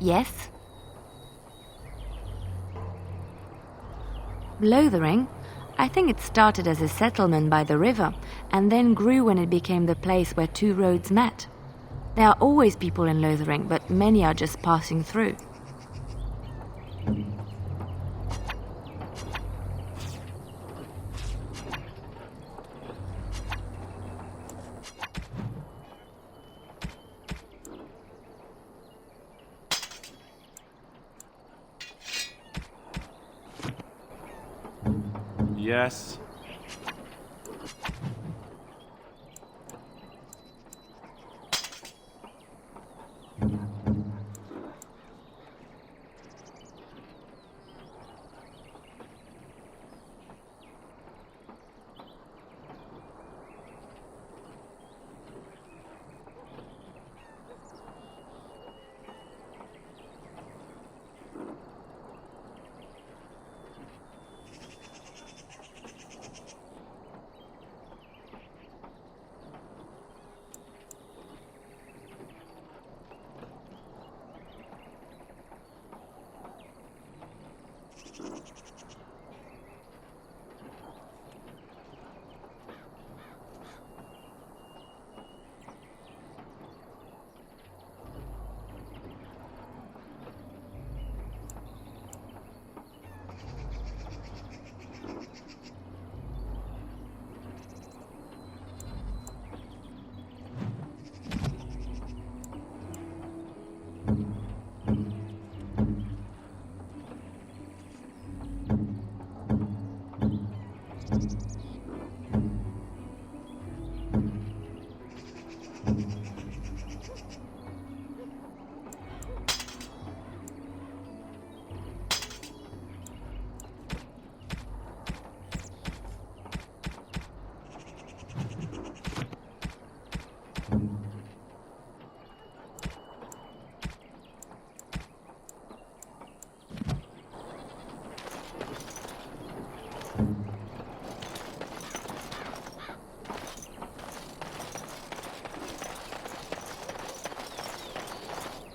Yes? Lothering? I think it started as a settlement by the river, and then grew when it became the place where two roads met. There are always people in Lothering, but many are just passing through. Yes.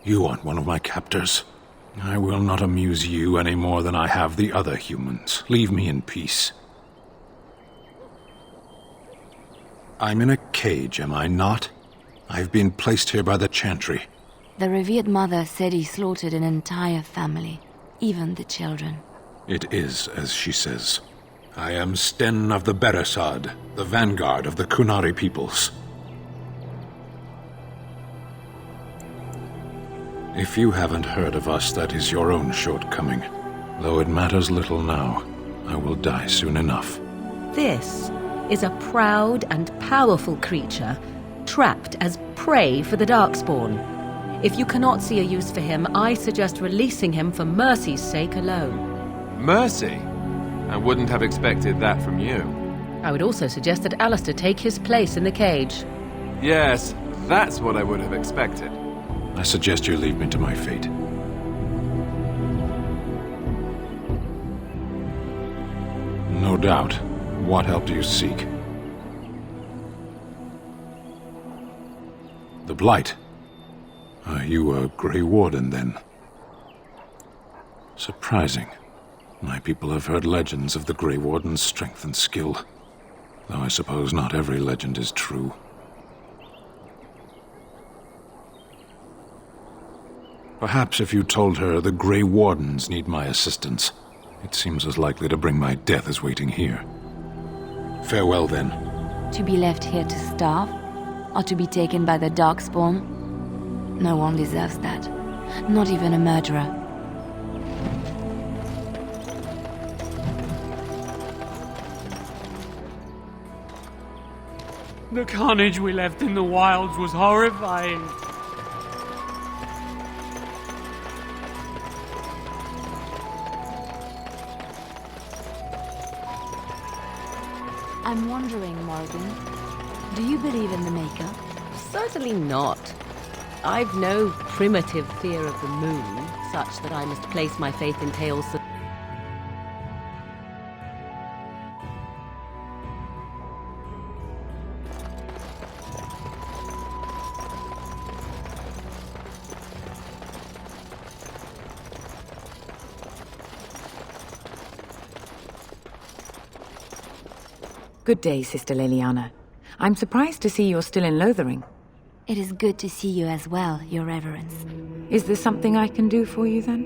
You aren't one of my captors. I will not amuse you any more than I have the other humans. Leave me in peace. I'm in a cage, am I not? I've been placed here by the Chantry. The revered mother said he slaughtered an entire family, even the children. It is as she says. I am Sten of the Beresad, the vanguard of the Kunari peoples. If you haven't heard of us, that is your own shortcoming. Though it matters little now, I will die soon enough. This is a proud and powerful creature, trapped as prey for the Darkspawn. If you cannot see a use for him, I suggest releasing him for mercy's sake alone. Mercy? I wouldn't have expected that from you. I would also suggest that Alistair take his place in the cage. Yes, that's what I would have expected. I suggest you leave me to my fate. No doubt. What help do you seek? The Blight. Are you a Grey Warden, then? Surprising. My people have heard legends of the Grey Warden's strength and skill, though I suppose not every legend is true. Perhaps if you told her the Grey Wardens need my assistance, it seems as likely to bring my death as waiting here. Farewell, then. To be left here to starve? Or to be taken by the Darkspawn? No one deserves that. Not even a murderer. The carnage we left in the wilds was horrifying. I'm wondering, Morrigan, do you believe in the Maker? Certainly not. I've no primitive fear of the moon, such that I must place my faith in tales of... Good day, Sister Leliana. I'm surprised to see you're still in Lothering. It is good to see you as well, Your Reverence. Is there something I can do for you, then?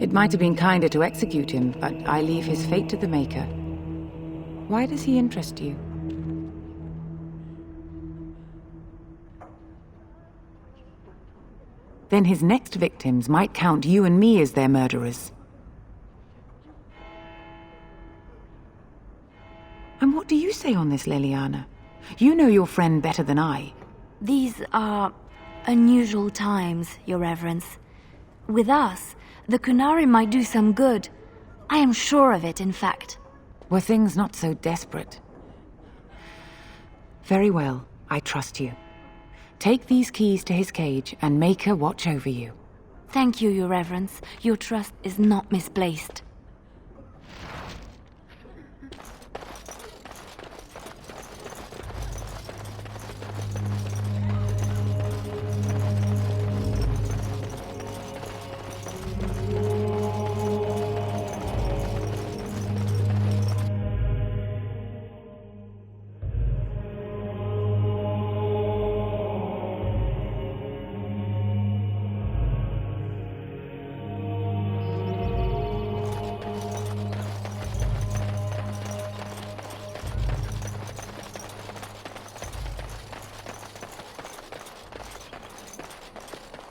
It might have been kinder to execute him, but I leave his fate to the Maker. Why does he interest you? Then his next victims might count you and me as their murderers. And what do you say on this, Leliana? You know your friend better than I. These are unusual times, Your Reverence. With us, the Qunari might do some good. I am sure of it, in fact. Were things not so desperate? Very well, I trust you. Take these keys to his cage and Maker watch over you. Thank you, Your Reverence. Your trust is not misplaced.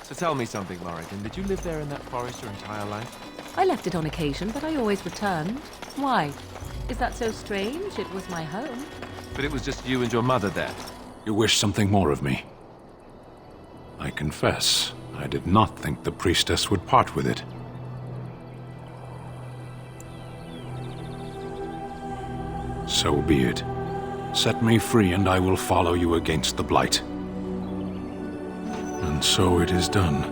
So tell me something, Morrigan. Did you live there in that forest your entire life? I left it on occasion, but I always returned. Why? Is that so strange? It was my home. But it was just you and your mother there. You wish something more of me? I confess, I did not think the priestess would part with it. So be it. Set me free and I will follow you against the Blight. And so it is done.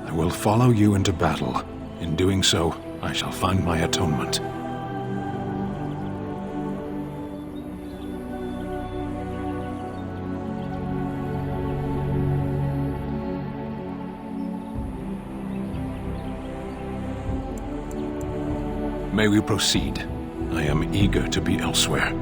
I will follow you into battle. In doing so, I shall find my atonement. May we proceed? I am eager to be elsewhere.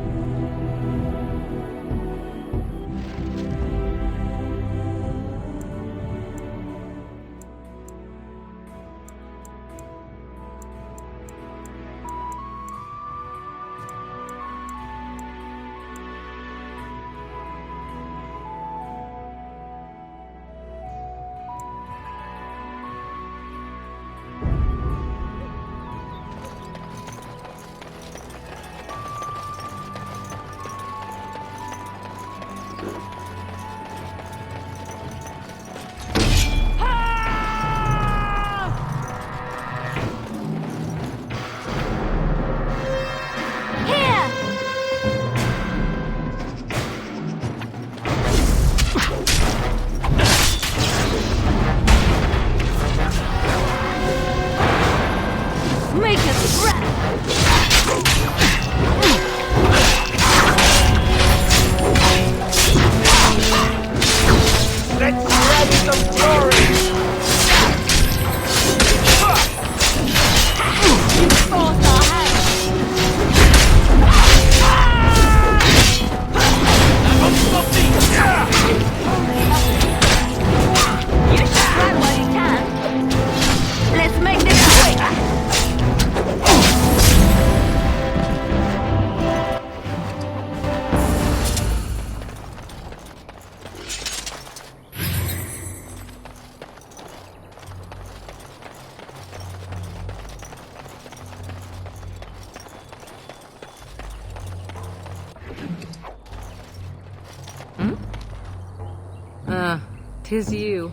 'Tis you.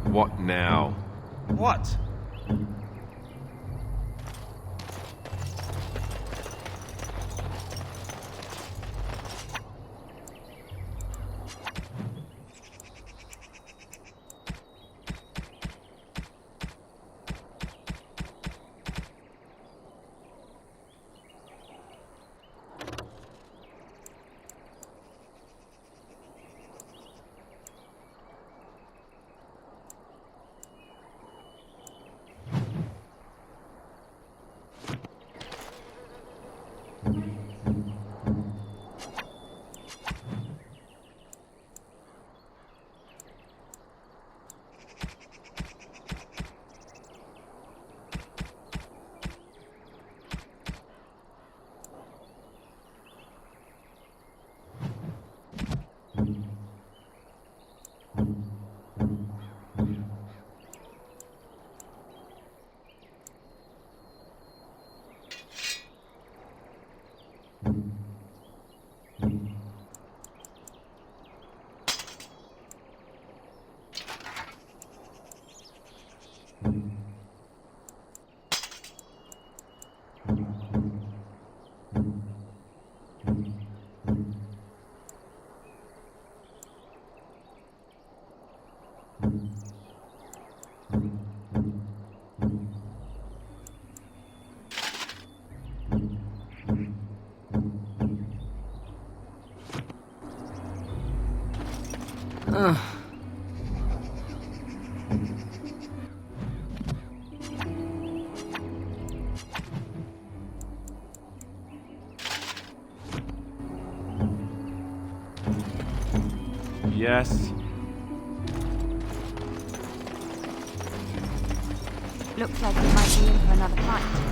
What now? What? Yes. Looks like we might be in for another fight.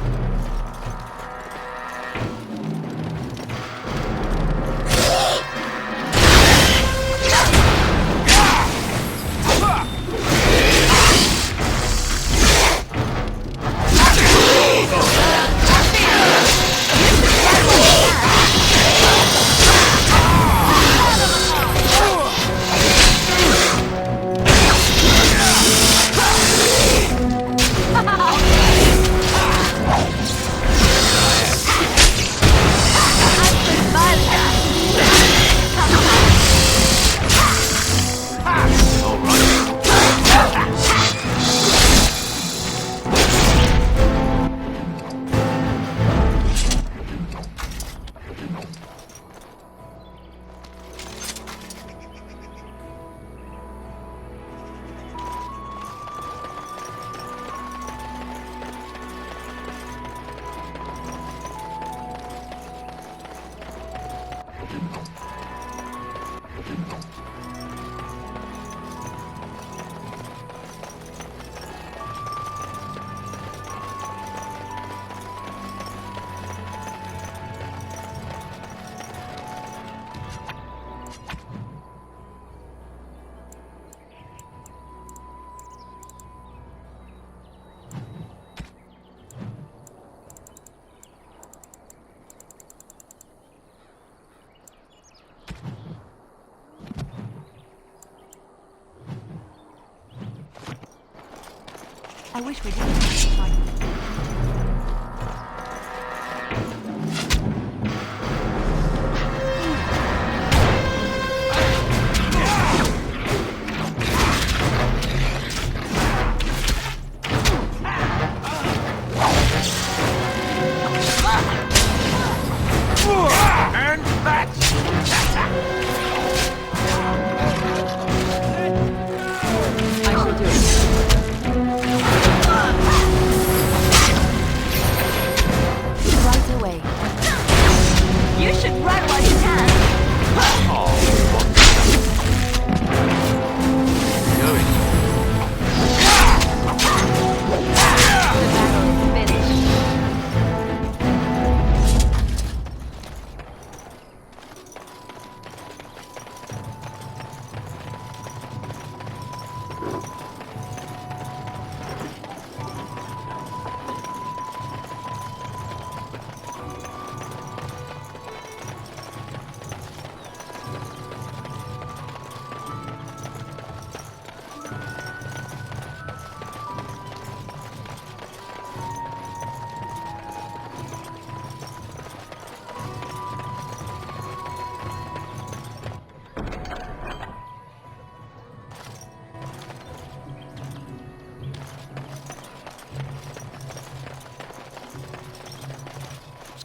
I wish we didn't have to fight.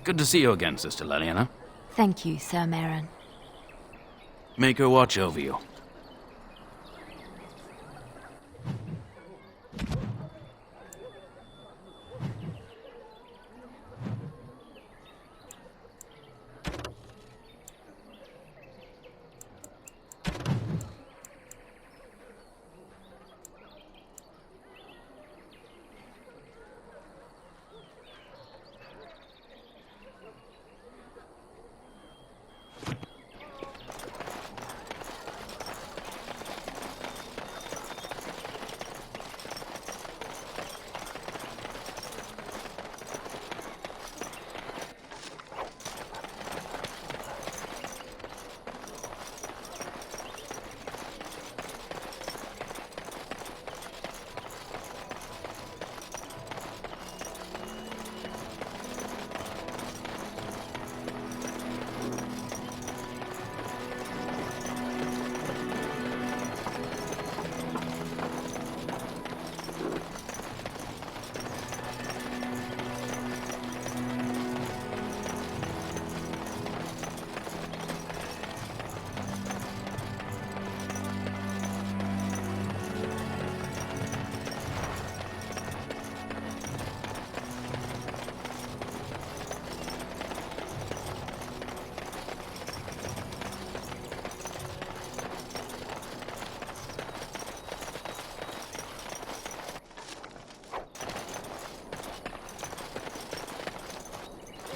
Good to see you again, Sister Leliana. Thank you, Sir Merrin. Make her watch over you.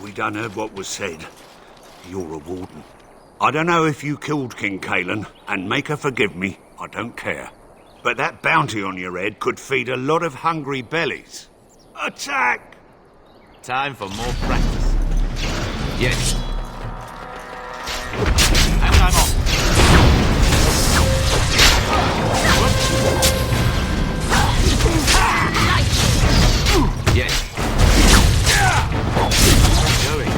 We done heard what was said. You're a warden. I don't know if you killed King Cailan, and make her forgive me, I don't care. But that bounty on your head could feed a lot of hungry bellies. Attack! Time for more practice. Yes. And I'm off. Yes. Going.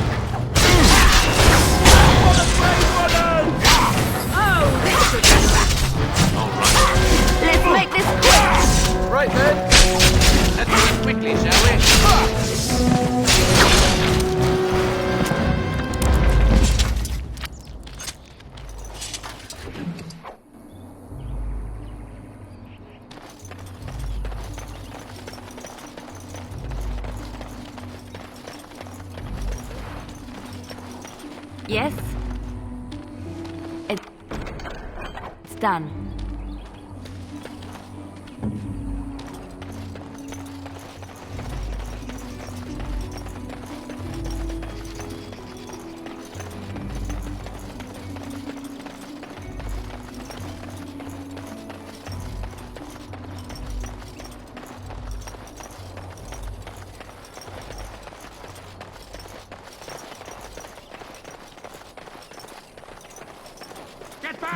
All right. Let's make this quick! Right then. Let's do it quickly, shall we? Yes? It's done.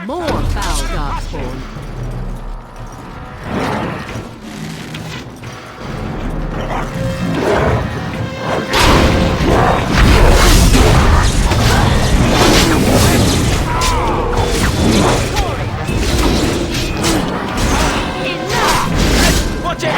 More foul darkspawn. Watch it!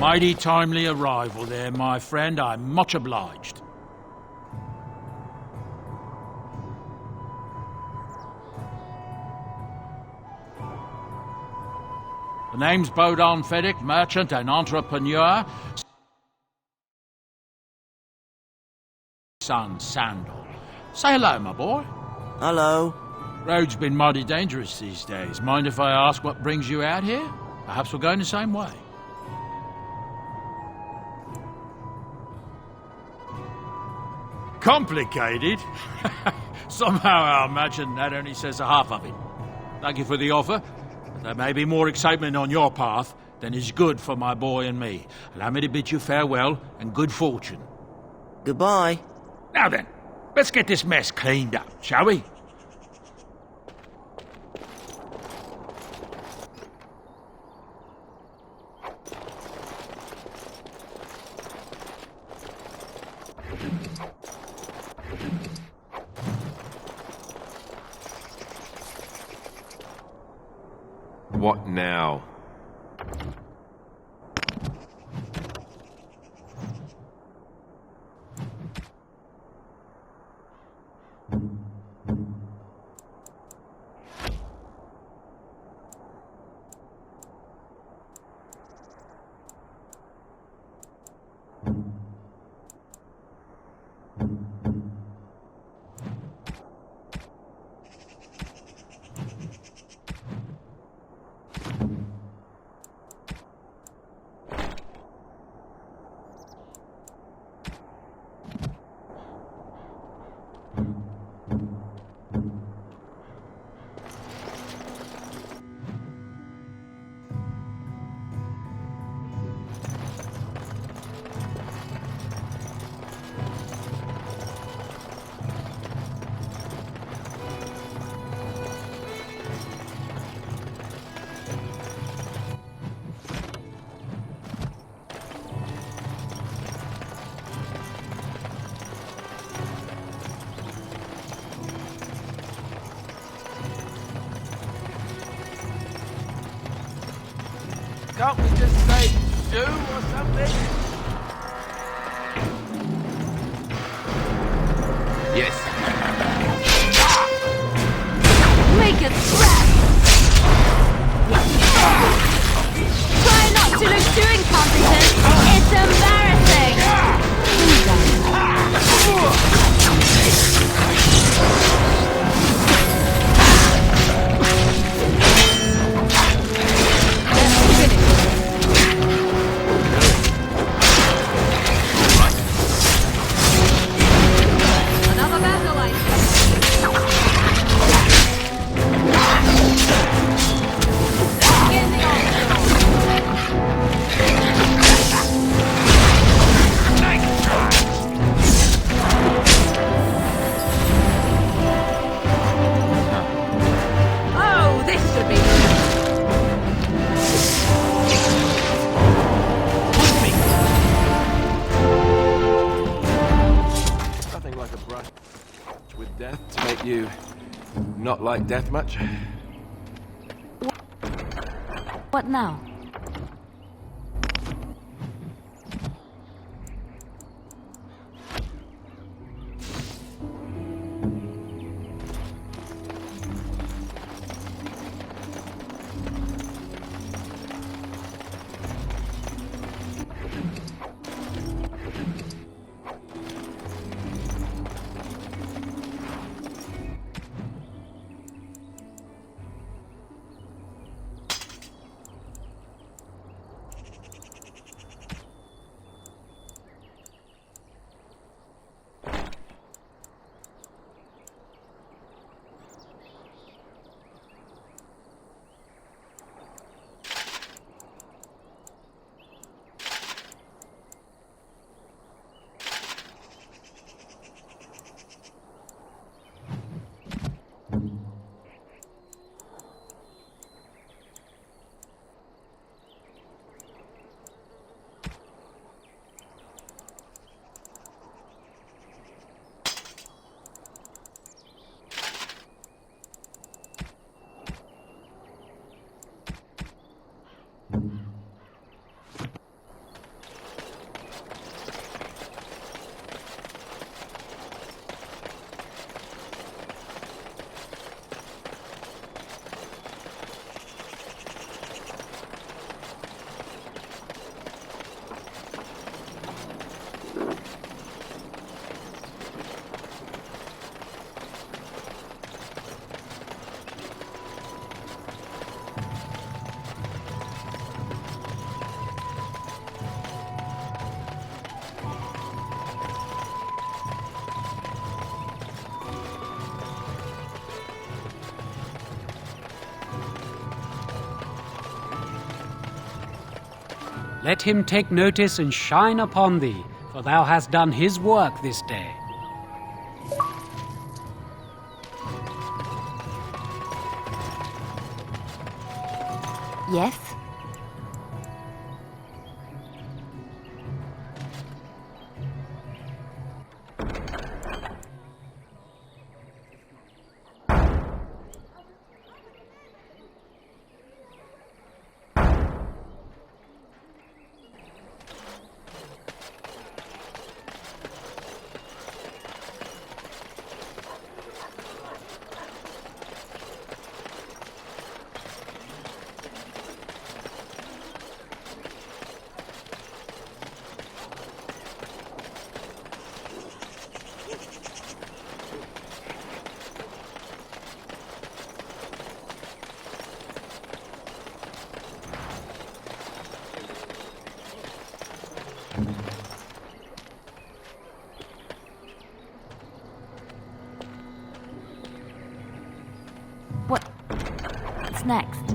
Mighty timely arrival there, my friend. I'm much obliged. The name's Bodon Feddick, merchant and entrepreneur. Son Sandal. Say hello, my boy. Hello. Road's been mighty dangerous these days. Mind if I ask what brings you out here? Perhaps we're going the same way. Complicated? Somehow I imagine that only says a half of it. Thank you for the offer, but There may be more excitement on your path than is good for my boy and me. Allow me to bid you farewell and good fortune. Goodbye. Now then, let's get this mess cleaned up, shall we? What now? Can't we just say do or something? Yes. Make it scrap! Try not to look too incompetent. It's embarrassing. Another battle line. Oh, this should be. Nothing like a brush with death to make you not like death much. What now? Let him take notice and shine upon thee, for thou hast done his work this day. Yes? What's next?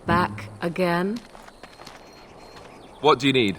Back again? What do you need?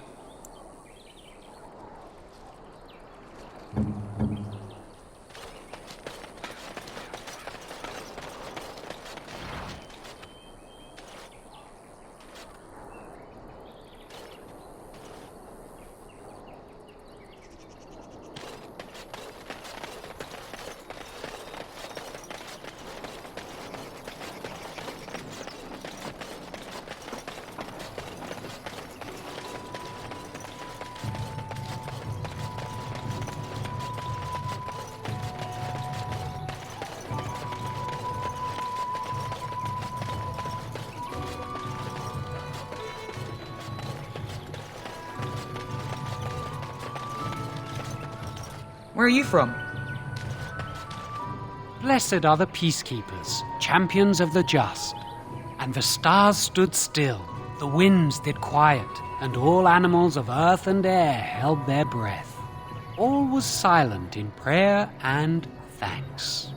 Where are you from? Blessed are the peacekeepers, champions of the just. And the stars stood still, the winds did quiet, and all animals of earth and air held their breath. All was silent in prayer and thanks.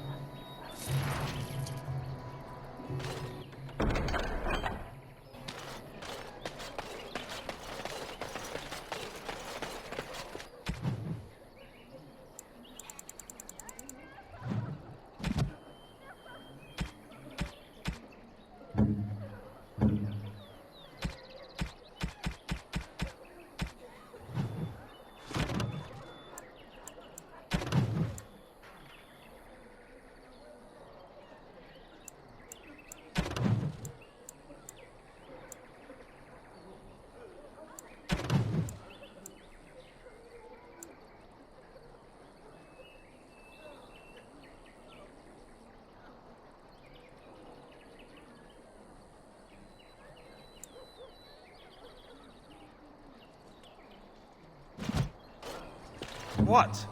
What?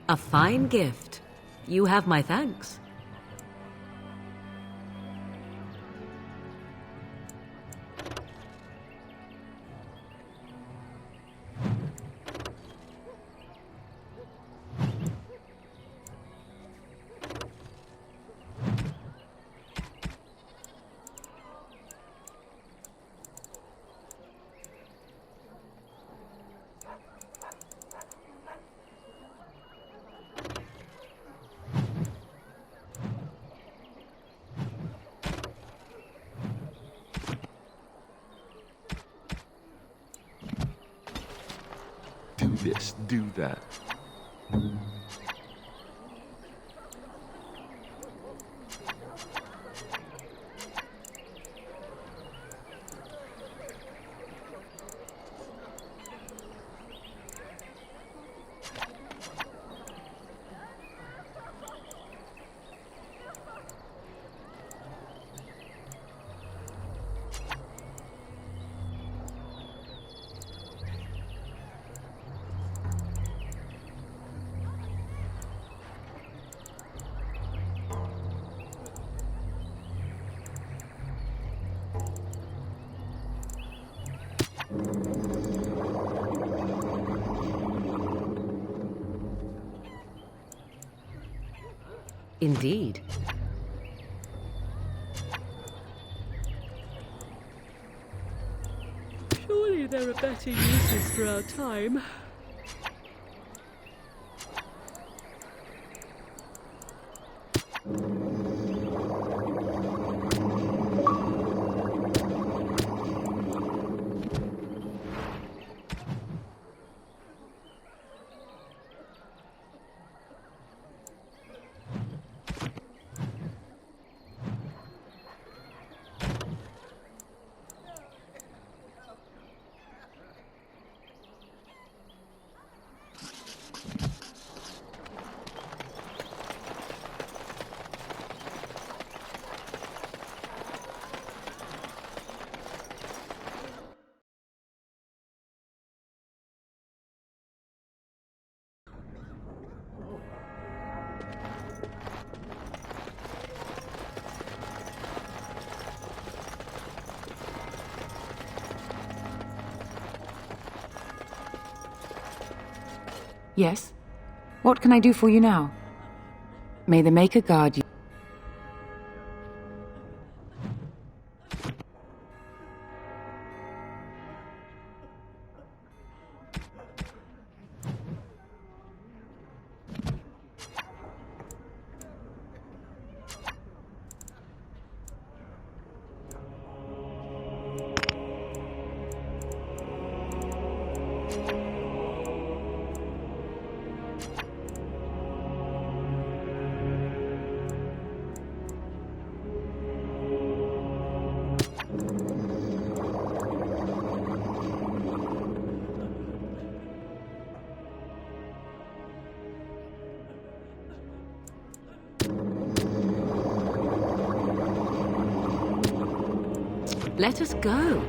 A fine gift. You have my thanks. Do this, do that. Indeed. Surely there are better uses for our time. Yes? What can I do for you now? May the Maker guard you. Let us go.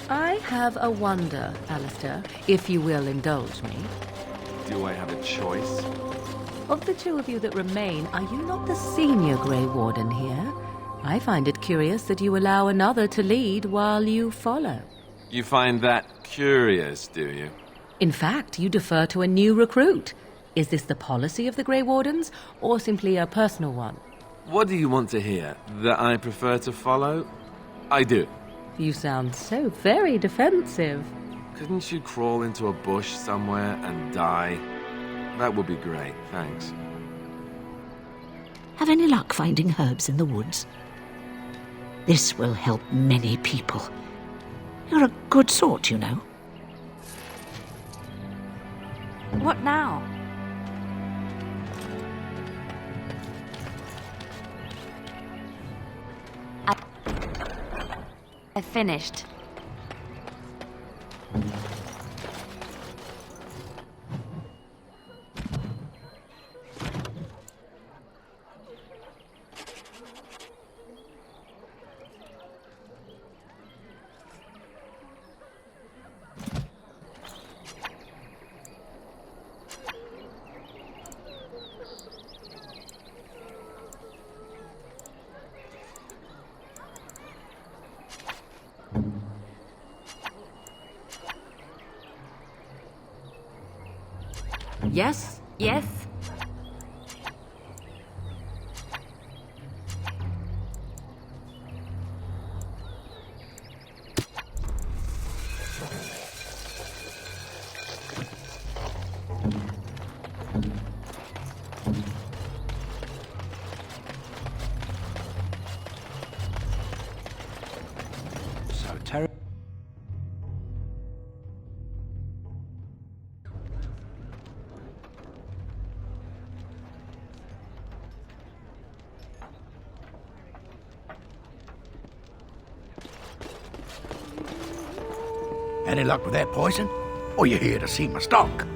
I have a wonder, Alistair, if you will indulge me. Do I have a choice? Of the two of you that remain, are you not the senior Grey Warden here? I find it curious that you allow another to lead while you follow. You find that curious, do you? In fact, you defer to a new recruit. Is this the policy of the Grey Wardens, or simply a personal one? What do you want to hear? That I prefer to follow? I do. You sound so very defensive. Couldn't you crawl into a bush somewhere and die? That would be great, thanks. Have any luck finding herbs in the woods? This will help many people. You're a good sort, you know. What now? I finished. Yes? Yes? So terrible. Any luck with that poison? Or you here to see my stock?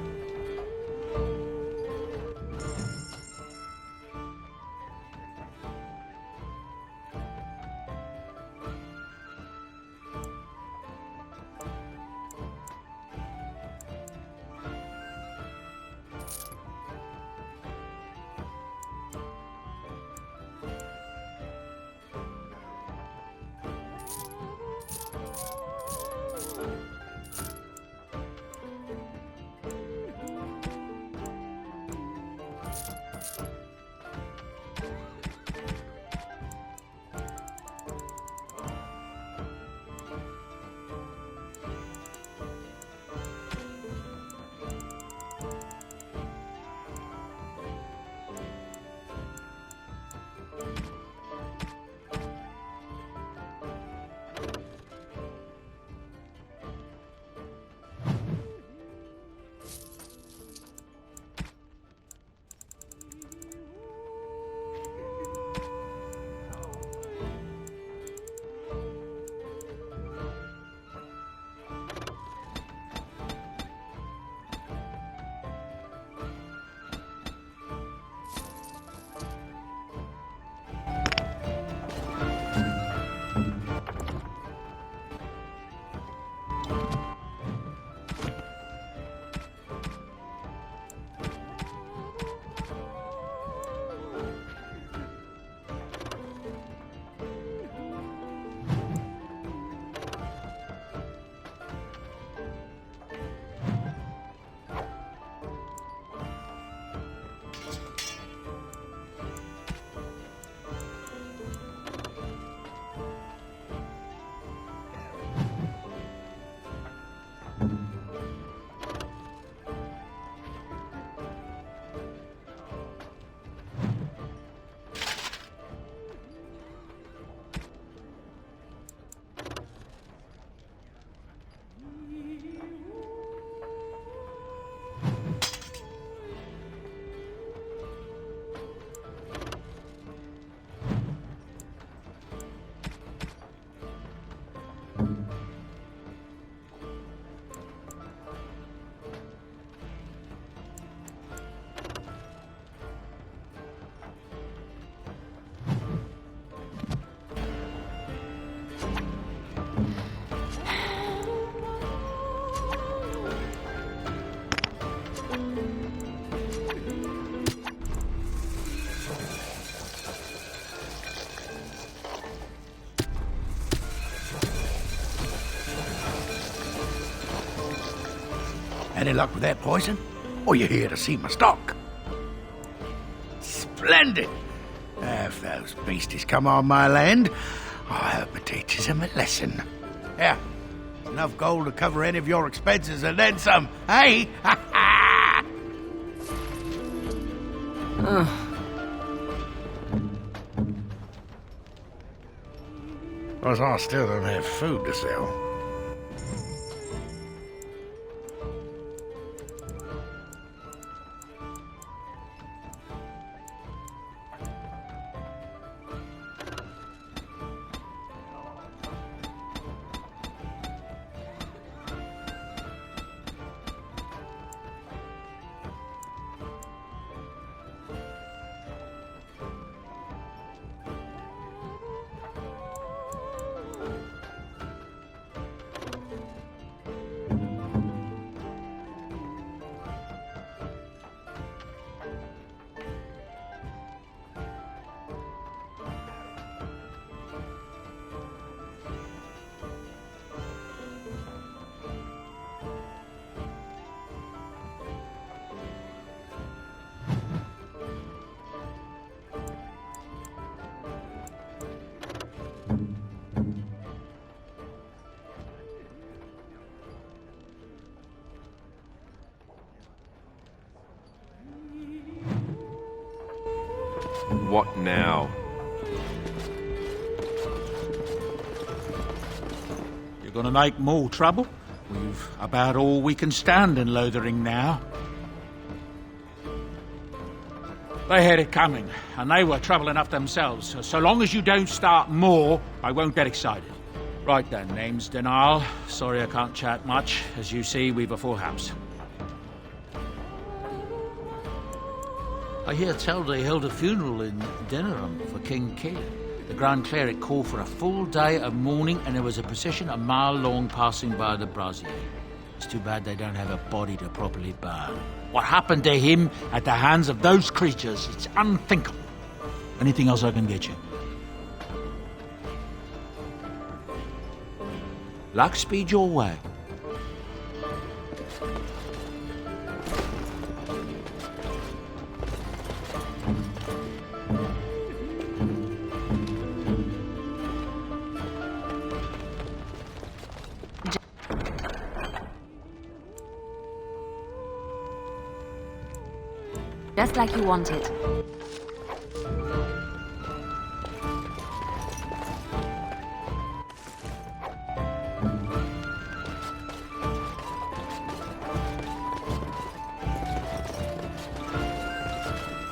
Any luck with that poison? Or you here to see my stock? Splendid! If those beasties come on my land, I hope it teaches them a lesson. Yeah, enough gold to cover any of your expenses and then some, hey? Because I still don't have food to sell. What now? You're gonna make more trouble? We've about all we can stand in Lothering now. They had it coming, and they were trouble enough themselves. So long as you don't start more, I won't get excited. Right then, name's Denal. Sorry I can't chat much. As you see, we've a full house. I hear tell they held a funeral in Denerim for King Caelan. The Grand Cleric called for a full day of mourning, and there was a procession a mile long passing by the brazier. It's too bad they don't have a body to properly burn. What happened to him at the hands of those creatures, it's unthinkable. Anything else I can get you? Luck speed your way. Just like you wanted.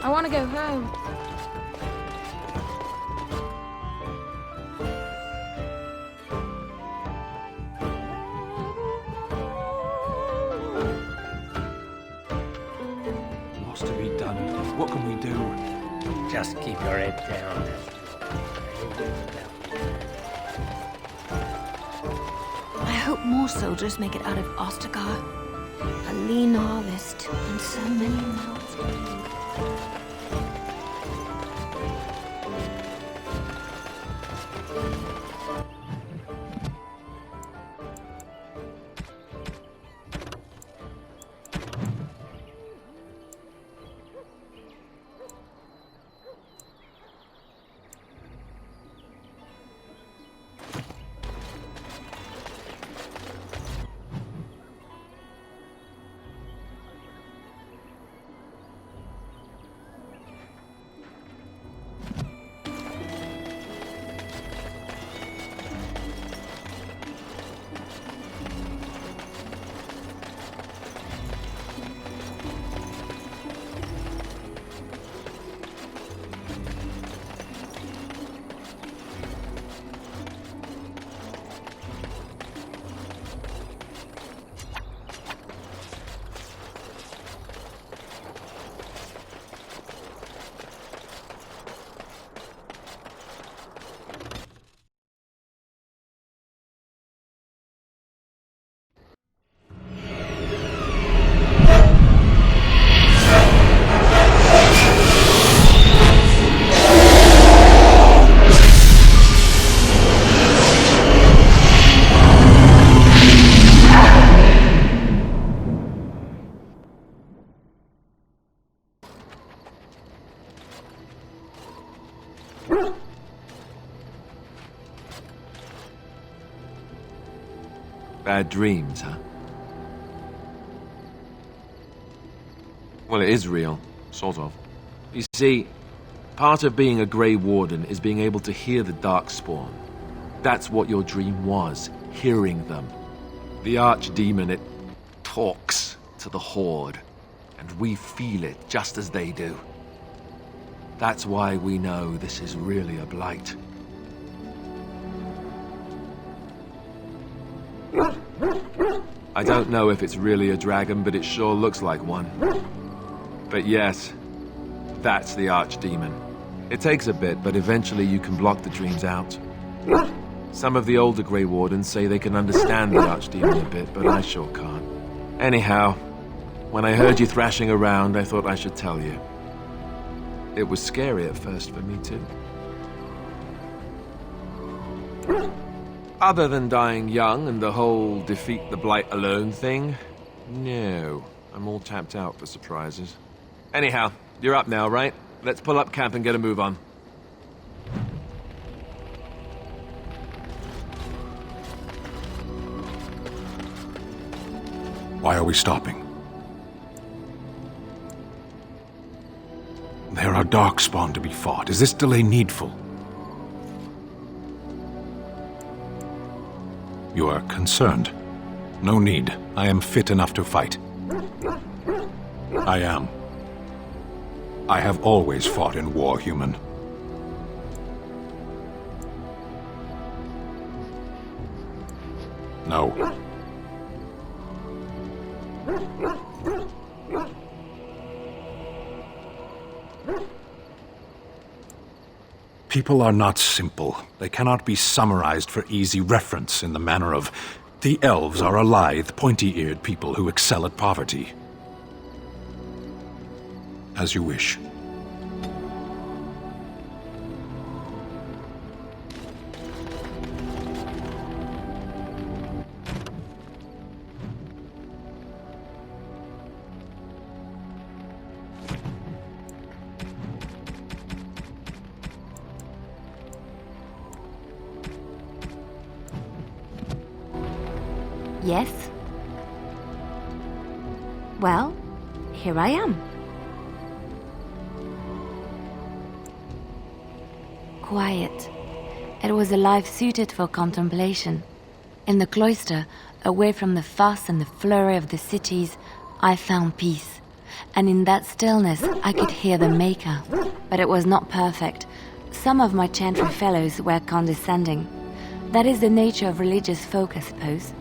I want to go home. What's to be done? What can we do? Just keep your head down. I hope more soldiers make it out of Ostagar. A lean harvest and so many mouths to feed. Bad dreams, huh? Well, it is real. Sort of. You see, part of being a Grey Warden is being able to hear the Darkspawn. That's what your dream was, hearing them. The Archdemon, it talks to the Horde, and we feel it just as they do. That's why we know this is really a blight. I don't know if it's really a dragon, but it sure looks like one. But yes, that's the Archdemon. It takes a bit, but eventually you can block the dreams out. Some of the older Grey Wardens say they can understand the Archdemon a bit, but I sure can't. Anyhow, when I heard you thrashing around, I thought I should tell you. It was scary at first for me, too. Other than dying young and the whole defeat the Blight alone thing, no. I'm all tapped out for surprises. Anyhow, you're up now, right? Let's pull up camp and get a move on. Why are we stopping? There are Darkspawn to be fought. Is this delay needful? You are concerned. No need. I am fit enough to fight. I am. I have always fought in war, human. No. People are not simple. They cannot be summarized for easy reference in the manner of, the elves are a lithe, pointy-eared people who excel at poverty. As you wish. Yes? Well, here I am. Quiet. It was a life suited for contemplation. In the cloister, away from the fuss and the flurry of the cities, I found peace. And in that stillness, I could hear the Maker. But it was not perfect. Some of my chantry fellows were condescending. That is the nature of religious folk, I suppose.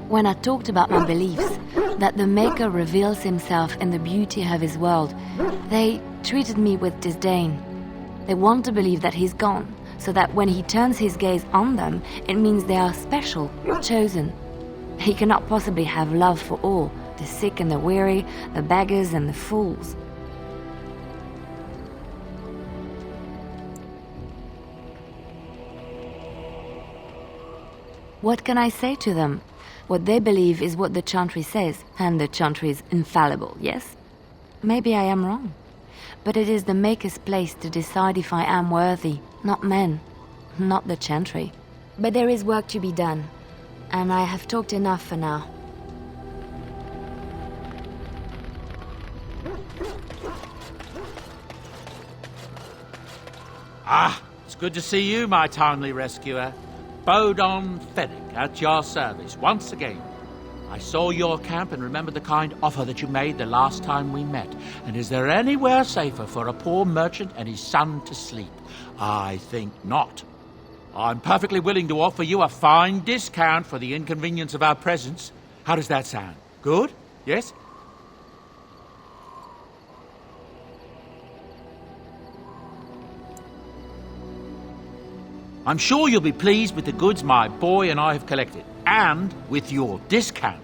When I talked about my beliefs, that the Maker reveals himself in the beauty of his world, they treated me with disdain. They want to believe that he's gone, so that when he turns his gaze on them, it means they are special, chosen. He cannot possibly have love for all, the sick and the weary, the beggars and the fools. What can I say to them? What they believe is what the Chantry says, and the Chantry is infallible, yes? Maybe I am wrong. But it is the Maker's place to decide if I am worthy, not men, not the Chantry. But there is work to be done, and I have talked enough for now. Ah, it's good to see you, my timely rescuer. Bodon Fenwick at your service once again. I saw your camp and remembered the kind offer that you made the last time we met. And is there anywhere safer for a poor merchant and his son to sleep? I think not. I'm perfectly willing to offer you a fine discount for the inconvenience of our presence. How does that sound? Good? Yes? I'm sure you'll be pleased with the goods my boy and I have collected, and with your discount.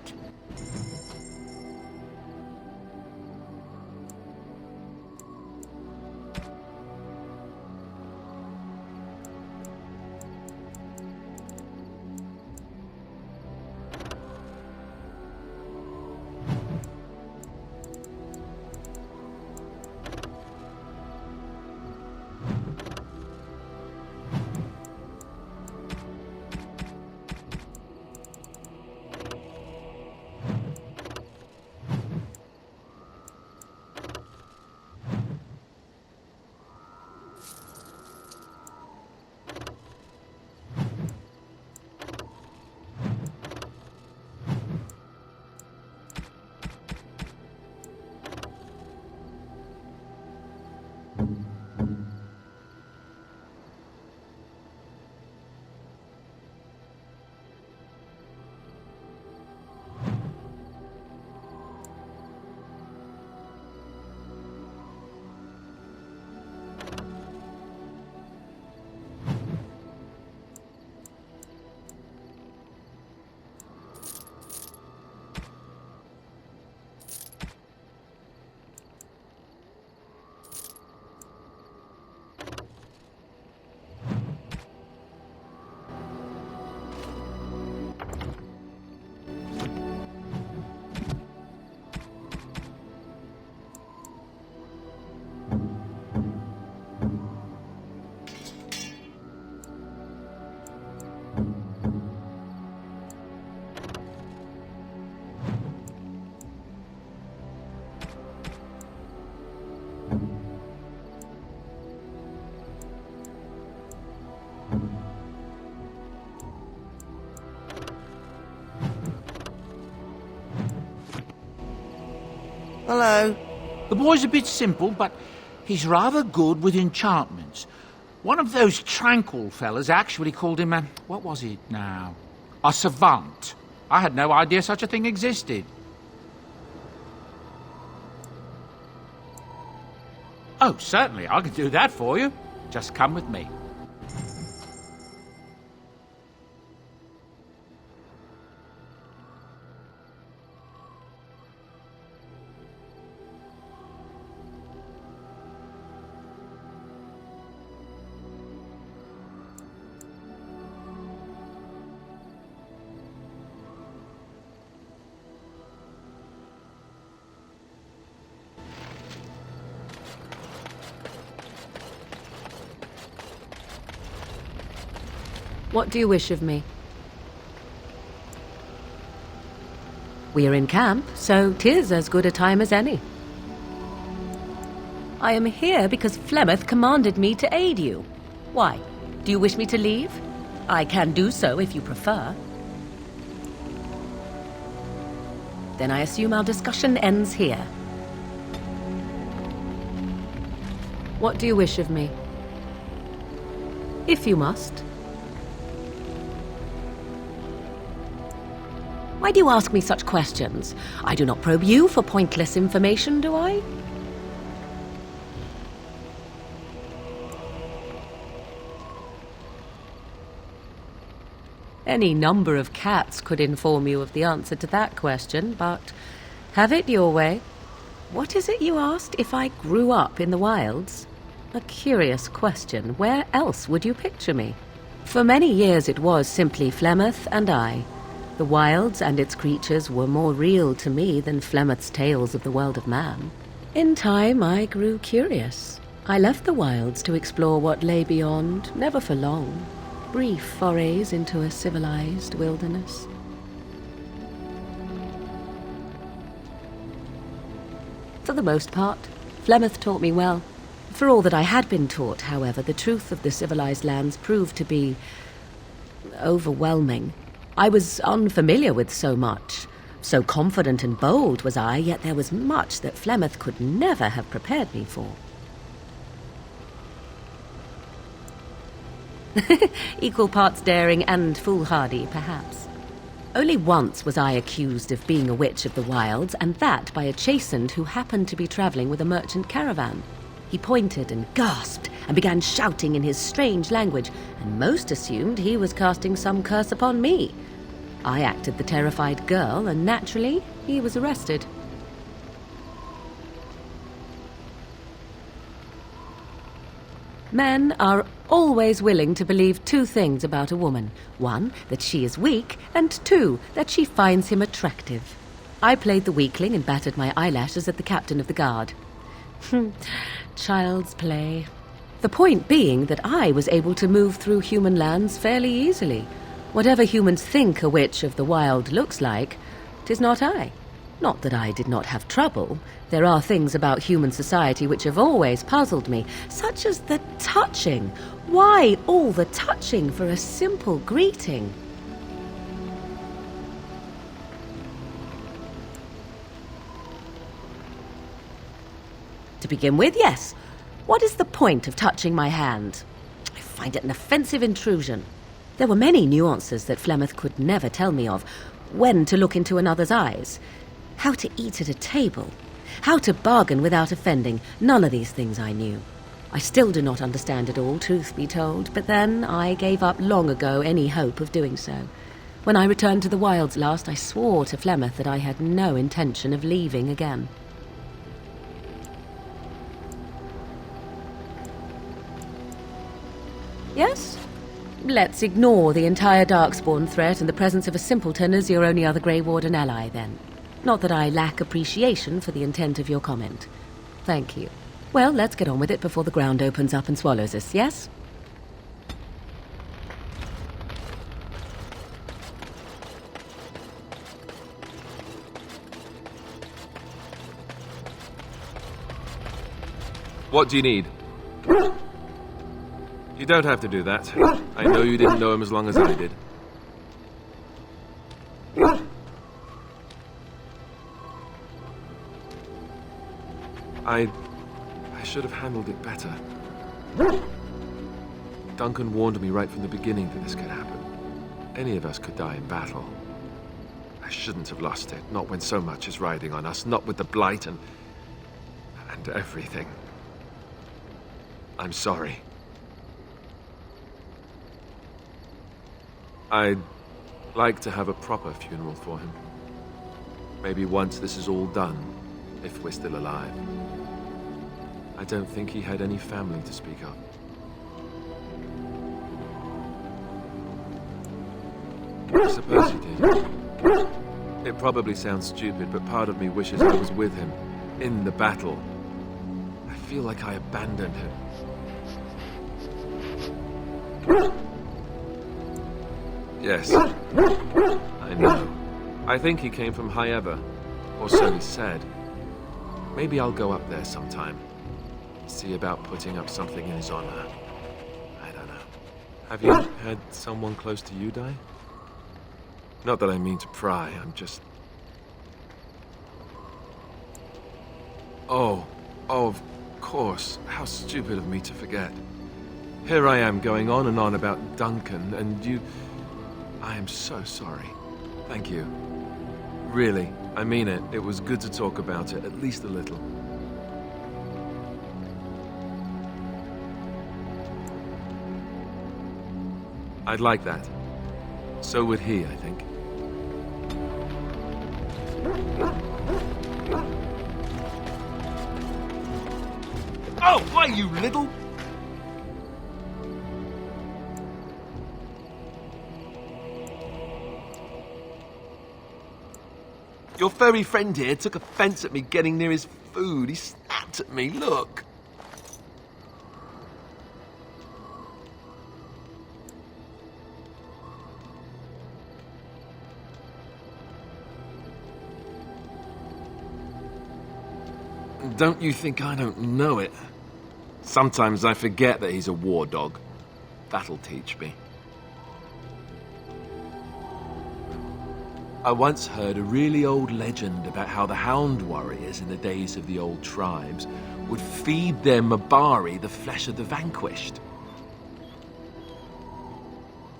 Hello. The boy's a bit simple, but he's rather good with enchantments. One of those tranquil fellas actually called him a... what was it now? A savant. I had no idea such a thing existed. Oh, certainly, I can do that for you. Just come with me. What do you wish of me? We are in camp, so 'tis as good a time as any. I am here because Flemeth commanded me to aid you. Why? Do you wish me to leave? I can do so if you prefer. Then I assume our discussion ends here. What do you wish of me? If you must. Why do you ask me such questions? I do not probe you for pointless information, do I? Any number of cats could inform you of the answer to that question, but have it your way. What is it you asked if I grew up in the wilds? A curious question. Where else would you picture me? For many years it was simply Flemeth and I. The wilds and its creatures were more real to me than Flemeth's tales of the world of man. In time, I grew curious. I left the wilds to explore what lay beyond, never for long. Brief forays into a civilized wilderness. For the most part, Flemeth taught me well. For all that I had been taught, however, the truth of the civilized lands proved to be overwhelming. I was unfamiliar with so much. So confident and bold was I, yet there was much that Flemeth could never have prepared me for. Equal parts daring and foolhardy, perhaps. Only once was I accused of being a witch of the wilds, and that by a chastened who happened to be travelling with a merchant caravan. He pointed and gasped and began shouting in his strange language, and most assumed he was casting some curse upon me. I acted the terrified girl, and naturally, he was arrested. Men are always willing to believe two things about a woman. One, that she is weak, and two, that she finds him attractive. I played the weakling and battered my eyelashes at the captain of the guard. Child's play. The point being that I was able to move through human lands fairly easily. Whatever humans think a witch of the wild looks like, 'tis not I. Not that I did not have trouble. There are things about human society which have always puzzled me, such as the touching. Why all the touching for a simple greeting? To begin with, yes. What is the point of touching my hand? I find it an offensive intrusion. There were many nuances that Flemeth could never tell me of. When to look into another's eyes. How to eat at a table. How to bargain without offending. None of these things I knew. I still do not understand it all, truth be told, but then I gave up long ago any hope of doing so. When I returned to the wilds last, I swore to Flemeth that I had no intention of leaving again. Yes? Let's ignore the entire Darkspawn threat and the presence of a simpleton as your only other Grey Warden ally, then. Not that I lack appreciation for the intent of your comment. Thank you. Well, let's get on with it before the ground opens up and swallows us, yes? What do you need? You don't have to do that. I know you didn't know him as long as I did. I should have handled it better. Duncan warned me right from the beginning that this could happen. Any of us could die in battle. I shouldn't have lost it, not when so much is riding on us, not with the Blight and everything. I'm sorry. I'd like to have a proper funeral for him. Maybe once this is all done, if we're still alive. I don't think he had any family to speak of. I suppose he did. It probably sounds stupid, but part of me wishes I was with him, in the battle. I feel like I abandoned him. Yes, I know. I think he came from Hyeva, or so he said. Maybe I'll go up there sometime. See about putting up something in his honor. I don't know. Have you had someone close to you die? Not that I mean to pry, I'm just... Oh, of course. How stupid of me to forget. Here I am going on and on about Duncan, and you... I am so sorry. Thank you. Really, I mean it. It was good to talk about it, at least a little. I'd like that. So would he, I think. Oh, why, you little... Your furry friend here took offense at me getting near his food. He snapped at me, look. Don't you think I don't know it? Sometimes I forget that he's a war dog. That'll teach me. I once heard a really old legend about how the Hound warriors in the days of the old tribes would feed their Mabari the flesh of the vanquished.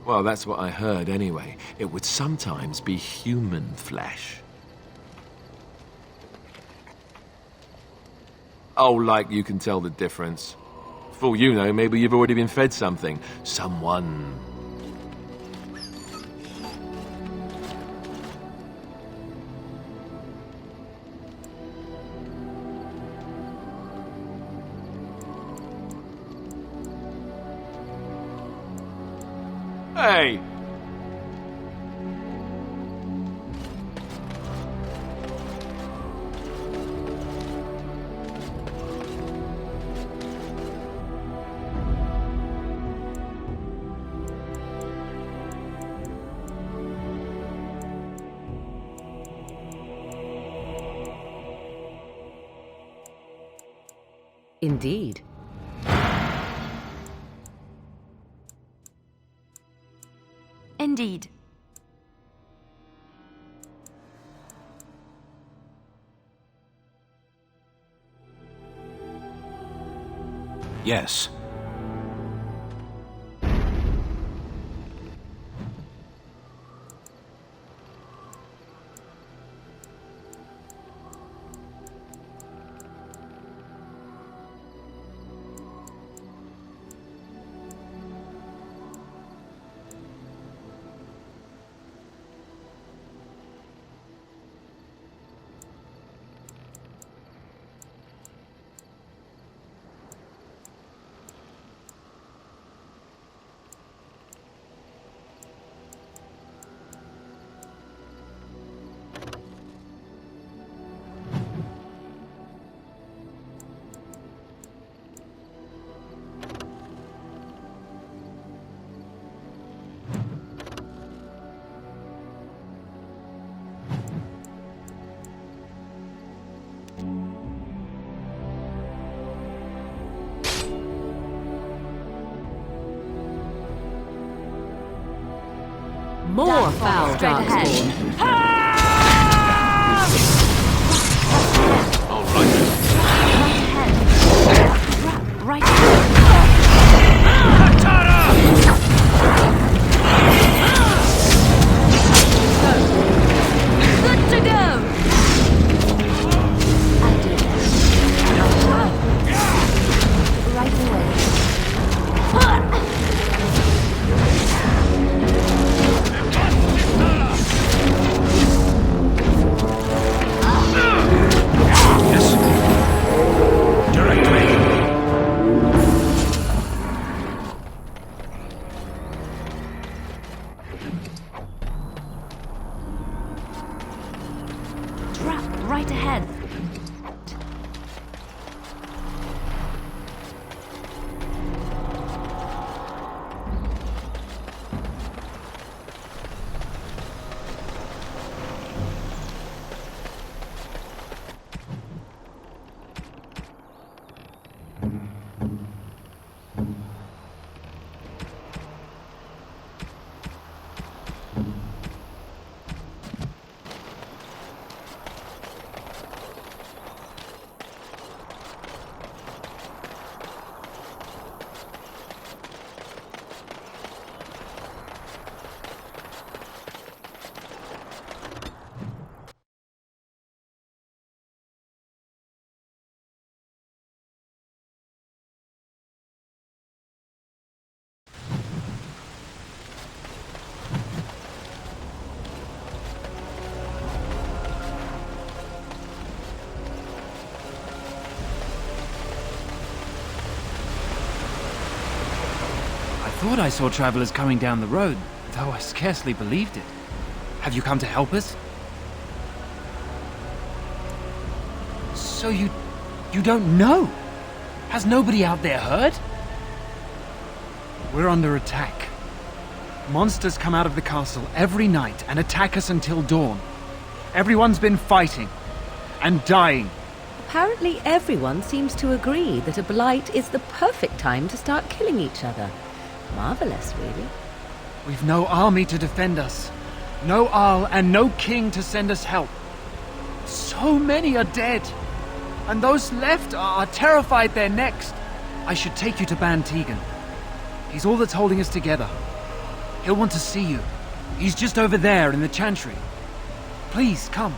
Well, that's what I heard anyway. It would sometimes be human flesh. Oh, like you can tell the difference. For all you know, maybe you've already been fed something. Someone. Hey! Indeed. Indeed. Yes. More foul darkspawn. All right. right. Good to go! Right away. Trap right ahead. I thought I saw travelers coming down the road, though I scarcely believed it. Have you come to help us? So you don't know? Has nobody out there heard? We're under attack. Monsters come out of the castle every night and attack us until dawn. Everyone's been fighting and dying. Apparently everyone seems to agree that a blight is the perfect time to start killing each other. Marvelous, really. We've no army to defend us, no Arl and no king to send us help. So many are dead, and those left are terrified they're next. I should take you to Ban Tegan. He's all that's holding us together. He'll want to see you. He's just over there in the chantry. Please, come.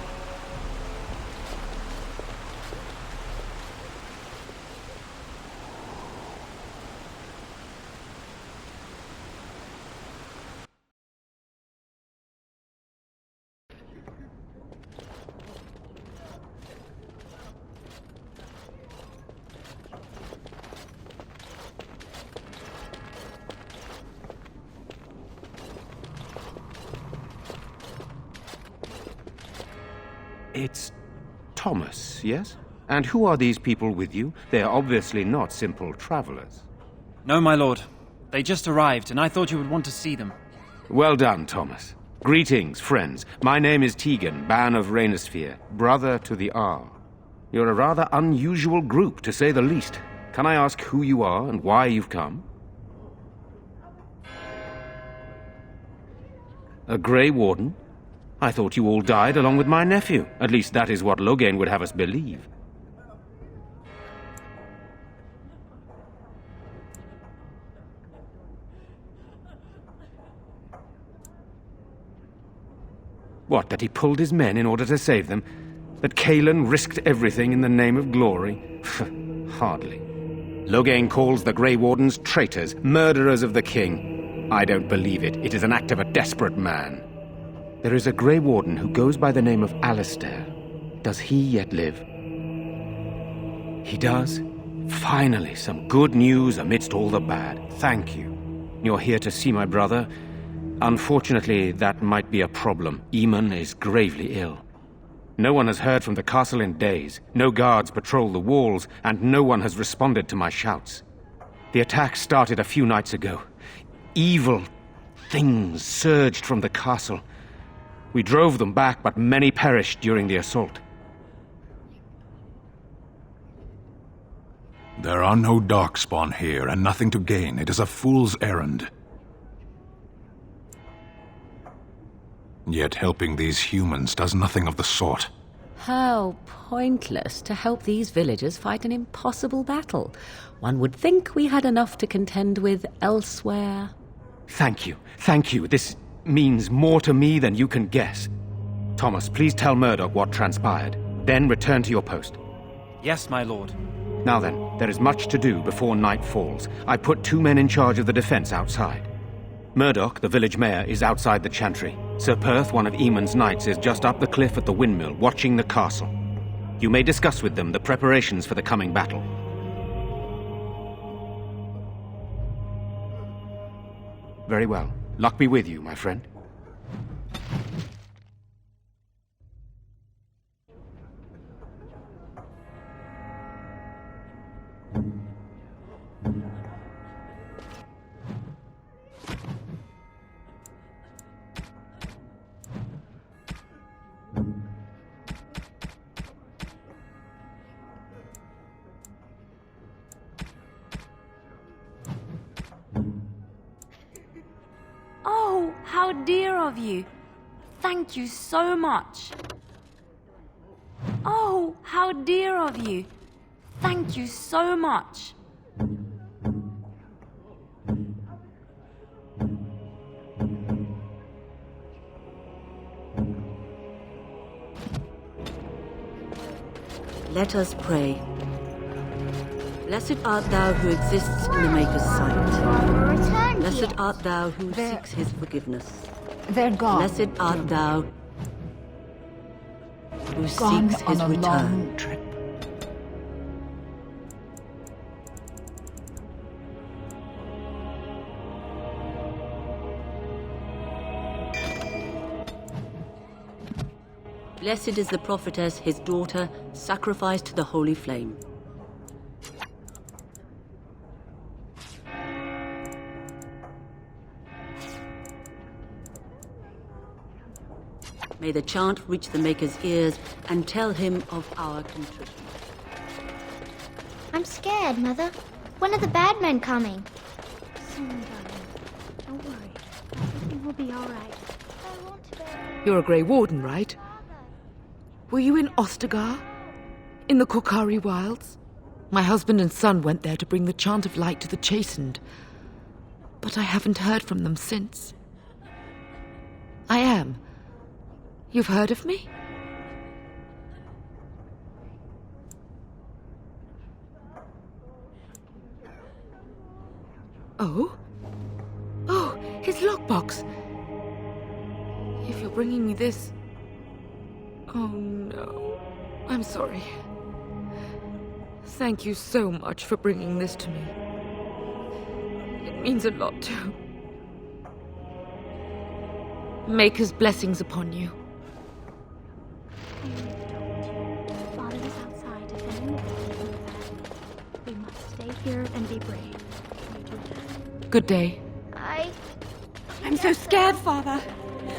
It's Thomas, yes? And who are these people with you? They are obviously not simple travelers. No, my lord. They just arrived, and I thought you would want to see them. Well done, Thomas. Greetings, friends. My name is Tegan, Ban of Reynisfere, brother to the Arl. You're a rather unusual group, to say the least. Can I ask who you are and why you've come? A Grey Warden? I thought you all died along with my nephew. At least that is what Loghain would have us believe. What, that he pulled his men in order to save them? That Cailan risked everything in the name of glory? Hardly. Loghain calls the Grey Wardens traitors, murderers of the king. I don't believe it. It is an act of a desperate man. There is a Grey Warden who goes by the name of Alistair. Does he yet live? He does? Finally, some good news amidst all the bad. Thank you. You're here to see my brother. Unfortunately, that might be a problem. Eamon is gravely ill. No one has heard from the castle in days. No guards patrol the walls, and no one has responded to my shouts. The attack started a few nights ago. Evil things surged from the castle. We drove them back, but many perished during the assault. There are no Darkspawn here, and nothing to gain. It is a fool's errand. Yet helping these humans does nothing of the sort. How pointless to help these villagers fight an impossible battle. One would think we had enough to contend with elsewhere. Thank you. Thank you. This means more to me than you can guess. Thomas, please tell Murdoch what transpired. Then return to your post. Yes, my lord. Now then, there is much to do before night falls. I put 2 men in charge of the defense outside. Murdoch, the village mayor, is outside the chantry. Sir Perth, one of Eamon's knights, is just up the cliff at the windmill, watching the castle. You may discuss with them the preparations for the coming battle. Very well. Luck be with you, my friend. Oh, how dear of you. Thank you so much. Oh, how dear of you. Thank you so much. Let us pray. Blessed art thou who exists in the Maker's sight. Blessed art thou who seeks his forgiveness. They're gone. Blessed art thou who Gone seeks on his a return. long trip. Blessed is the prophetess, his daughter, sacrificed to the holy flame. May the chant reach the Maker's ears and tell him of our contrition. I'm scared, Mother. When are the bad men coming? Soon, darling. Don't worry. Everything will be all right. I want to go. You're a Grey Warden, right? Were you in Ostagar? In the Korkari Wilds? My husband and son went there to bring the chant of light to the chastened. But I haven't heard from them since. I am. You've heard of me? Oh? Oh, his lockbox. If you're bringing me this... Oh, no. I'm sorry. Thank you so much for bringing this to me. It means a lot, too. Maker's blessings upon you. Father is outside defending the village. We must stay here and be brave. Good day. I'm so scared, Father.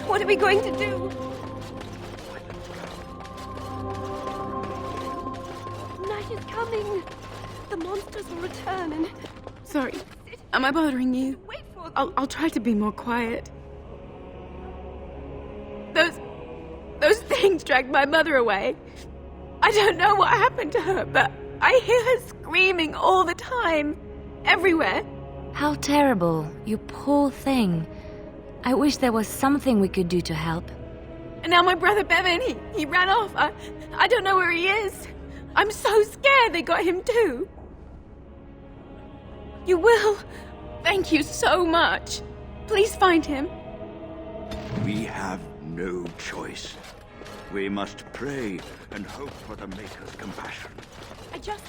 What are we going to do? Night is coming. The monsters will return and... Sorry. Am I bothering you? I'll try to be more quiet. Those things dragged my mother away. I don't know what happened to her, but I hear her screaming all the time. Everywhere. How terrible. You poor thing. I wish there was something we could do to help. And now my brother Bevan, he ran off. I don't know where he is. I'm so scared they got him too. You will. Thank you so much. Please find him. We have no choice. We must pray and hope for the Maker's compassion. I just...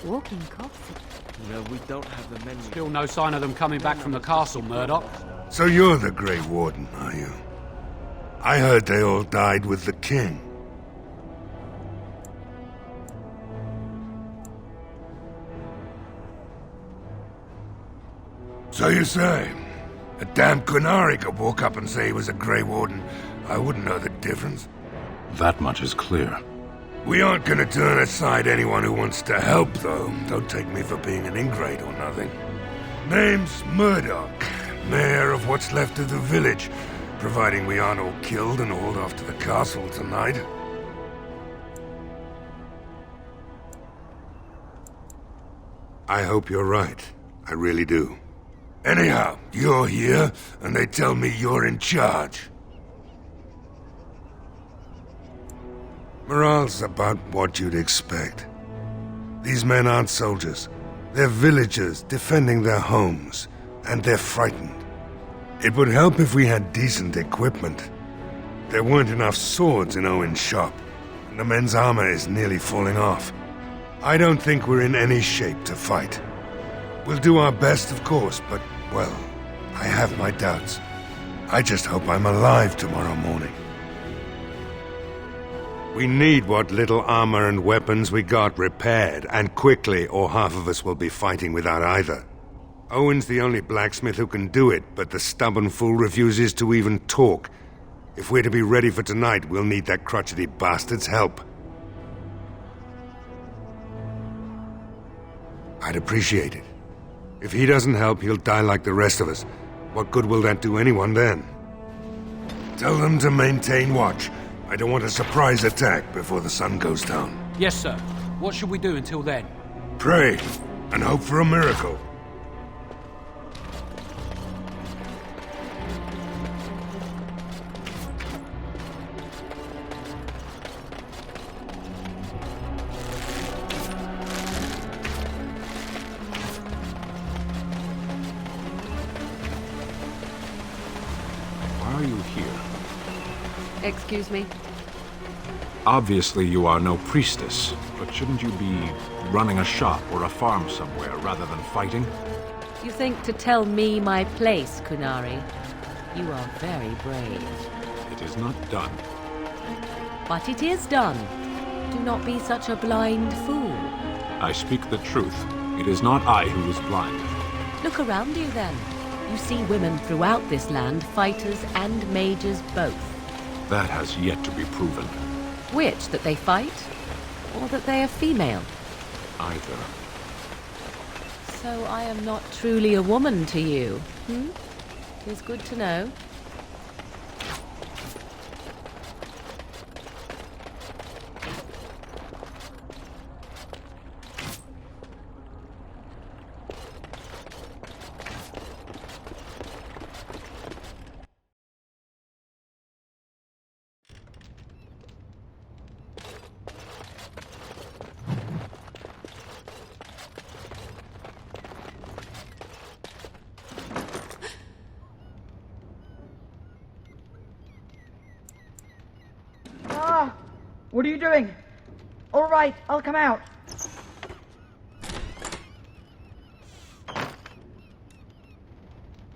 Walking corpses. No, we don't have the men. Still no sign of them coming back from the castle, Murdoch. So you're the Grey Warden, are you? I heard they all died with the king. So you say, a damn Qunari could walk up and say he was a Grey Warden. I wouldn't know the difference. That much is clear. We aren't gonna turn aside anyone who wants to help, though. Don't take me for being an ingrate or nothing. Name's Murdoch, mayor of what's left of the village, providing we aren't all killed and hauled off to the castle tonight. I hope you're right. I really do. Anyhow, you're here, and they tell me you're in charge. Morale's about what you'd expect. These men aren't soldiers. They're villagers defending their homes, and they're frightened. It would help if we had decent equipment. There weren't enough swords in Owen's shop, and the men's armor is nearly falling off. I don't think we're in any shape to fight. We'll do our best, of course, but, well, I have my doubts. I just hope I'm alive tomorrow morning. We need what little armor and weapons we got repaired, and quickly, or half of us will be fighting without either. Owen's the only blacksmith who can do it, but the stubborn fool refuses to even talk. If we're to be ready for tonight, we'll need that crotchety bastard's help. I'd appreciate it. If he doesn't help, he'll die like the rest of us. What good will that do anyone then? Tell them to maintain watch. I don't want a surprise attack before the sun goes down. Yes, sir. What should we do until then? Pray, and hope for a miracle. Why are you here? Excuse me? Obviously you are no priestess, but shouldn't you be running a shop or a farm somewhere rather than fighting? You think to tell me my place, Qunari? You are very brave. It is not done. But it is done. Do not be such a blind fool. I speak the truth. It is not I who is blind. Look around you then. You see women throughout this land, fighters and mages both. That has yet to be proven. Which, that they fight, or that they are female? Either. So I am not truly a woman to you, hmm? It is good to know. What are you doing? All right, I'll come out.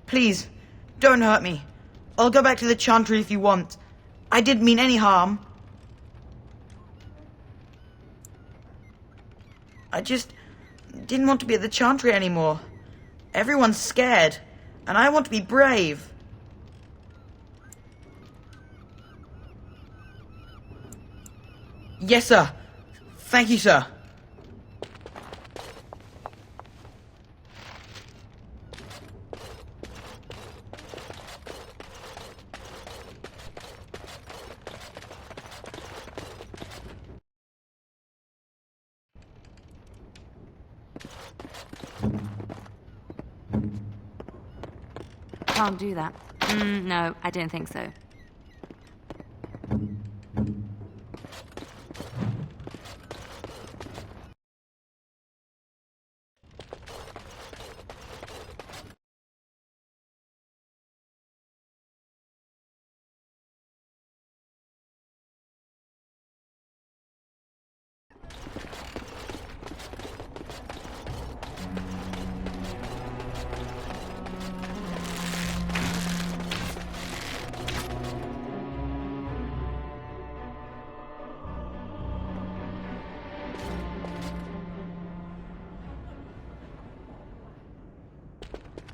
Please, don't hurt me. I'll go back to the Chantry if you want. I didn't mean any harm. I just didn't want to be at the Chantry anymore. Everyone's scared, and I want to be brave. Yes, sir. Thank you, sir. Can't do that. No, I don't think so.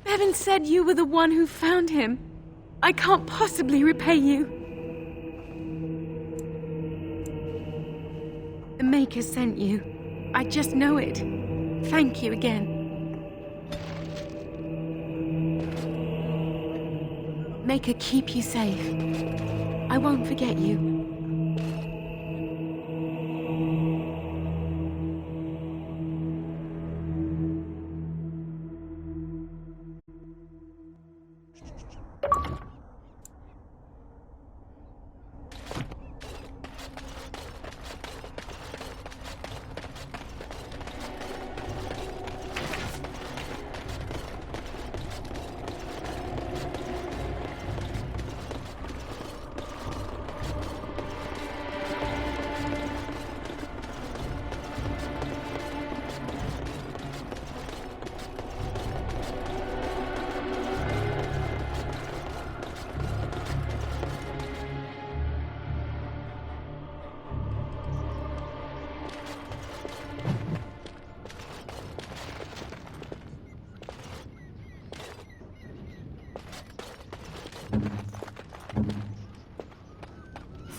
Bevan said you were the one who found him. I can't possibly repay you. The Maker sent you. I just know it. Thank you again. Maker keep you safe. I won't forget you.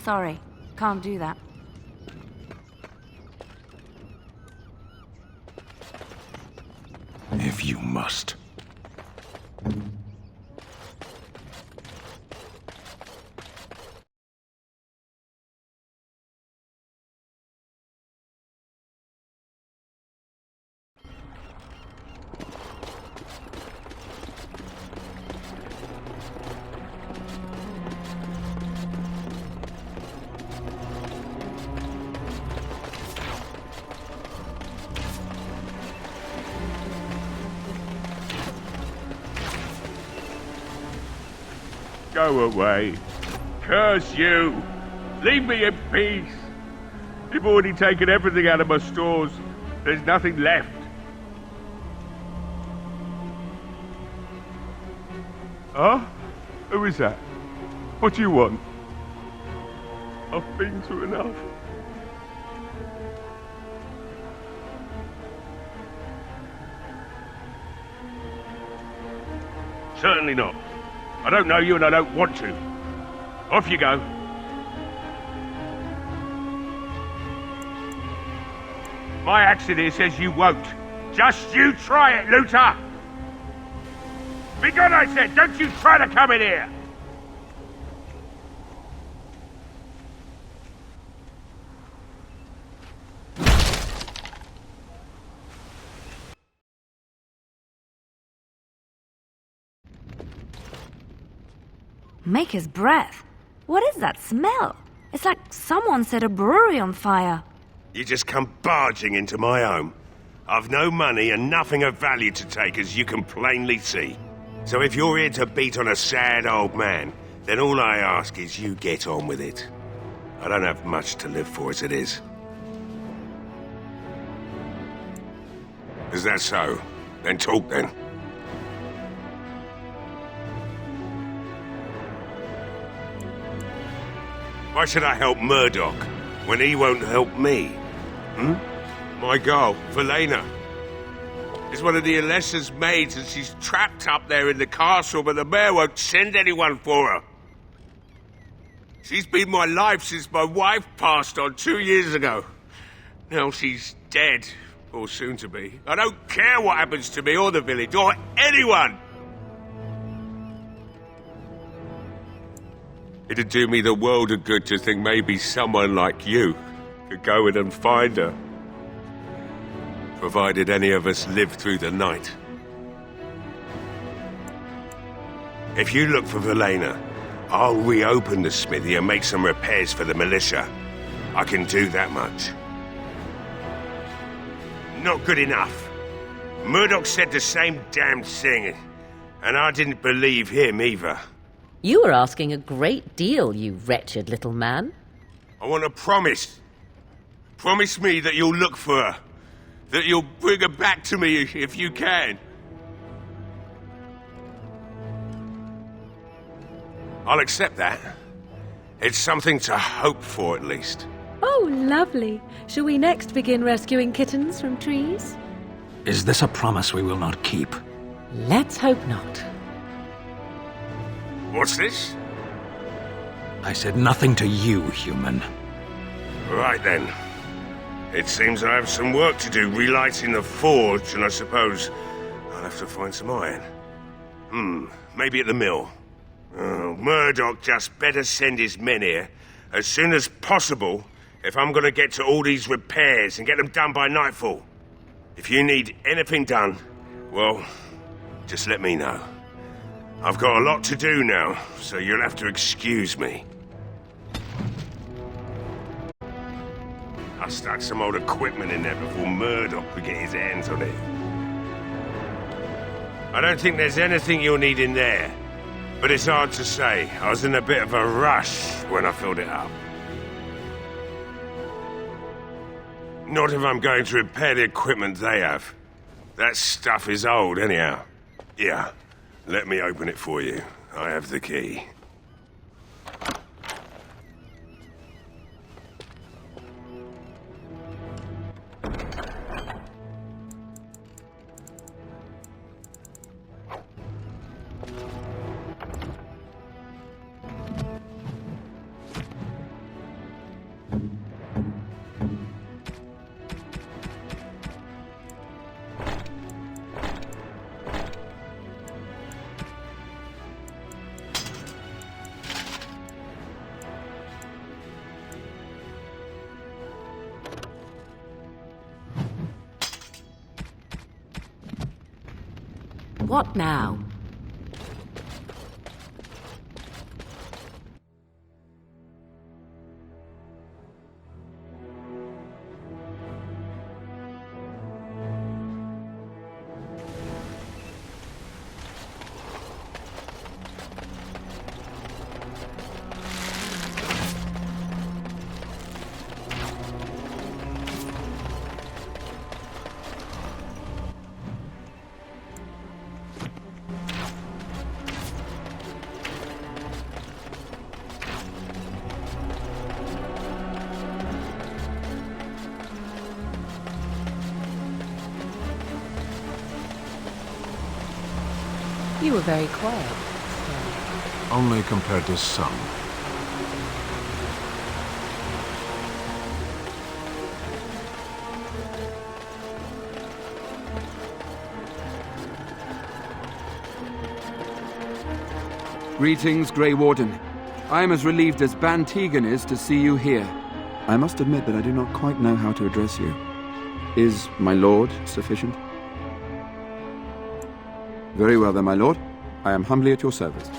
Sorry, can't do that. If you must. Go away. Curse you! Leave me in peace! You've already taken everything out of my stores. There's nothing left. Huh? Who is that? What do you want? I've been through enough. Certainly not. I don't know you and I don't want to. Off you go. My axe in here says you won't. Just you try it, Luther! Be gone, I said! Don't you try to come in here! Maker's breath. What is that smell? It's like someone set a brewery on fire. You just come barging into my home. I've no money and nothing of value to take, as you can plainly see. So if you're here to beat on a sad old man, then all I ask is you get on with it. I don't have much to live for as it is. Is that so? Then talk then. Why should I help Murdoch when he won't help me? My girl, Velena, is one of the Alessa's maids and she's trapped up there in the castle, but the mayor won't send anyone for her. She's been my life since my wife passed on 2 years ago. Now she's dead, or soon to be. I don't care what happens to me or the village, or anyone! It'd do me the world of good to think maybe someone like you could go in and find her. Provided any of us live through the night. If you look for Velena, I'll reopen the smithy and make some repairs for the militia. I can do that much. Not good enough. Murdoch said the same damn thing, and I didn't believe him either. You were asking a great deal, you wretched little man. I want a promise. Promise me that you'll look for her. That you'll bring her back to me if you can. I'll accept that. It's something to hope for, at least. Oh, lovely. Shall we next begin rescuing kittens from trees? Is this a promise we will not keep? Let's hope not. What's this? I said nothing to you, human. Right then. It seems I have some work to do relighting the forge, and I suppose I'll have to find some iron. Maybe at the mill. Oh, Murdoch just better send his men here as soon as possible if I'm gonna get to all these repairs and get them done by nightfall. If you need anything done, well, just let me know. I've got a lot to do now, so you'll have to excuse me. I stuck some old equipment in there before Murdoch could get his hands on it. I don't think there's anything you'll need in there, but it's hard to say. I was in a bit of a rush when I filled it up. Not if I'm going to repair the equipment they have. That stuff is old, anyhow. Yeah, let me open it for you. I have the key. What now? You were very quiet. Only compared to some. Greetings, Grey Warden. I am as relieved as Ban Tegan is to see you here. I must admit that I do not quite know how to address you. Is my lord sufficient? Very well then, my lord. I am humbly at your service.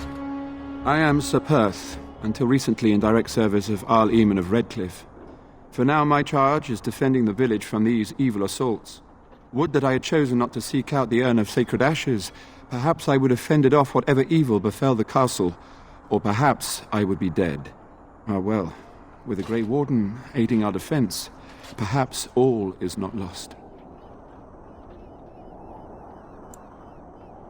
I am Sir Perth, until recently in direct service of Arl Eamon of Redcliffe. For now my charge is defending the village from these evil assaults. Would that I had chosen not to seek out the urn of sacred ashes. Perhaps I would have fended off whatever evil befell the castle, or perhaps I would be dead. Ah well, with the Grey Warden aiding our defense, perhaps all is not lost.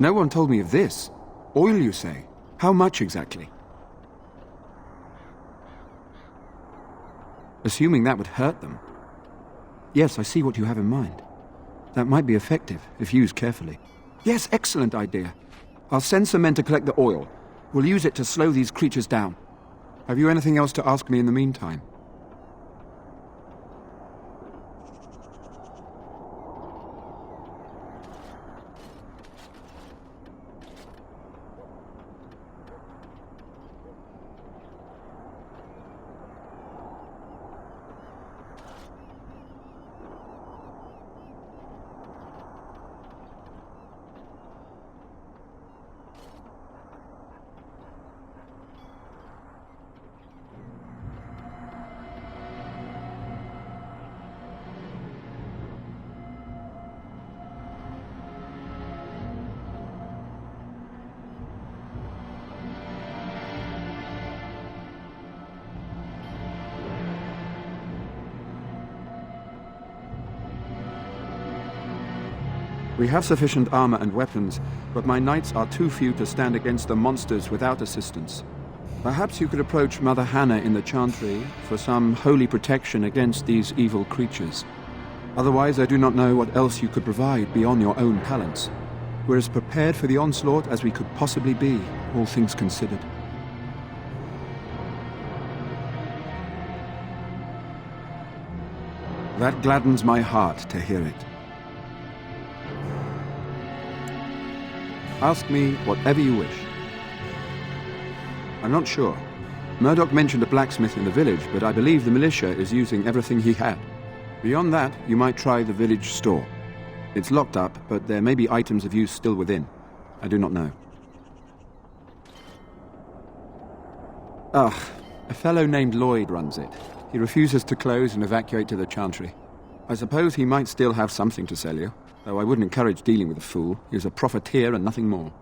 No one told me of this. Oil, you say? How much exactly? Assuming that would hurt them. Yes, I see what you have in mind. That might be effective, if used carefully. Yes, excellent idea. I'll send some men to collect the oil. We'll use it to slow these creatures down. Have you anything else to ask me in the meantime? We have sufficient armor and weapons, but my knights are too few to stand against the monsters without assistance. Perhaps you could approach Mother Hannah in the Chantry for some holy protection against these evil creatures. Otherwise, I do not know what else you could provide beyond your own talents. We're as prepared for the onslaught as we could possibly be, all things considered. That gladdens my heart to hear it. Ask me whatever you wish. I'm not sure. Murdoch mentioned a blacksmith in the village, but I believe the militia is using everything he had. Beyond that, you might try the village store. It's locked up, but there may be items of use still within. I do not know. Ah, a fellow named Lloyd runs it. He refuses to close and evacuate to the Chantry. I suppose he might still have something to sell you, though I wouldn't encourage dealing with a fool. He's a profiteer and nothing more.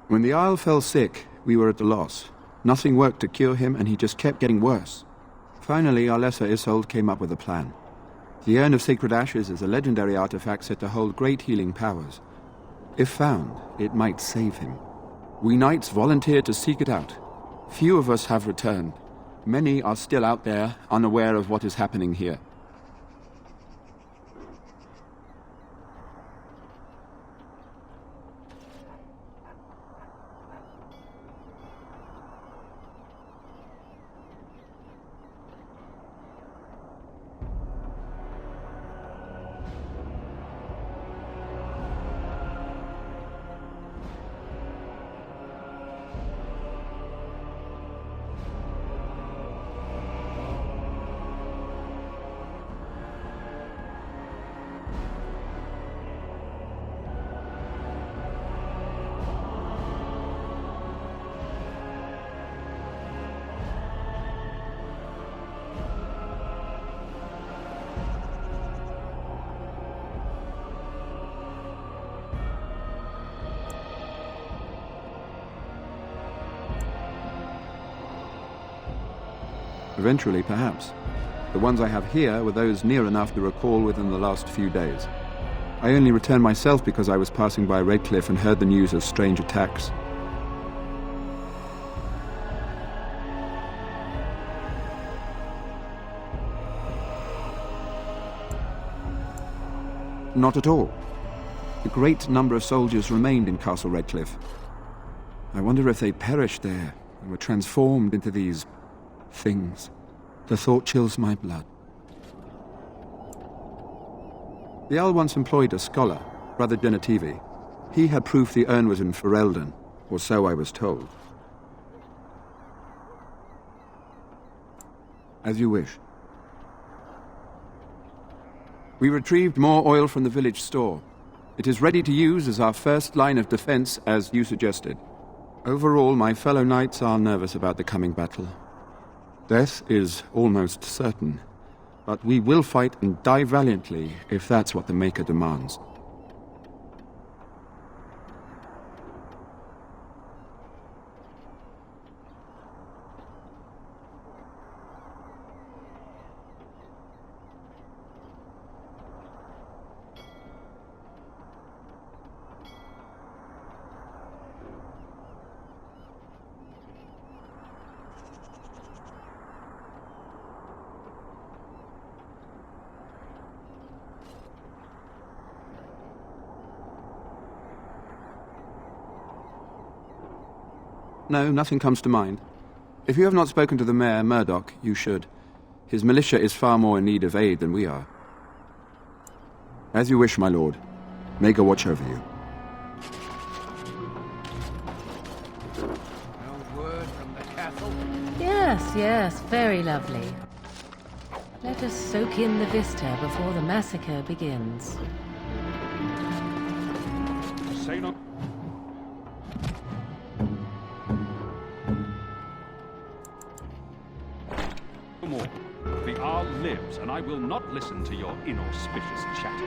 When the Isle fell sick, we were at a loss. Nothing worked to cure him, and he just kept getting worse. Finally, our lesser Isolde came up with a plan. The Urn of Sacred Ashes is a legendary artifact said to hold great healing powers. If found, it might save him. We knights volunteered to seek it out. Few of us have returned. Many are still out there, unaware of what is happening here. Eventually, perhaps. The ones I have here were those near enough to recall within the last few days. I only returned myself because I was passing by Redcliffe and heard the news of strange attacks. Not at all. A great number of soldiers remained in Castle Redcliffe. I wonder if they perished there and were transformed into these things. The thought chills my blood. The Owl once employed a scholar, Brother Genetivi. He had proof the urn was in Ferelden, or so I was told. As you wish. We retrieved more oil from the village store. It is ready to use as our first line of defense, as you suggested. Overall, my fellow knights are nervous about the coming battle. Death is almost certain, but we will fight and die valiantly if that's what the Maker demands. No, nothing comes to mind. If you have not spoken to the Mayor, Murdoch, you should. His militia is far more in need of aid than we are. As you wish, my lord. May God watch over you. No word from the castle? Yes, very lovely. Let us soak in the vista before the massacre begins. Say not. More. The Arl lives, and I will not listen to your inauspicious chatter.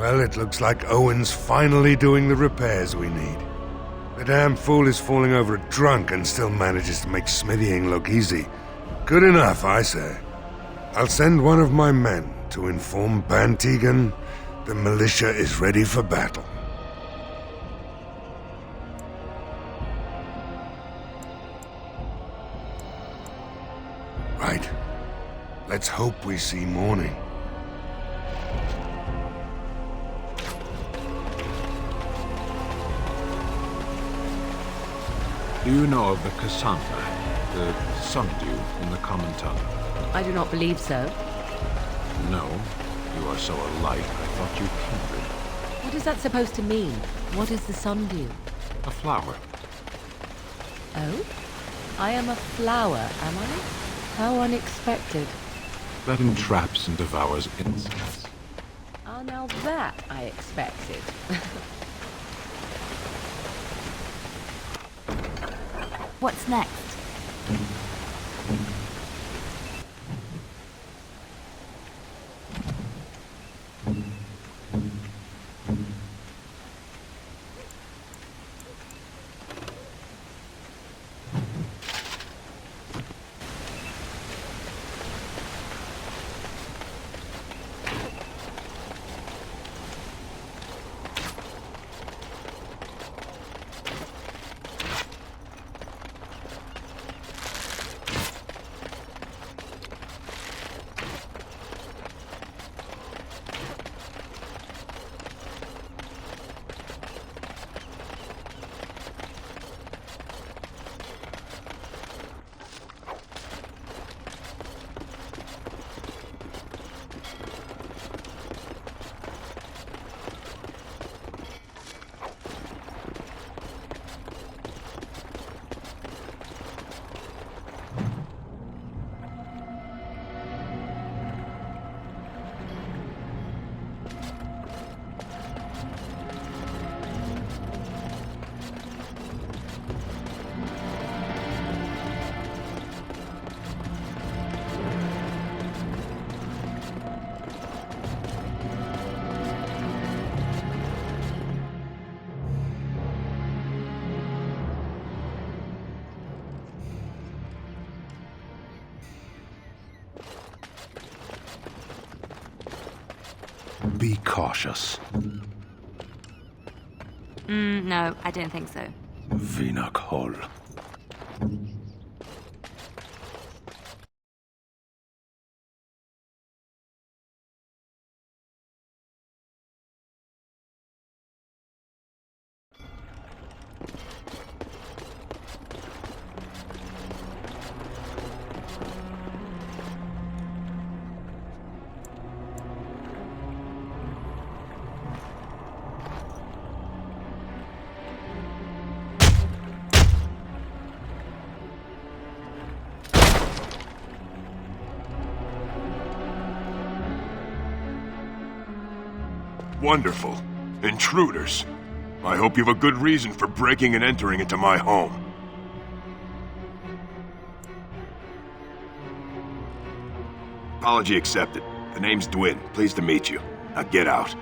Well, it looks like Owen's finally doing the repairs we need. The damn fool is falling over drunk and still manages to make smithying look easy. Good enough, I say. I'll send one of my men to inform Ban Tegan the militia is ready for battle. Right. Let's hope we see morning. Do you know of the Cassandra, the sundew in the common tongue? I do not believe so. No. You are so alike, I thought you kindred. What is that supposed to mean? What is the sundew? A flower. Oh? I am a flower, am I? How unexpected. That entraps and devours insects. Ah, now that I expected. What's next? Be cautious. No, I don't think so. Vinok Hol. Wonderful. Intruders. I hope you've a good reason for breaking and entering into my home. Apology accepted. The name's Dwyn. Pleased to meet you. Now get out.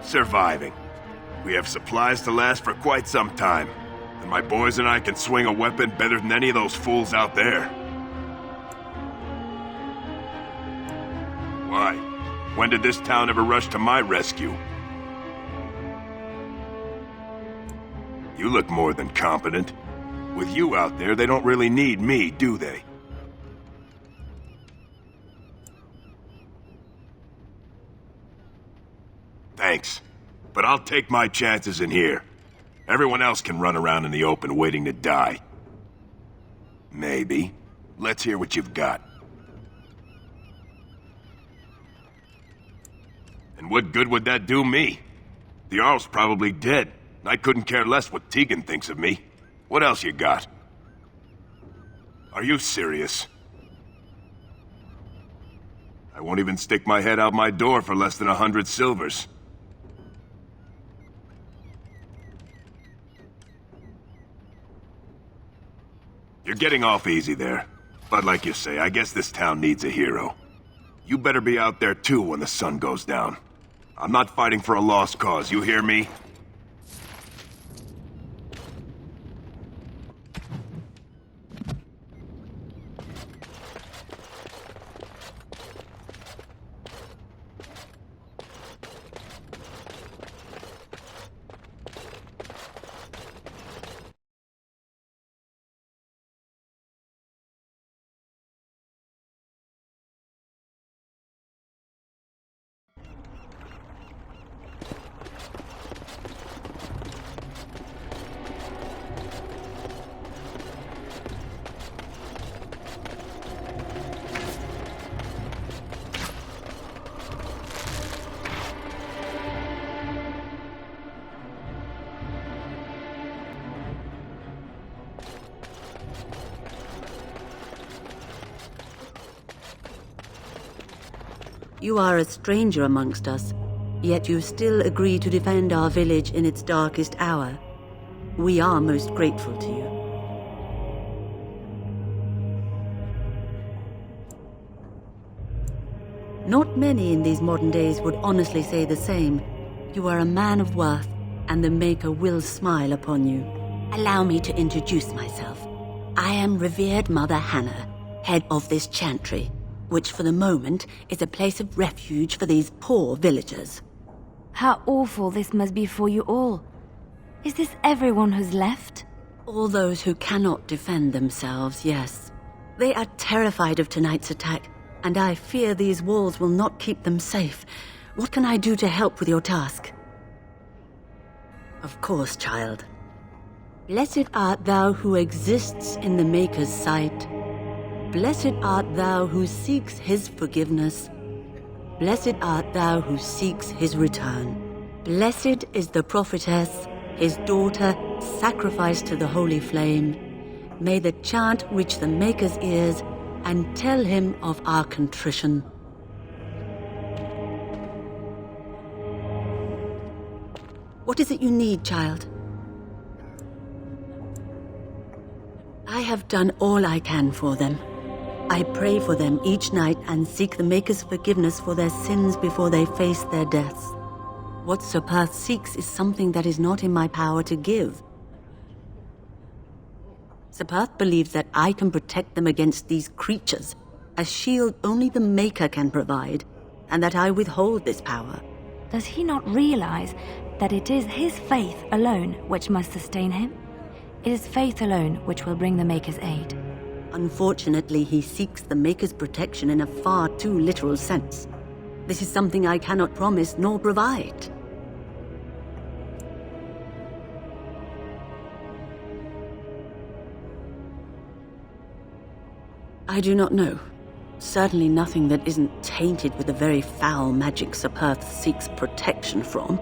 Surviving. We have supplies to last for quite some time. And my boys and I can swing a weapon better than any of those fools out there. Why? When did this town ever rush to my rescue? You look more than competent. With you out there, they don't really need me, do they? Thanks. But I'll take my chances in here. Everyone else can run around in the open waiting to die. Maybe. Let's hear what you've got. And what good would that do me? The Jarl's probably dead. I couldn't care less what Tegan thinks of me. What else you got? Are you serious? I won't even stick my head out my door for less than 100 silvers. You're getting off easy there. But like you say, I guess this town needs a hero. You better be out there too when the sun goes down. I'm not fighting for a lost cause, you hear me? You are a stranger amongst us, yet you still agree to defend our village in its darkest hour. We are most grateful to you. Not many in these modern days would honestly say the same. You are a man of worth, and the Maker will smile upon you. Allow me to introduce myself. I am revered Mother Hannah, head of this chantry, which for the moment is a place of refuge for these poor villagers. How awful this must be for you all. Is this everyone who's left? All those who cannot defend themselves, yes. They are terrified of tonight's attack, and I fear these walls will not keep them safe. What can I do to help with your task? Of course, child. Blessed art thou who exists in the Maker's sight. Blessed art thou who seeks his forgiveness. Blessed art thou who seeks his return. Blessed is the prophetess, his daughter, sacrificed to the holy flame. May the chant reach the Maker's ears and tell him of our contrition. What is it you need, child? I have done all I can for them. I pray for them each night and seek the Maker's forgiveness for their sins before they face their deaths. What Sir Perth seeks is something that is not in my power to give. Sir Perth believes that I can protect them against these creatures, a shield only the Maker can provide, and that I withhold this power. Does he not realize that it is his faith alone which must sustain him? It is faith alone which will bring the Maker's aid. Unfortunately, he seeks the Maker's protection in a far too literal sense. This is something I cannot promise nor provide. I do not know. Certainly nothing that isn't tainted with the very foul magic Sir Perth seeks protection from.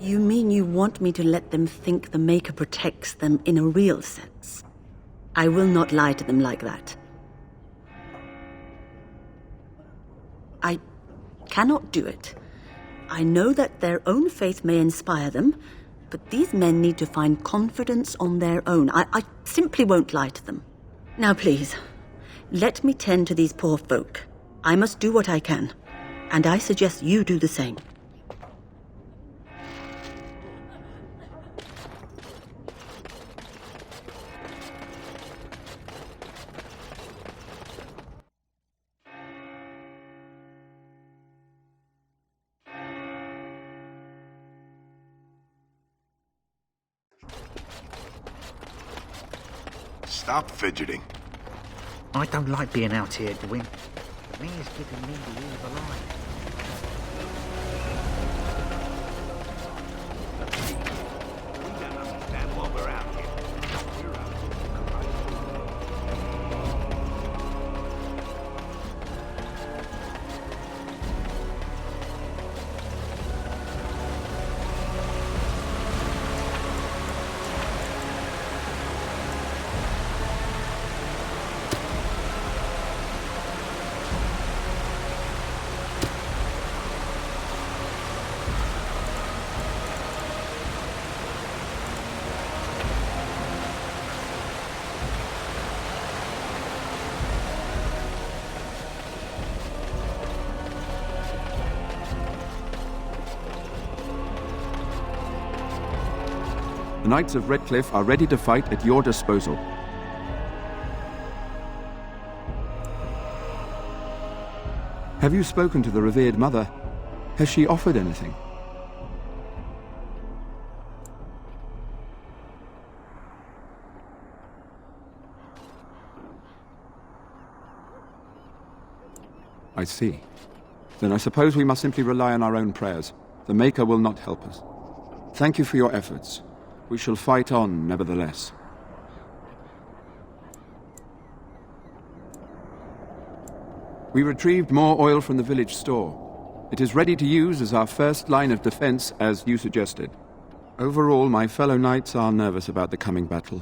You mean you want me to let them think the Maker protects them in a real sense? I will not lie to them like that. I cannot do it. I know that their own faith may inspire them, but these men need to find confidence on their own. I simply won't lie to them. Now please, let me tend to these poor folk. I must do what I can, and I suggest you do the same. Stop fidgeting. I don't like being out here, Gwyn. Mayor's giving me the evil eye. We don't understand why we're out here. We're out Knights of Redcliffe are ready to fight at your disposal. Have you spoken to the revered mother? Has she offered anything? I see. Then I suppose we must simply rely on our own prayers. The Maker will not help us. Thank you for your efforts. We shall fight on, nevertheless. We retrieved more oil from the village store. It is ready to use as our first line of defense, as you suggested. Overall, my fellow knights are nervous about the coming battle.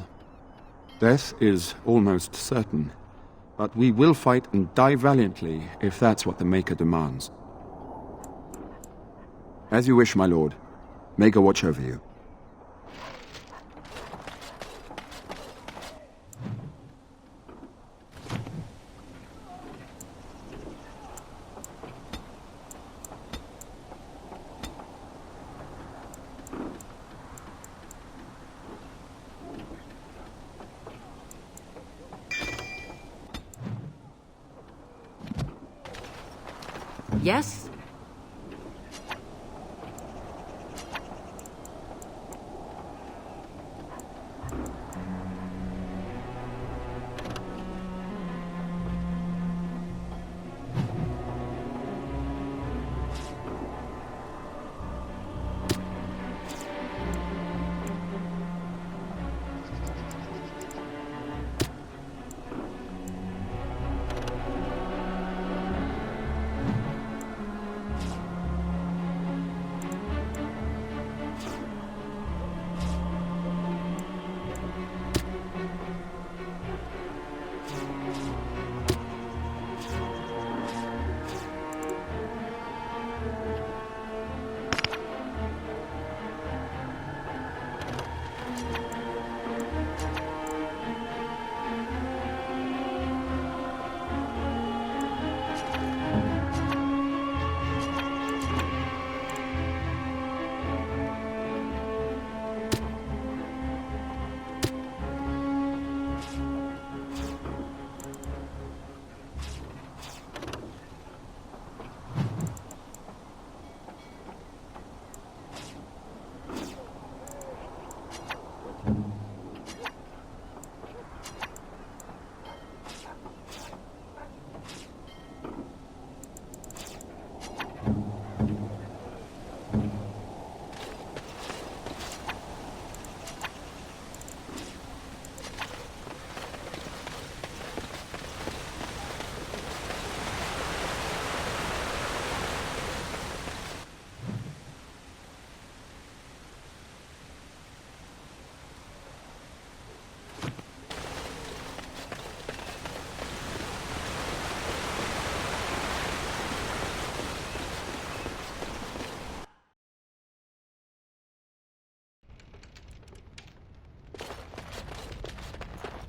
Death is almost certain, but we will fight and die valiantly if that's what the Maker demands. As you wish, my lord. Maker watch over you. Yes?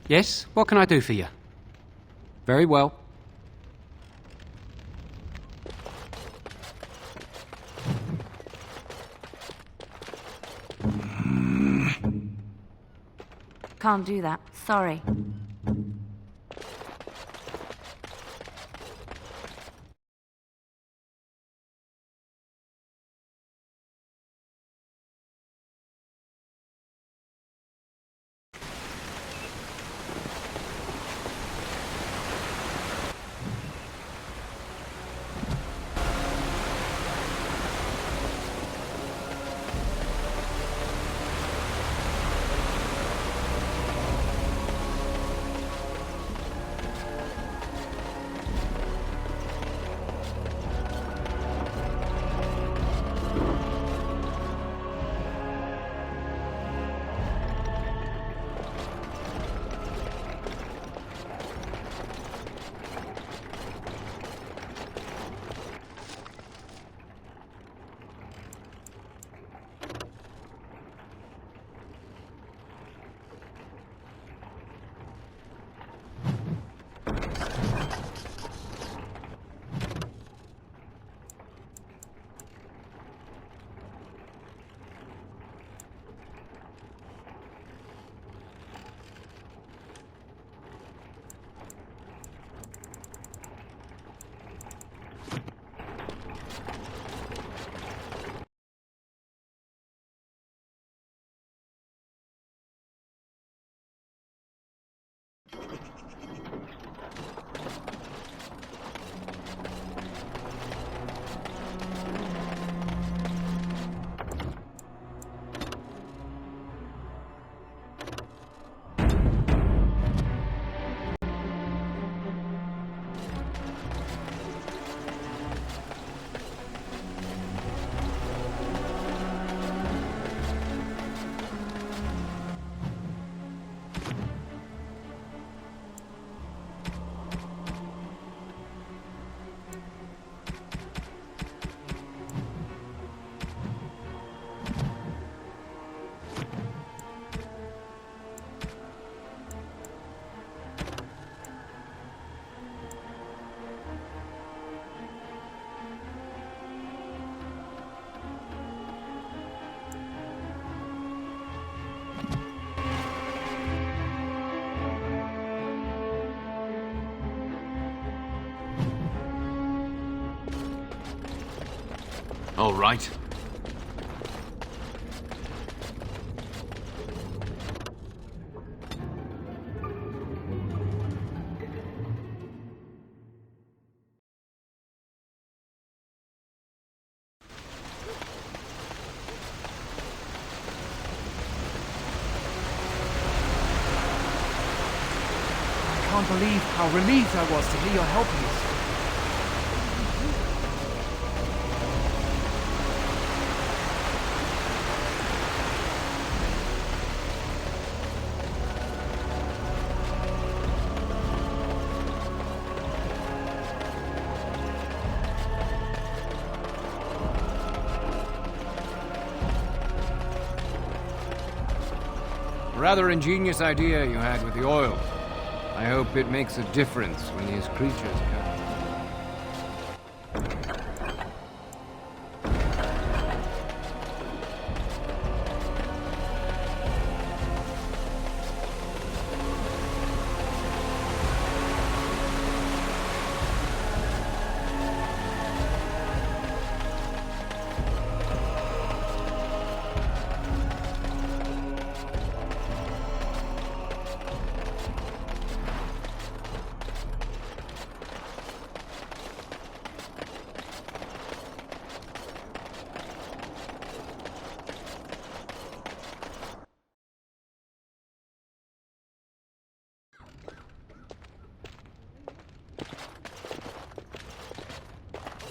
Yes? What can I do for you? Very well. Can't do that. Sorry. All right. I can't believe how relieved I was to hear you're helping us. Rather ingenious idea you had with the oil. I hope it makes a difference when these creatures come.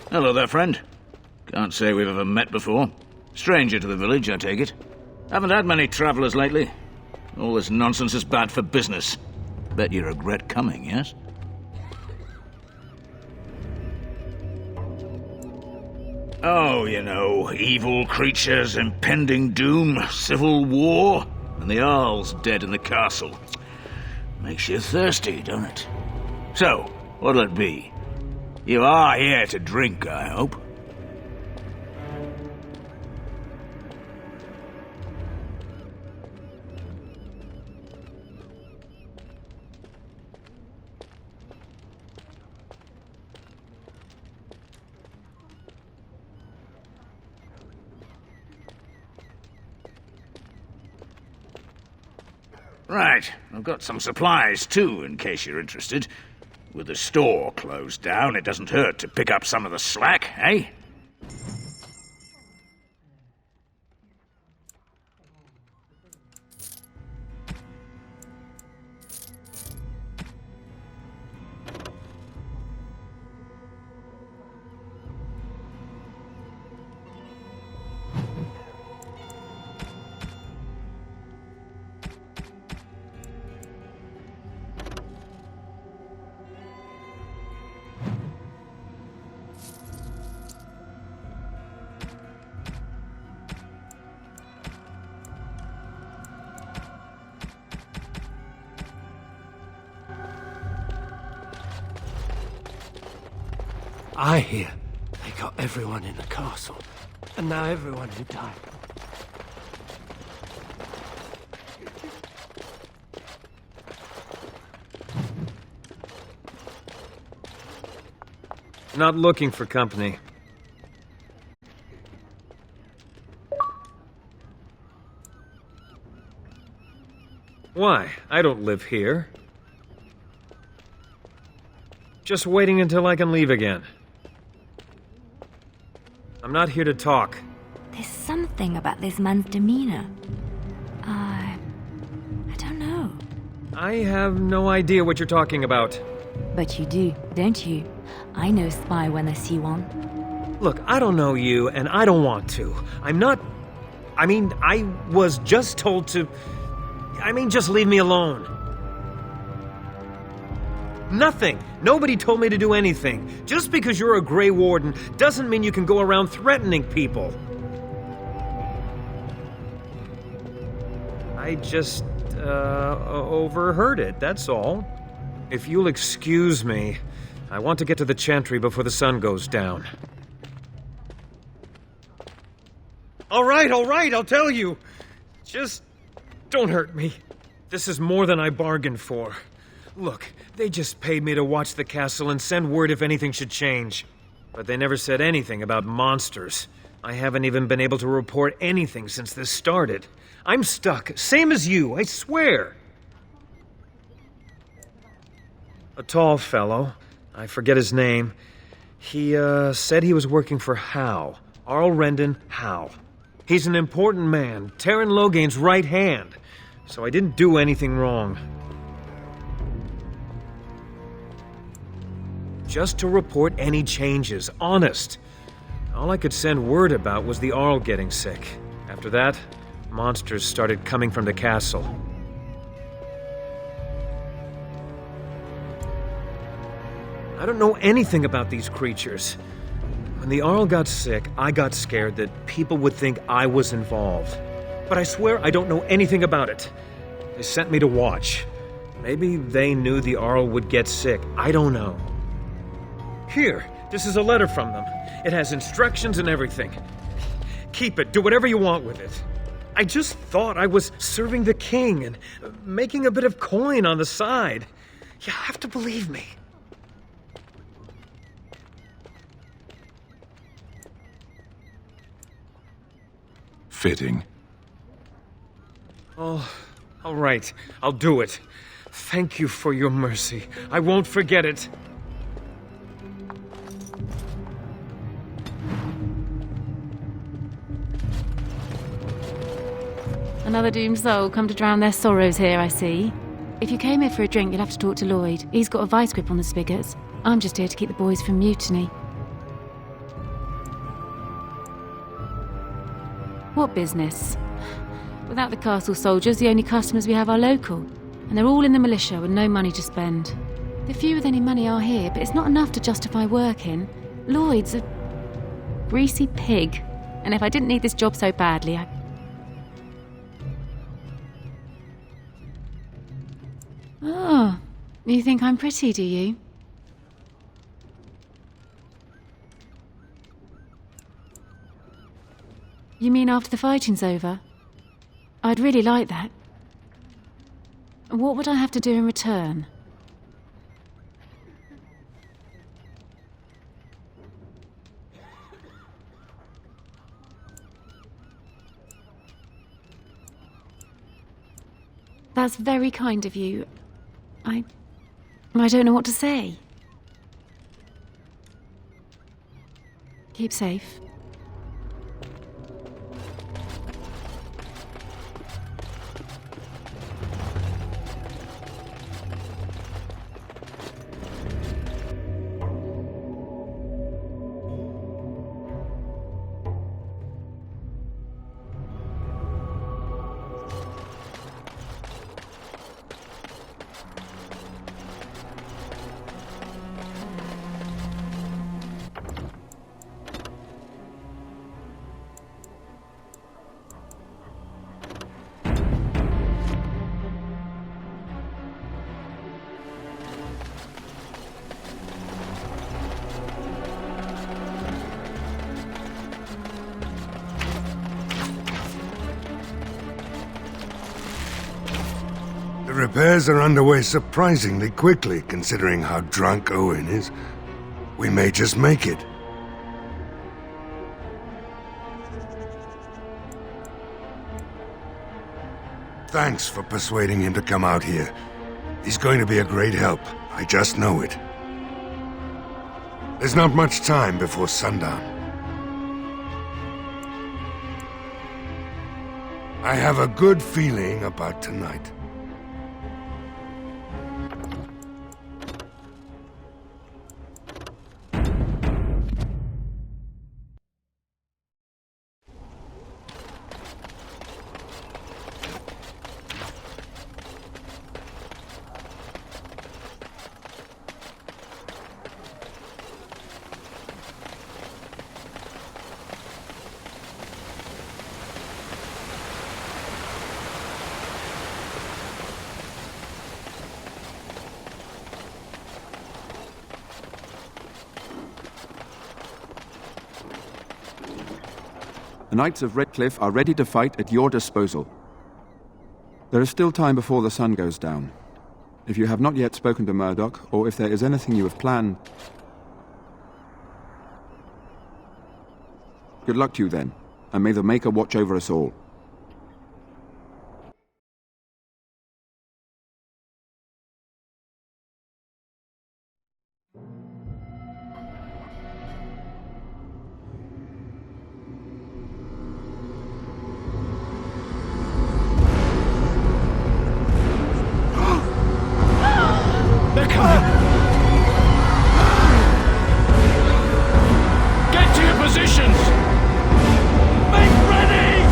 Hello there, friend. Can't say we've ever met before. Stranger to the village, I take it. Haven't had many travellers lately. All this nonsense is bad for business. Bet you regret coming, yes? Oh, you know, evil creatures, impending doom, civil war, and the Arl's dead in the castle. Makes you thirsty, don't it? So, what'll it be? You are here to drink, I hope. Right, I've got some supplies too, in case you're interested. With the store closed down, it doesn't hurt to pick up some of the slack, eh? I hear they got everyone in the castle, and now everyone who died. Not looking for company. Why? I don't live here. Just waiting until I can leave again. I'm not here to talk. There's something about this man's demeanor. I don't know. I have no idea what you're talking about. But you do, don't you? I know spy when I see one. Look, I don't know you, and I don't want to. I was just told to... just leave me alone. Nothing. Nobody told me to do anything. Just because you're a Grey Warden doesn't mean you can go around threatening people. I just, overheard it, that's all. If you'll excuse me, I want to get to the Chantry before the sun goes down. All right, I'll tell you. Just don't hurt me. This is more than I bargained for. Look, they just paid me to watch the castle and send word if anything should change. But they never said anything about monsters. I haven't even been able to report anything since this started. I'm stuck, same as you, I swear. A tall fellow, I forget his name. He, said he was working for Howe. Arl Rendon Howe. He's an important man, Taron Logain's right hand, so I didn't do anything wrong. Just to report any changes, honest. All I could send word about was the Arl getting sick. After that, monsters started coming from the castle. I don't know anything about these creatures. When the Arl got sick, I got scared that people would think I was involved. But I swear I don't know anything about it. They sent me to watch. Maybe they knew the Arl would get sick. I don't know. Here, this is a letter from them. It has instructions and everything. Keep it. Do whatever you want with it. I just thought I was serving the king and making a bit of coin on the side. You have to believe me. Fitting. Oh, all right. I'll do it. Thank you for your mercy. I won't forget it. Another doomed soul come to drown their sorrows here, I see. If you came here for a drink, you'll have to talk to Lloyd. He's got a vice grip on the spigots. I'm just here to keep the boys from mutiny. What business? Without the castle soldiers, the only customers we have are local. And they're all in the militia with no money to spend. The few with any money are here, but it's not enough to justify working. Lloyd's a greasy pig. And if I didn't need this job so badly, Oh, you think I'm pretty, do you? You mean after the fighting's over? I'd really like that. What would I have to do in return? That's very kind of you. I don't know what to say. Keep safe. The repairs are underway surprisingly quickly, considering how drunk Owen is. We may just make it. Thanks for persuading him to come out here. He's going to be a great help. I just know it. There's not much time before sundown. I have a good feeling about tonight. The Knights of Redcliffe are ready to fight at your disposal. There is still time before the sun goes down. If you have not yet spoken to Murdoch, or if there is anything you have planned... Good luck to you then, and may the Maker watch over us all. They're coming! Get to your positions! Make ready!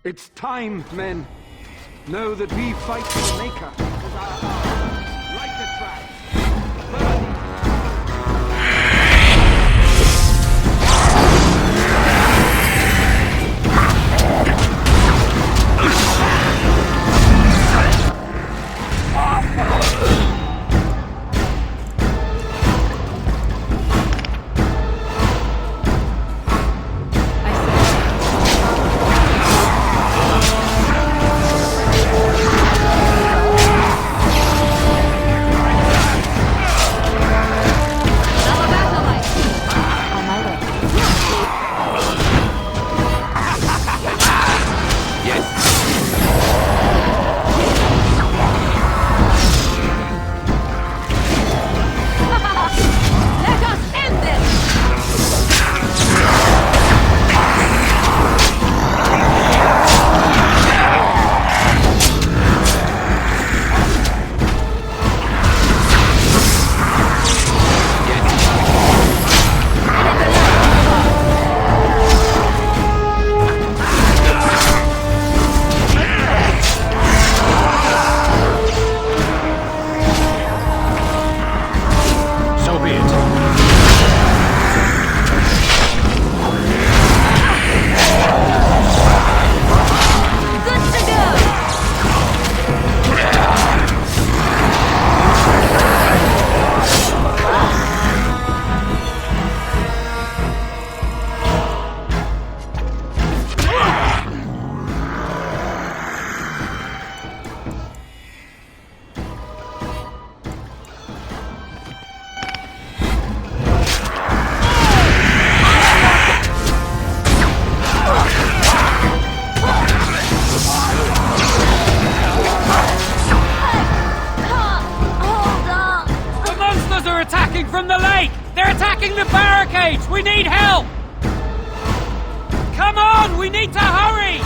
It's time, men. Know that we fight for the Maker. Like a trap. From the lake! They're attacking the barricades! We need help! Come on! We need to hurry!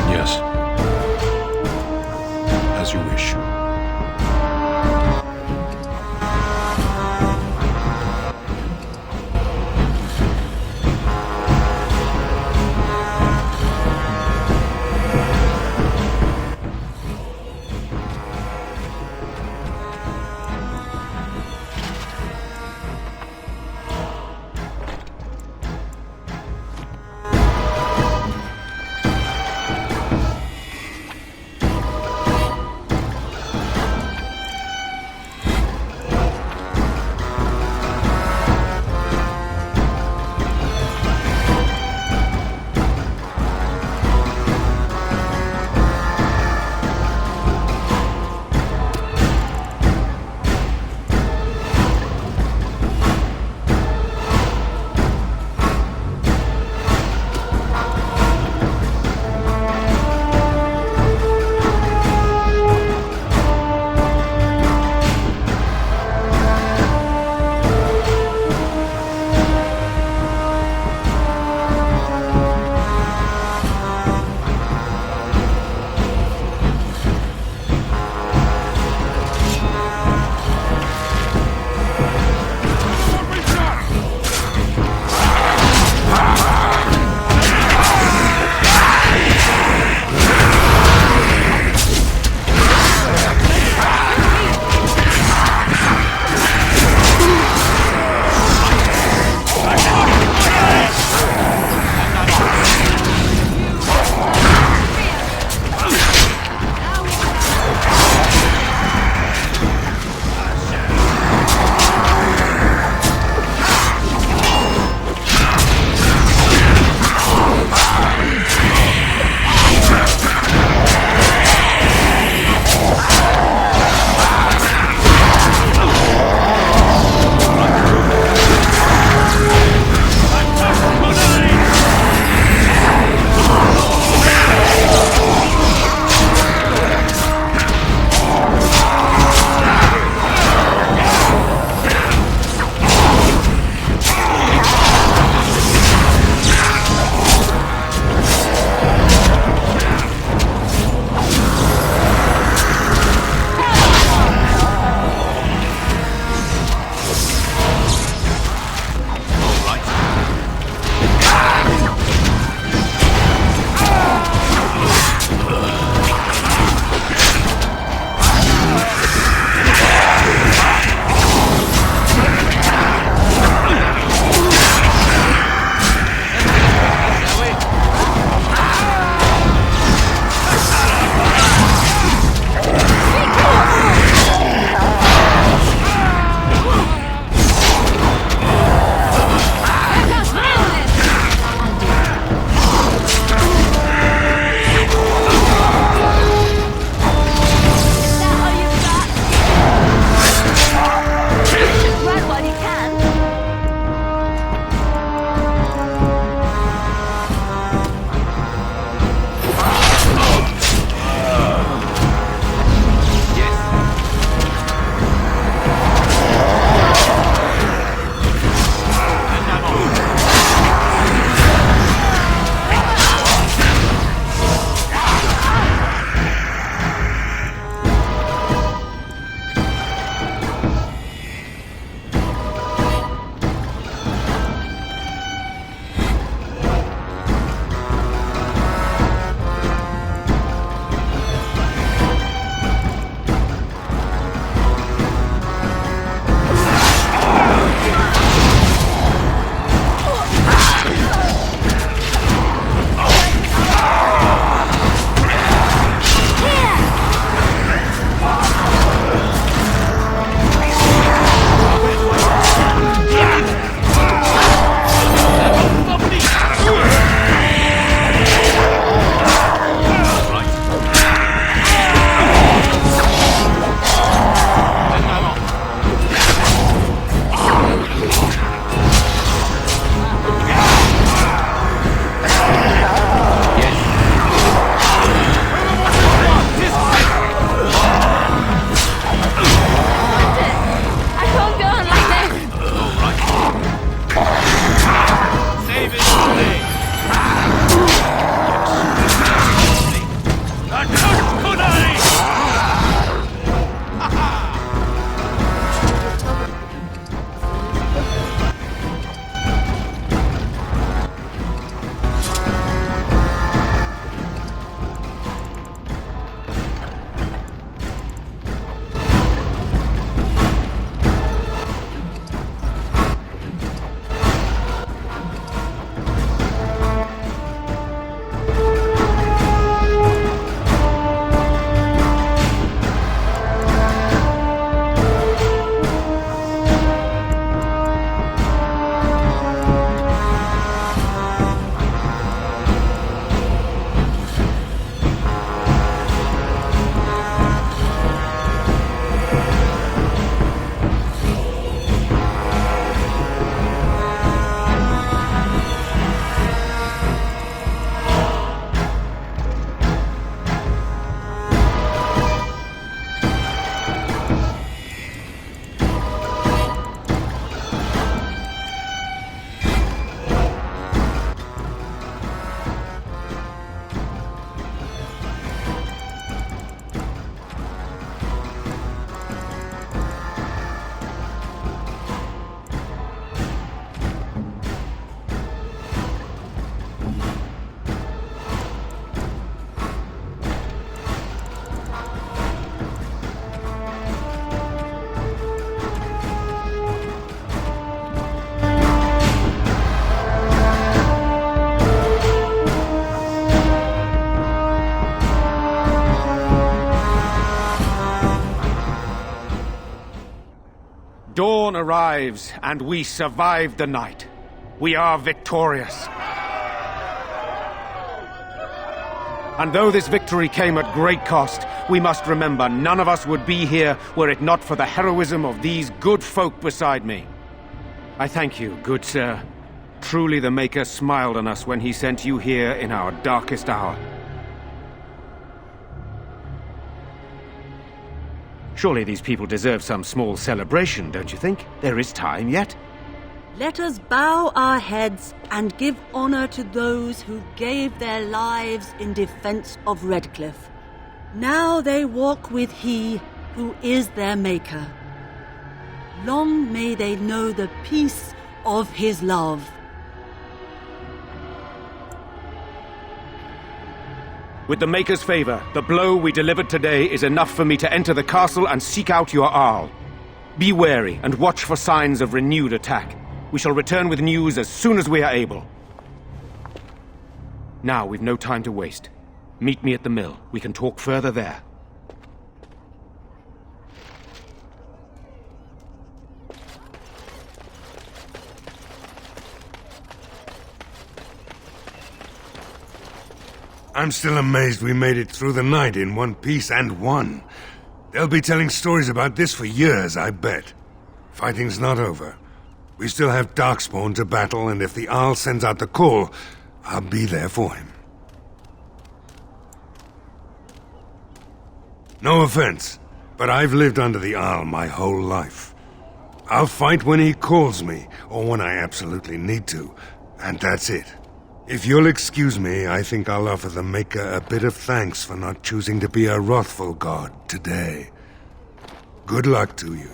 Yes. As you wish. Dawn arrives, and we survive the night. We are victorious. And though this victory came at great cost, we must remember none of us would be here were it not for the heroism of these good folk beside me. I thank you, good sir. Truly the Maker smiled on us when he sent you here in our darkest hour. Surely these people deserve some small celebration, don't you think? There is time yet. Let us bow our heads and give honor to those who gave their lives in defense of Redcliffe. Now they walk with He who is their Maker. Long may they know the peace of His love. With the Maker's favor, the blow we delivered today is enough for me to enter the castle and seek out your Arl. Be wary and watch for signs of renewed attack. We shall return with news as soon as we are able. Now we've no time to waste. Meet me at the mill. We can talk further there. I'm still amazed we made it through the night in one piece and won. They'll be telling stories about this for years, I bet. Fighting's not over. We still have Darkspawn to battle, and if the Arl sends out the call, I'll be there for him. No offense, but I've lived under the Arl my whole life. I'll fight when he calls me, or when I absolutely need to, and that's it. If you'll excuse me, I think I'll offer the Maker a bit of thanks for not choosing to be a wrathful god today. Good luck to you.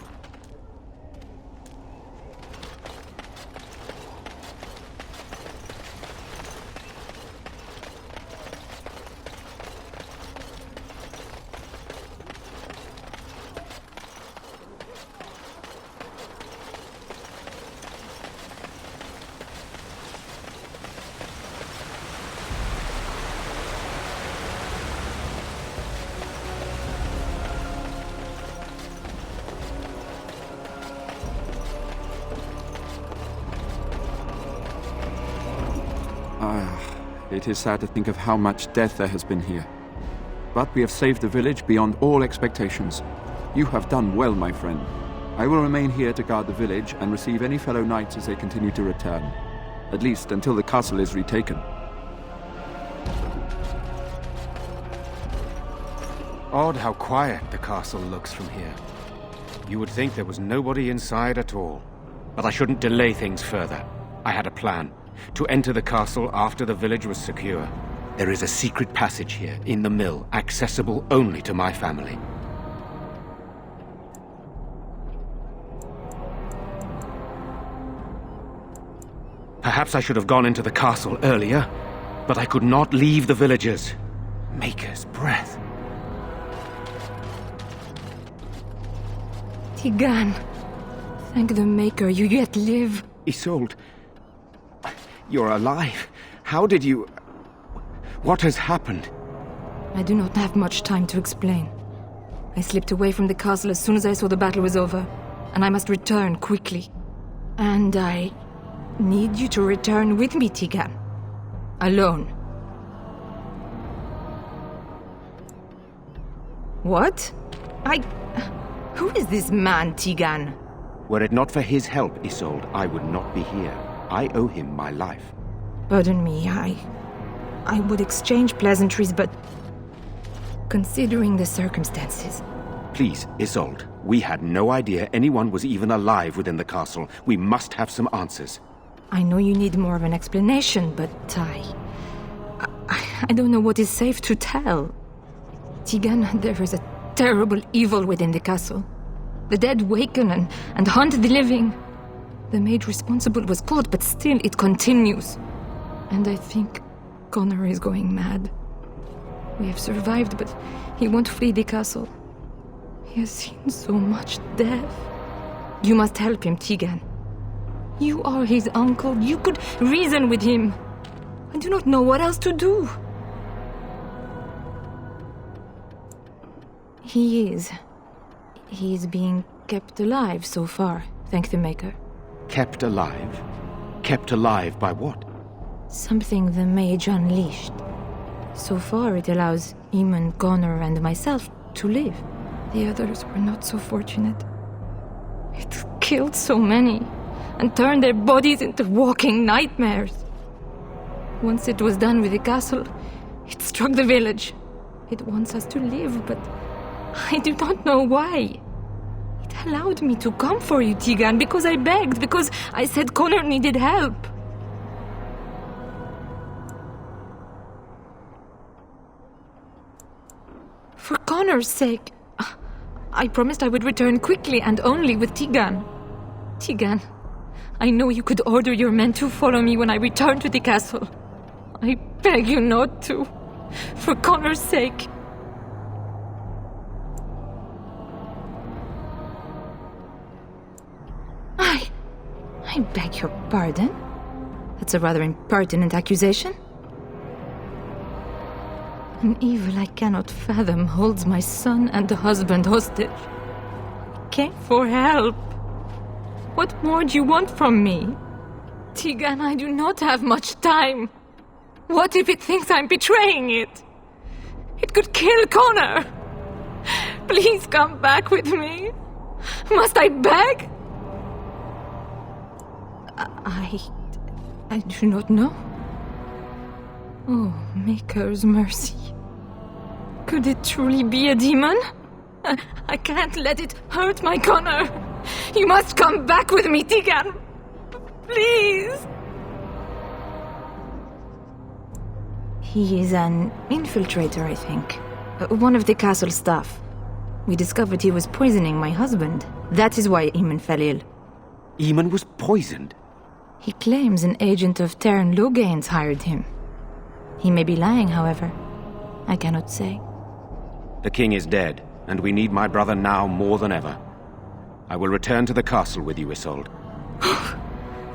It is sad to think of how much death there has been here. But we have saved the village beyond all expectations. You have done well, my friend. I will remain here to guard the village and receive any fellow knights as they continue to return. At least until the castle is retaken. Odd how quiet the castle looks from here. You would think there was nobody inside at all. But I shouldn't delay things further. I had a plan. To enter the castle after the village was secure. There is a secret passage here, in the mill, accessible only to my family. Perhaps I should have gone into the castle earlier, but I could not leave the villagers. Maker's breath. Tigan, thank the Maker you yet live. Isolde, you're alive. How did you... What has happened? I do not have much time to explain. I slipped away from the castle as soon as I saw the battle was over, and I must return quickly. And I need you to return with me, Tigan. Alone. What? Who is this man, Tigan? Were it not for his help, Isolde, I would not be here. I owe him my life. Pardon me, I would exchange pleasantries, but considering the circumstances... Please, Isolde, we had no idea anyone was even alive within the castle. We must have some answers. I know you need more of an explanation, but I don't know what is safe to tell. Tigan, there is a terrible evil within the castle. The dead waken and haunt the living. The maid responsible was caught, but still it continues. And I think Connor is going mad. We have survived, but he won't flee the castle. He has seen so much death. You must help him, Tigan. You are his uncle. You could reason with him. I do not know what else to do. He is being kept alive so far. thank the Maker. Kept alive? Kept alive by what? Something the mage unleashed. So far, it allows Eamon, Connor, and myself to live. The others were not so fortunate. It killed so many, and turned their bodies into walking nightmares. Once it was done with the castle, it struck the village. It wants us to live, but I do not know why. It allowed me to come for you, Teagan, because I begged, because I said Connor needed help. For Connor's sake, I promised I would return quickly and only with Teagan. Teagan, I know you could order your men to follow me when I return to the castle. I beg you not to. For Connor's sake. I beg your pardon? That's a rather impertinent accusation. An evil I cannot fathom holds my son and the husband hostage. I came for help. What more do you want from me? Teagan, I do not have much time. What if it thinks I'm betraying it? It could kill Connor. Please come back with me. Must I beg? I do not know. Oh, Maker's mercy. Could it truly be a demon? I can't let it hurt my Connor. You must come back with me, Teagan. Please. He is an infiltrator, I think. One of the castle staff. We discovered he was poisoning my husband. That is why Eamon fell ill. Eamon was poisoned? He claims an agent of Teyrn Logain's hired him. He may be lying, however. I cannot say. The king is dead, and we need my brother now more than ever. I will return to the castle with you, Isolde.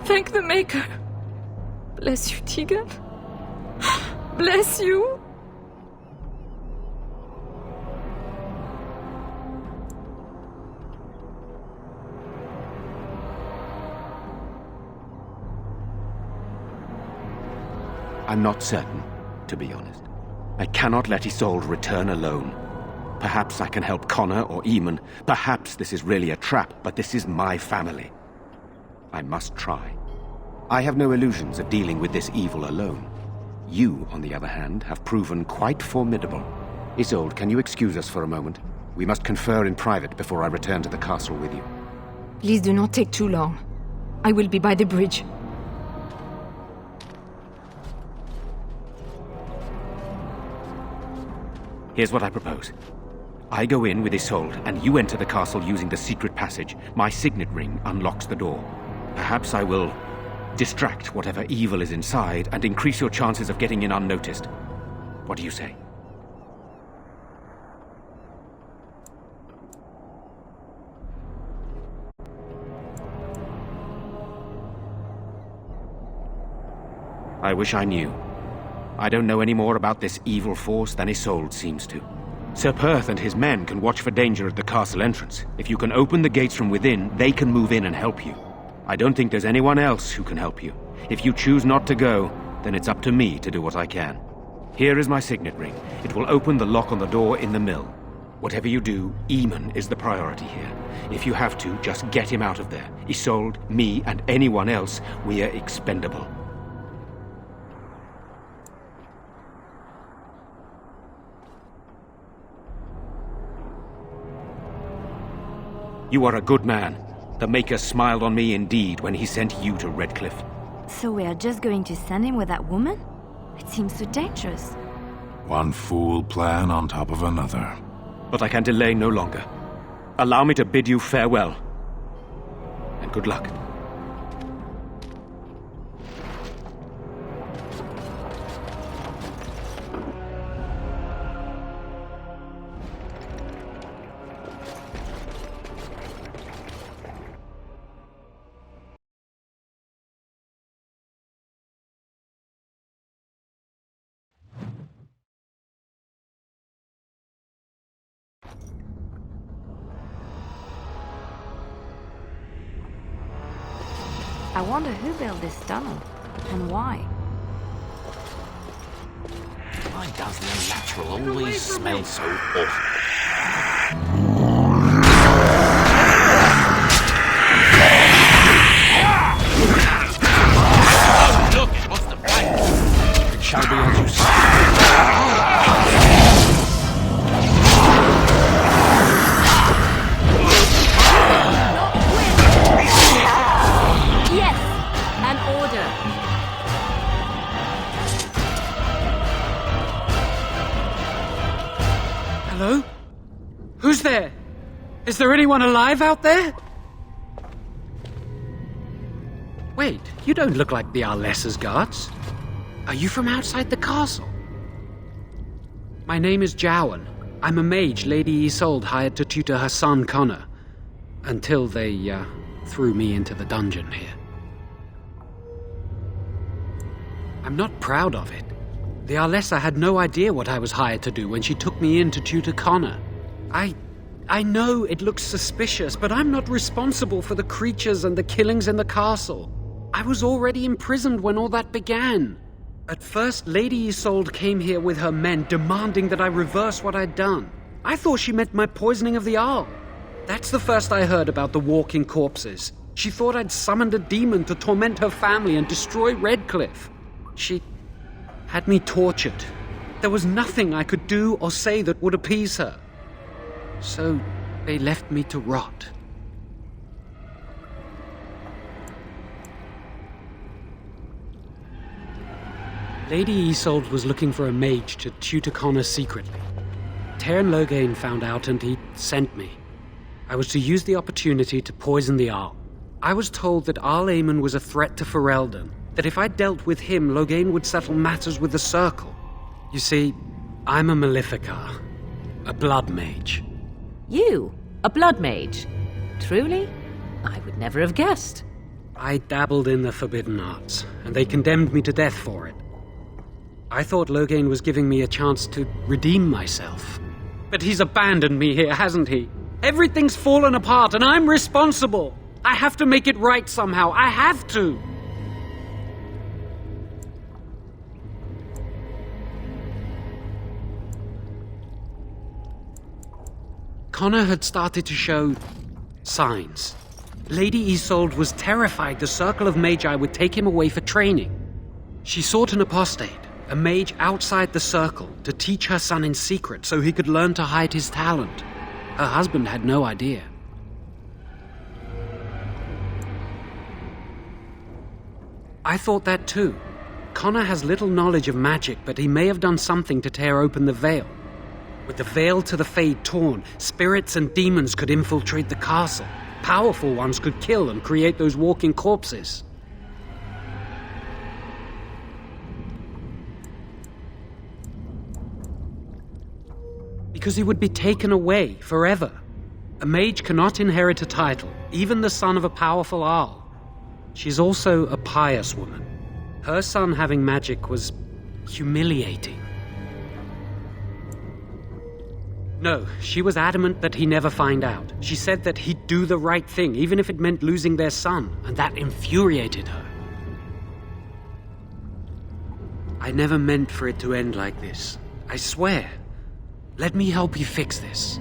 Thank the Maker. Bless you, Teagan. Bless you. I'm not certain, to be honest. I cannot let Isolde return alone. Perhaps I can help Connor or Eamon. Perhaps this is really a trap, but this is my family. I must try. I have no illusions of dealing with this evil alone. You, on the other hand, have proven quite formidable. Isolde, can you excuse us for a moment? We must confer in private before I return to the castle with you. Please do not take too long. I will be by the bridge. Here's what I propose. I go in with Isolde, and you enter the castle using the secret passage. My signet ring unlocks the door. Perhaps I will distract whatever evil is inside and increase your chances of getting in unnoticed. What do you say? I wish I knew. I don't know any more about this evil force than Isolde seems to. Sir Perth and his men can watch for danger at the castle entrance. If you can open the gates from within, they can move in and help you. I don't think there's anyone else who can help you. If you choose not to go, then it's up to me to do what I can. Here is my signet ring. It will open the lock on the door in the mill. Whatever you do, Eamon is the priority here. If you have to, just get him out of there. Isolde, me, and anyone else, we are expendable. You are a good man. The Maker smiled on me indeed when he sent you to Redcliffe. So we are just going to send him with that woman? It seems so dangerous. One fool plan on top of another. But I can delay no longer. Allow me to bid you farewell. And good luck. I wonder who built this tunnel, and why. Why does the unnatural always smell so awful? Look, it wants to fight. It shall be as you say. Yes, an order. Hello? Who's there? Is there anyone alive out there? Wait, you don't look like the Arlessa's guards. Are you from outside the castle? My name is Jowan. I'm a mage Lady Isolde hired to tutor her son Connor. Until they, threw me into the dungeon here. I'm not proud of it. The Arlessa had no idea what I was hired to do when she took me in to tutor Connor. I know it looks suspicious, but I'm not responsible for the creatures and the killings in the castle. I was already imprisoned when all that began. At first, Lady Isolde came here with her men demanding that I reverse what I'd done. I thought she meant my poisoning of the Arl. That's the first I heard about the walking corpses. She thought I'd summoned a demon to torment her family and destroy Redcliffe. She had me tortured. There was nothing I could do or say that would appease her. So they left me to rot. Lady Isolde was looking for a mage to tutor Connor secretly. Tairn Loghain found out and he sent me. I was to use the opportunity to poison the Arl. I was told that Arl Eamon was a threat to Ferelden, that if I dealt with him, Loghain would settle matters with the Circle. You see, I'm a Maleficar, a blood mage. You? A blood mage? Truly? I would never have guessed. I dabbled in the forbidden arts, and they condemned me to death for it. I thought Loghain was giving me a chance to redeem myself. But he's abandoned me here, hasn't he? Everything's fallen apart, and I'm responsible. I have to make it right somehow. I have to. Connor had started to show signs. Lady Isolde was terrified the Circle of Magi would take him away for training. She sought an apostate, a mage outside the Circle, to teach her son in secret so he could learn to hide his talent. Her husband had no idea. I thought that too. Connor has little knowledge of magic, but he may have done something to tear open the veil. With the veil to the Fade torn, spirits and demons could infiltrate the castle. Powerful ones could kill and create those walking corpses. Because he would be taken away forever. A mage cannot inherit a title, even the son of a powerful Arl. She's also a pious woman. Her son having magic was humiliating. No, she was adamant that he never find out. She said that he'd do the right thing, even if it meant losing their son, and that infuriated her. I never meant for it to end like this. I swear. Let me help you fix this.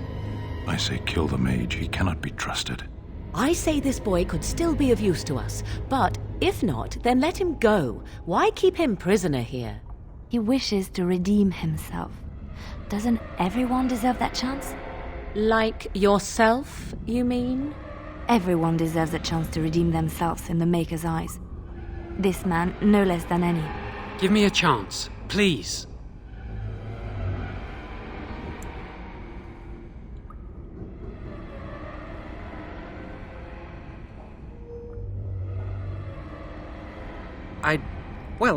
I say kill the mage. He cannot be trusted. I say this boy could still be of use to us, but if not, then let him go. Why keep him prisoner here? He wishes to redeem himself. Doesn't everyone deserve that chance? Like yourself, you mean? Everyone deserves a chance to redeem themselves in the Maker's eyes. This man, no less than any. Give me a chance, please.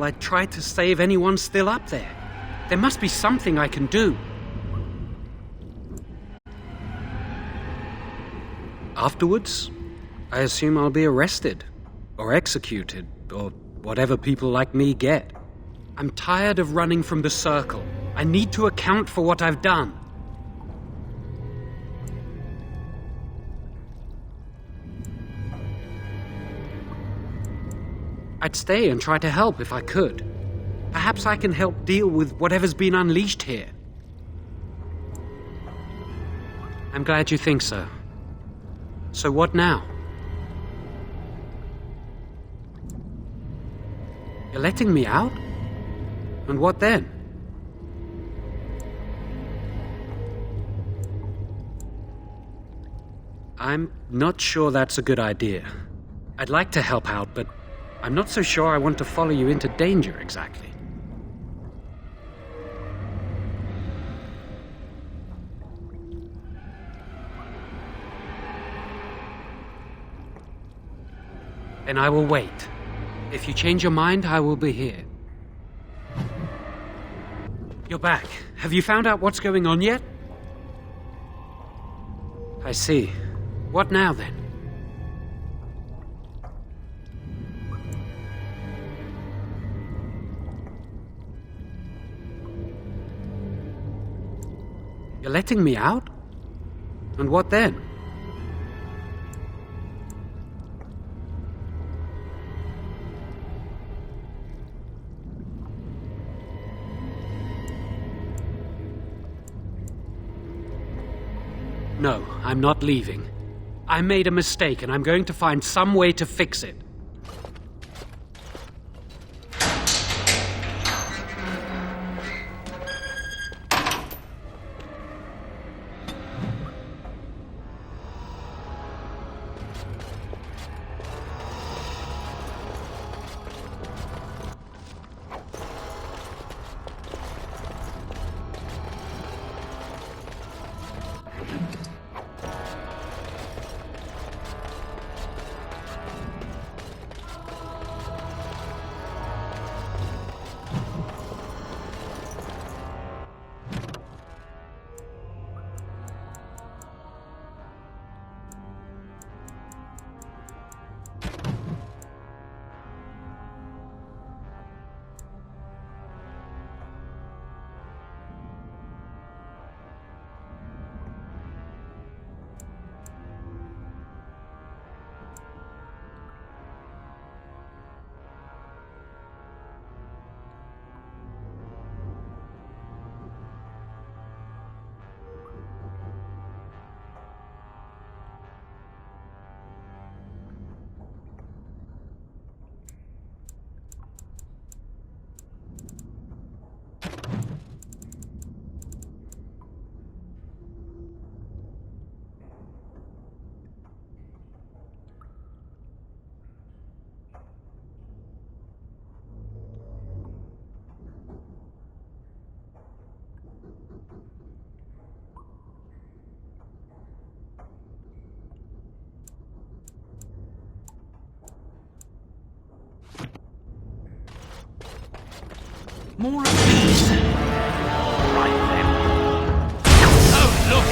I tried to save anyone still up there. There must be something I can do. Afterwards, I assume I'll be arrested, or executed, or whatever people like me get. I'm tired of running from the Circle. I need to account for what I've done. I'd stay and try to help if I could. Perhaps I can help deal with whatever's been unleashed here. I'm glad you think so. So what now? You're letting me out? And what then? I'm not sure that's a good idea. I'd like to help out, but I'm not so sure I want to follow you into danger exactly. Then I will wait. If you change your mind, I will be here. You're back. Have you found out what's going on yet? I see. What now, then? You're letting me out? And what then? No, I'm not leaving. I made a mistake and I'm going to find some way to fix it. More of these. Right then. Oh, look!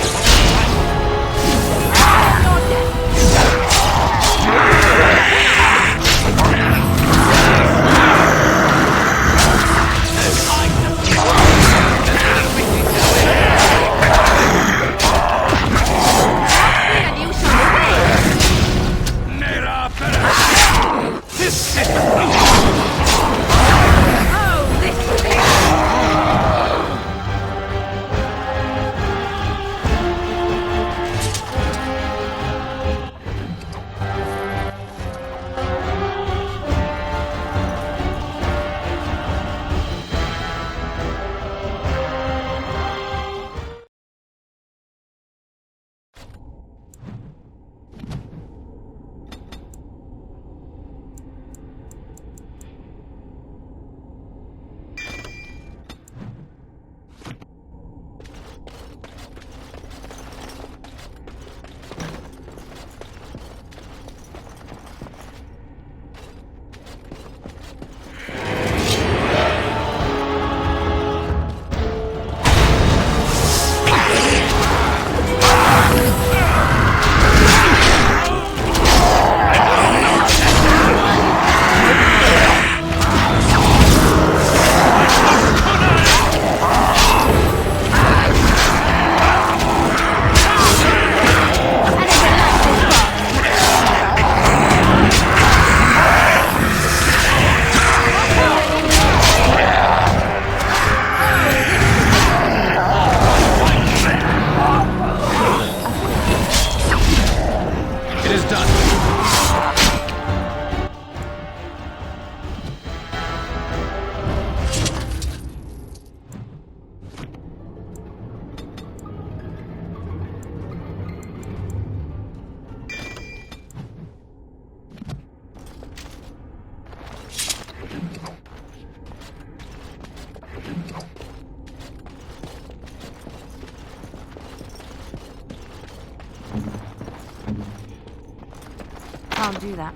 Can't do that.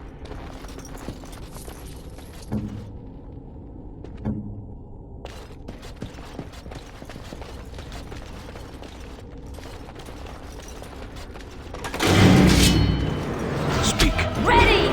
Speak. Ready!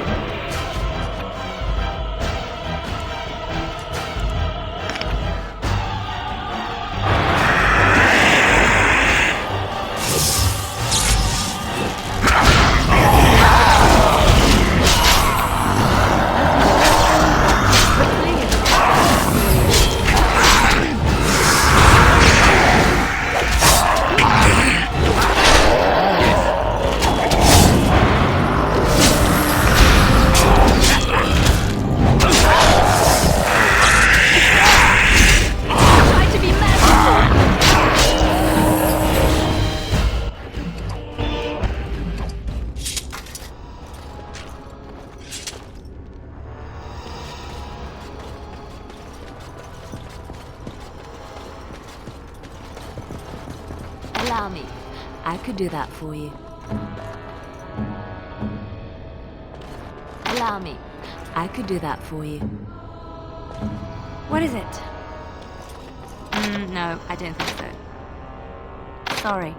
Allow me. I could do that for you. Allow me. I could do that for you. What is it? No, I don't think so. Sorry.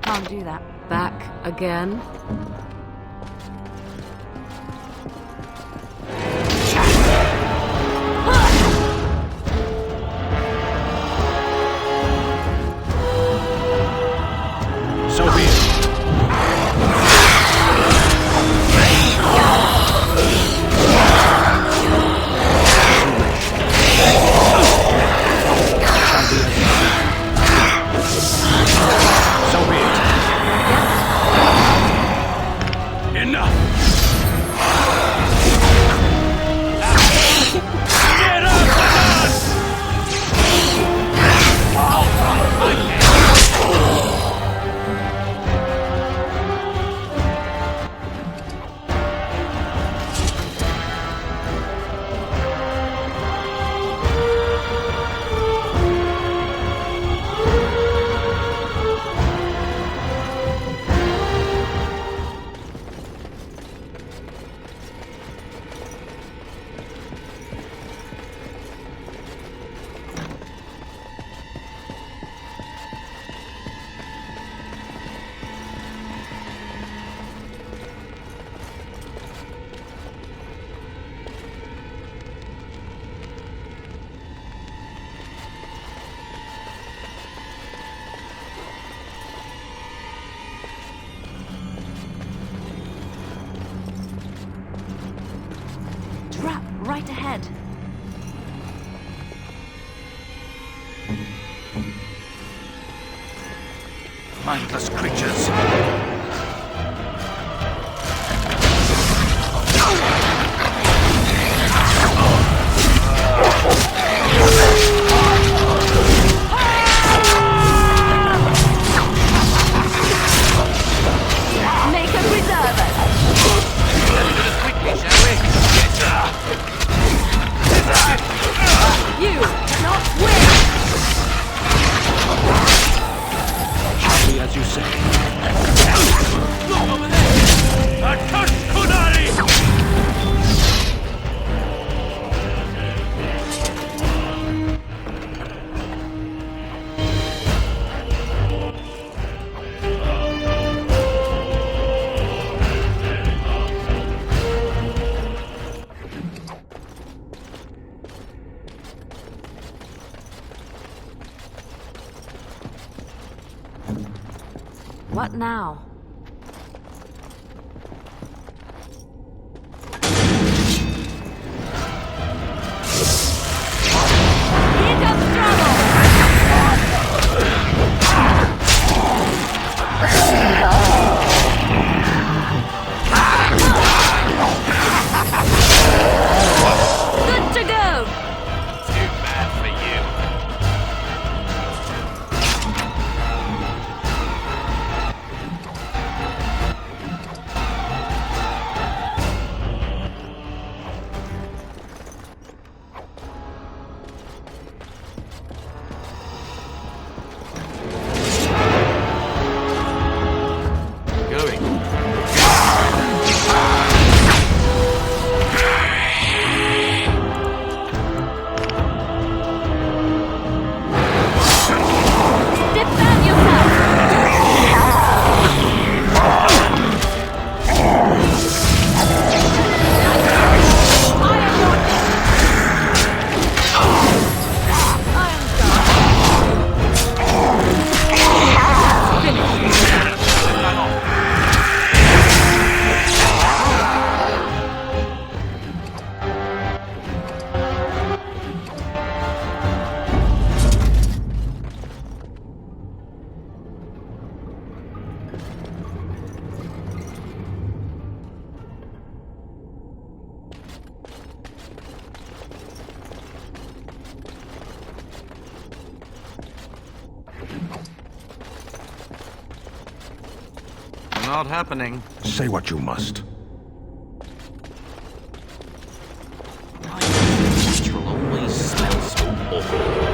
Can't do that. Back again? So be it. So be it. Enough! Get up with us! Trap right ahead. Mindless creatures. Make a preserve us. Let's do this quickly, shall we? You cannot win. Shall be as you say. Look over there! Attack Kunari! What now? Here comes trouble! Good to go! Too bad for you. Not happening. Say what you must. It will always smell so awful.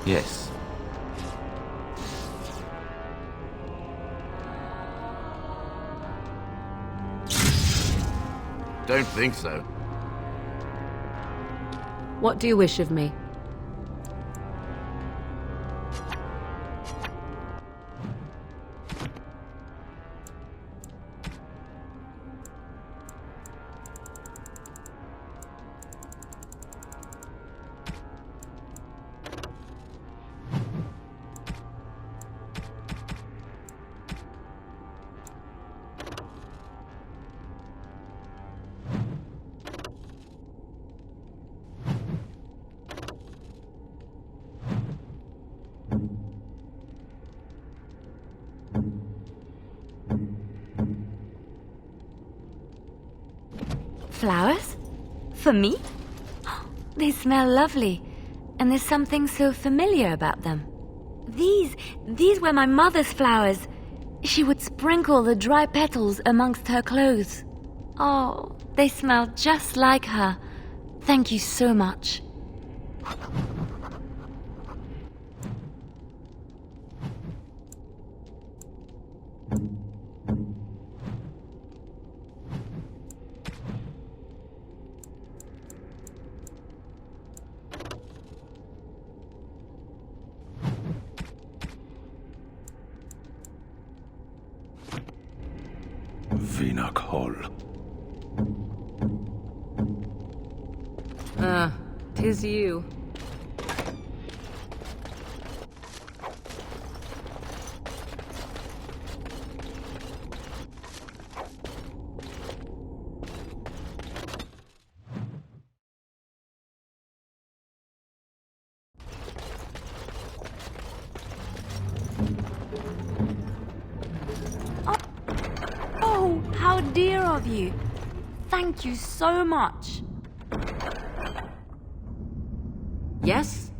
Yes. Don't think so. What do you wish of me? Flowers? For me? They smell lovely, and there's something so familiar about them. These were my mother's flowers. She would sprinkle the dry petals amongst her clothes. Oh, they smell just like her. Thank you so much. Vinok Hall. Tis you. Oh, how dear of you. Thank you so much. Yes?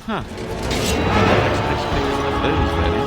Huh. Those ready.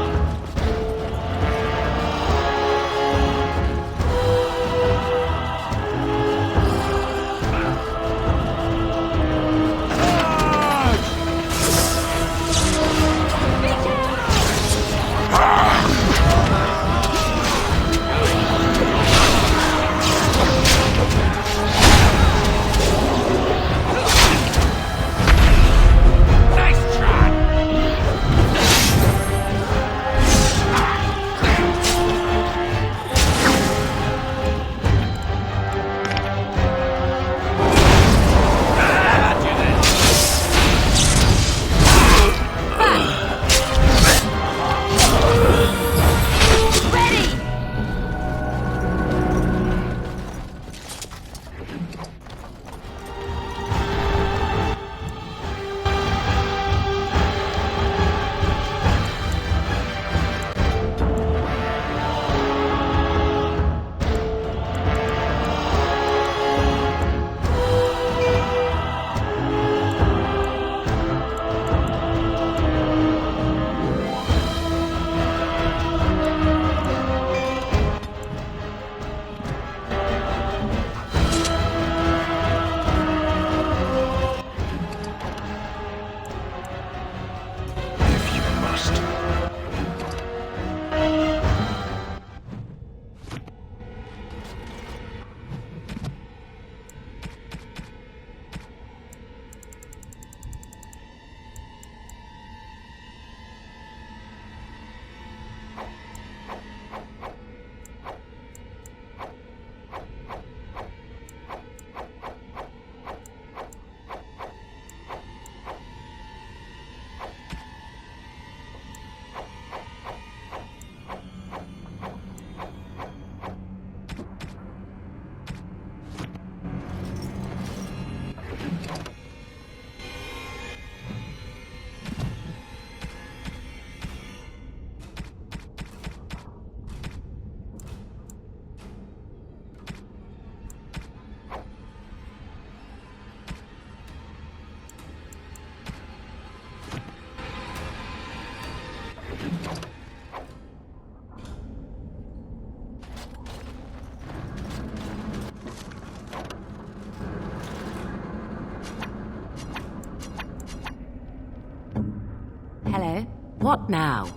What now?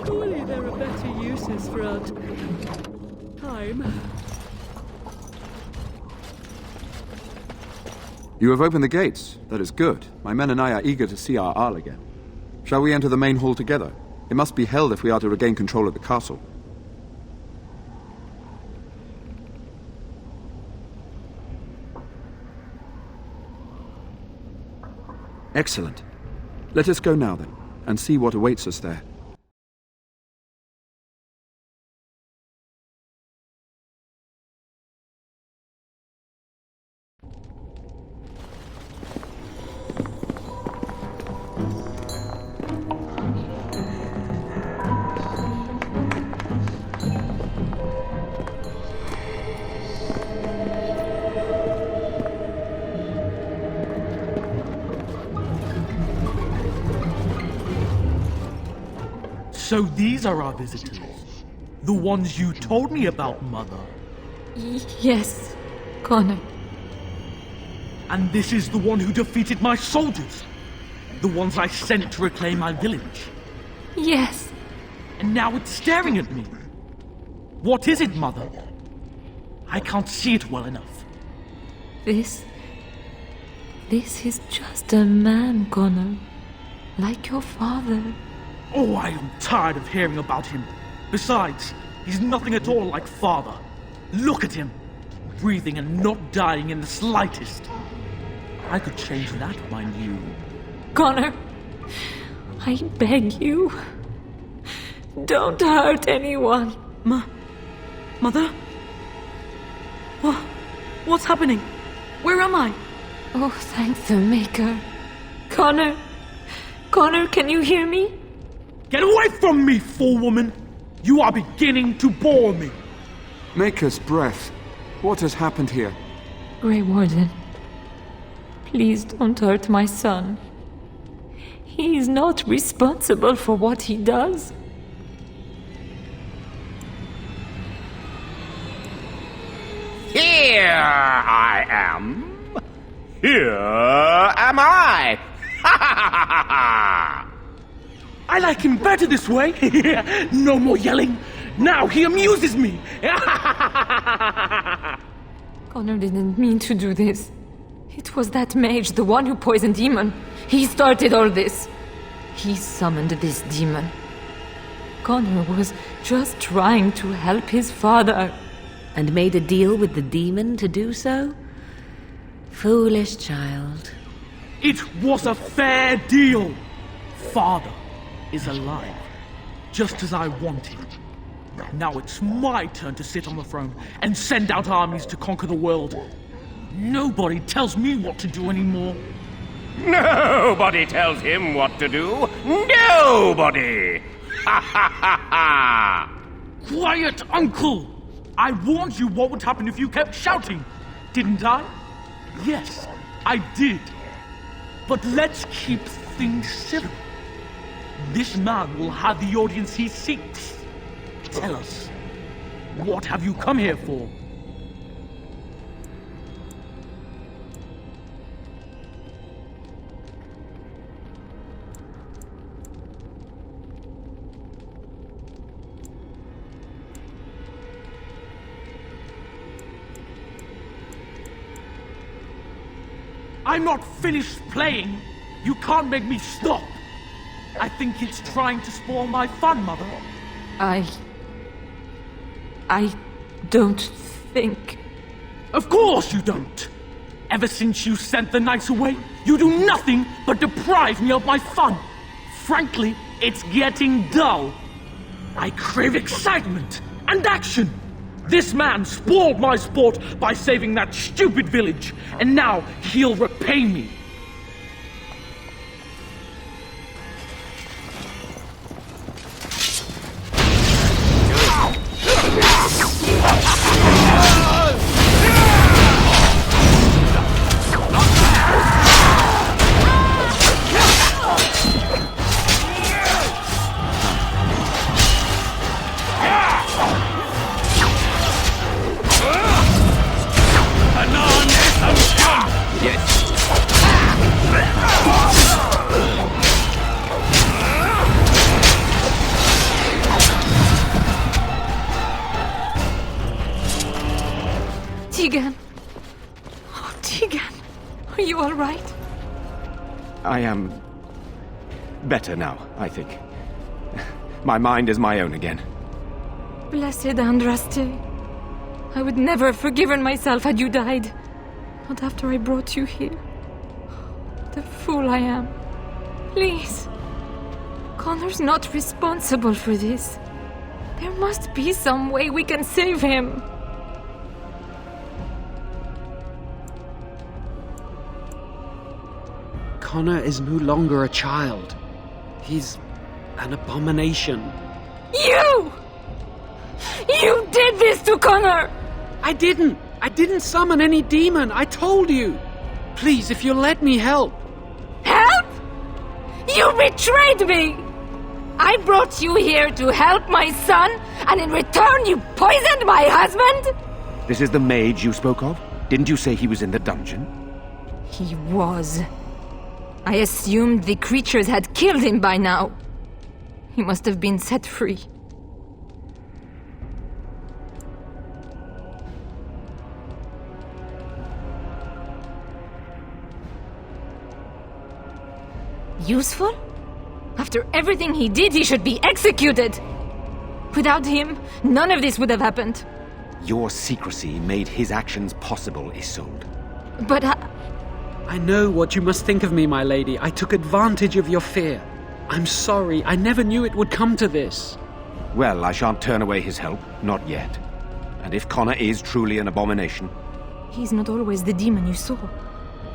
Surely there are better uses for our time. You have opened the gates. That is good. My men and I are eager to see our Arl again. Shall we enter the main hall together? It must be held if we are to regain control of the castle. Excellent. Let us go now, then, and see what awaits us there. So these are our visitors? The ones you told me about, Mother? Yes, Connor. And this is the one who defeated my soldiers? The ones I sent to reclaim my village? Yes. And now it's staring at me. What is it, Mother? I can't see it well enough. This is just a man, Connor. Like your father. Oh, I am tired of hearing about him. Besides, he's nothing at all like father. Look at him. Breathing and not dying in the slightest. I could change that, mind you. Connor, I beg you. Don't hurt anyone. Mother? What's happening? Where am I? Oh, thank the Maker. Connor, can you hear me? Get away from me, fool woman! You are beginning to bore me. Maker's breath. What has happened here? Grey Warden, please don't hurt my son. He is not responsible for what he does. Here I am. Here am I. Ha ha ha ha ha! I like him better this way. No more yelling. Now he amuses me. Connor didn't mean to do this. It was that mage, the one who poisoned Demon. He started all this. He summoned this demon. Connor was just trying to help his father. And made a deal with the demon to do so? Foolish child. It was a fair deal. Father is alive, just as I wanted. Now it's my turn to sit on the throne and send out armies to conquer the world. Nobody tells me what to do anymore. Nobody tells him what to do. Nobody! Ha ha ha ha! Quiet, Uncle! I warned you what would happen if you kept shouting, didn't I? Yes, I did. But let's keep things civil. This man will have the audience he seeks. Tell us, what have you come here for? I'm not finished playing. You can't make me stop. I think it's trying to spoil my fun, Mother. I don't think... Of course you don't! Ever since you sent the knights away, you do nothing but deprive me of my fun. Frankly, it's getting dull. I crave excitement and action. This man spoiled my sport by saving that stupid village, and now he'll repay me. Tegan! Oh, Tegan! Are you all right? I am better now, I think. My mind is my own again. Blessed Andraste. I would never have forgiven myself had you died. Not after I brought you here. The fool I am. Please. Connor's not responsible for this. There must be some way we can save him. Connor is no longer a child. He's an abomination. You! You did this to Connor! I didn't! I didn't summon any demon, I told you! Please, if you'll let me help. Help? You betrayed me! I brought you here to help my son, and in return you poisoned my husband? This is the mage you spoke of? Didn't you say he was in the dungeon? He was. I assumed the creatures had killed him by now. He must have been set free. Useful? After everything he did, he should be executed! Without him, none of this would have happened. Your secrecy made his actions possible, Isolde. But I know what you must think of me, my lady. I took advantage of your fear. I'm sorry. I never knew it would come to this. Well, I shan't turn away his help. Not yet. And if Connor is truly an abomination... He's not always the demon you saw.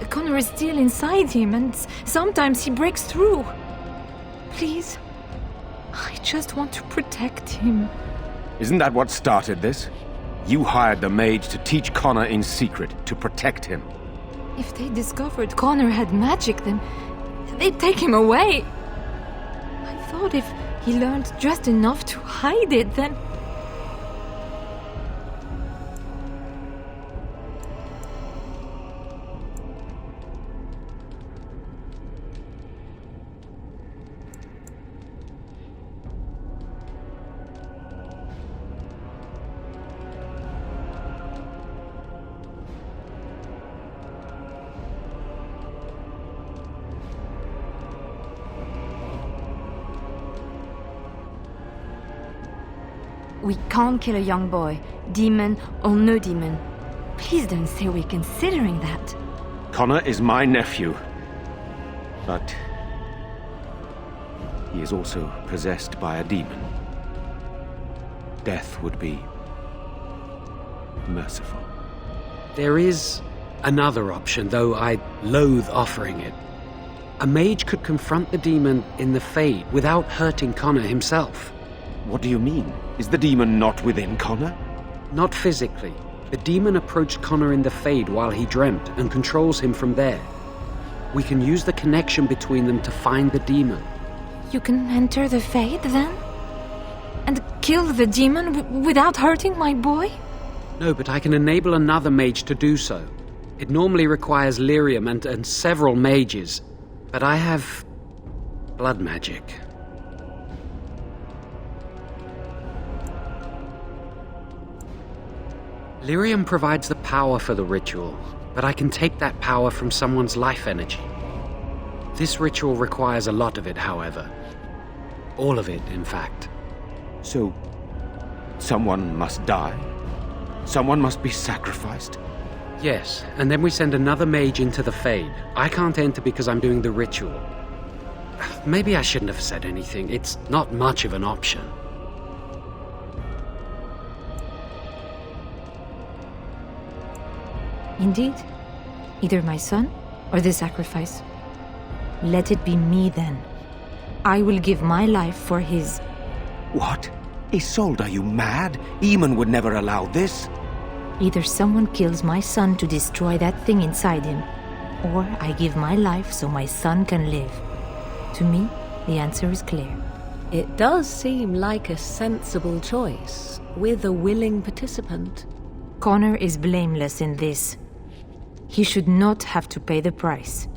Connor is still inside him, and sometimes he breaks through. Please, I just want to protect him. Isn't that what started this? You hired the mage to teach Connor in secret, to protect him. If they discovered Connor had magic, then they'd take him away. I thought if he learned just enough to hide it, then... We can't kill a young boy, demon or no demon. Please don't say we're considering that. Connor is my nephew. But... he is also possessed by a demon. Death would be... merciful. There is another option, though I loathe offering it. A mage could confront the demon in the Fade without hurting Connor himself. What do you mean? Is the demon not within Connor? Not physically. The demon approached Connor in the Fade while he dreamt and controls him from there. We can use the connection between them to find the demon. You can enter the Fade, then? And kill the demon without hurting my boy? No, but I can enable another mage to do so. It normally requires lyrium and several mages. But I have... blood magic. Lyrium provides the power for the ritual, but I can take that power from someone's life energy. This ritual requires a lot of it, however. All of it, in fact. So, someone must die? Someone must be sacrificed? Yes, and then we send another mage into the Fade. I can't enter because I'm doing the ritual. Maybe I shouldn't have said anything. It's not much of an option. Indeed. Either my son or the sacrifice. Let it be me then. I will give my life for his. What? Isolde, are you mad? Eamon would never allow this. Either someone kills my son to destroy that thing inside him, or I give my life so my son can live. To me, the answer is clear. It does seem like a sensible choice, with a willing participant. Connor is blameless in this. He should not have to pay the price.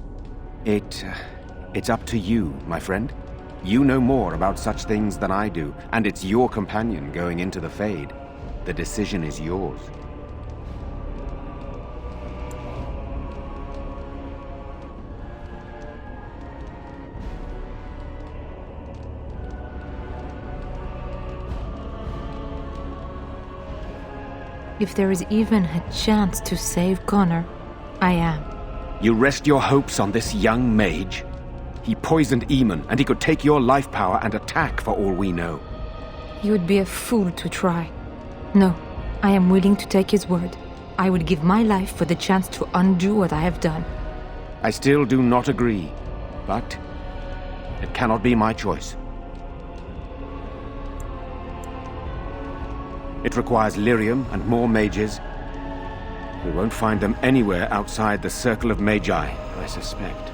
It's up to you, my friend. You know more about such things than I do, and it's your companion going into the Fade. The decision is yours. If there is even a chance to save Connor, I am. You rest your hopes on this young mage? He poisoned Eamon, and he could take your life power and attack for all we know. You would be a fool to try. No, I am willing to take his word. I would give my life for the chance to undo what I have done. I still do not agree, but it cannot be my choice. It requires lyrium and more mages. We won't find them anywhere outside the Circle of Magi, I suspect.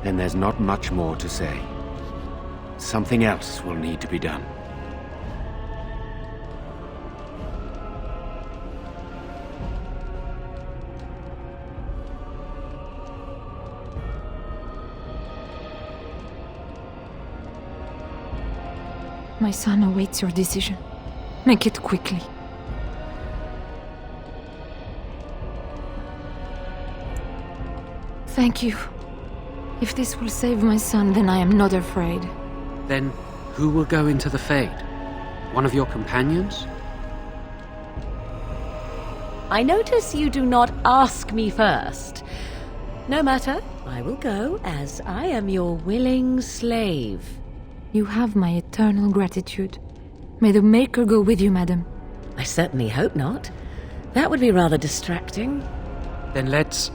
Then there's not much more to say. Something else will need to be done. My son awaits your decision. Make it quickly. Thank you. If this will save my son, then I am not afraid. Then who will go into the Fade? One of your companions? I notice you do not ask me first. No matter, I will go, as I am your willing slave. You have my eternal gratitude. May the Maker go with you, madam. I certainly hope not. That would be rather distracting. Then let's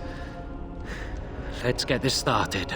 get this started.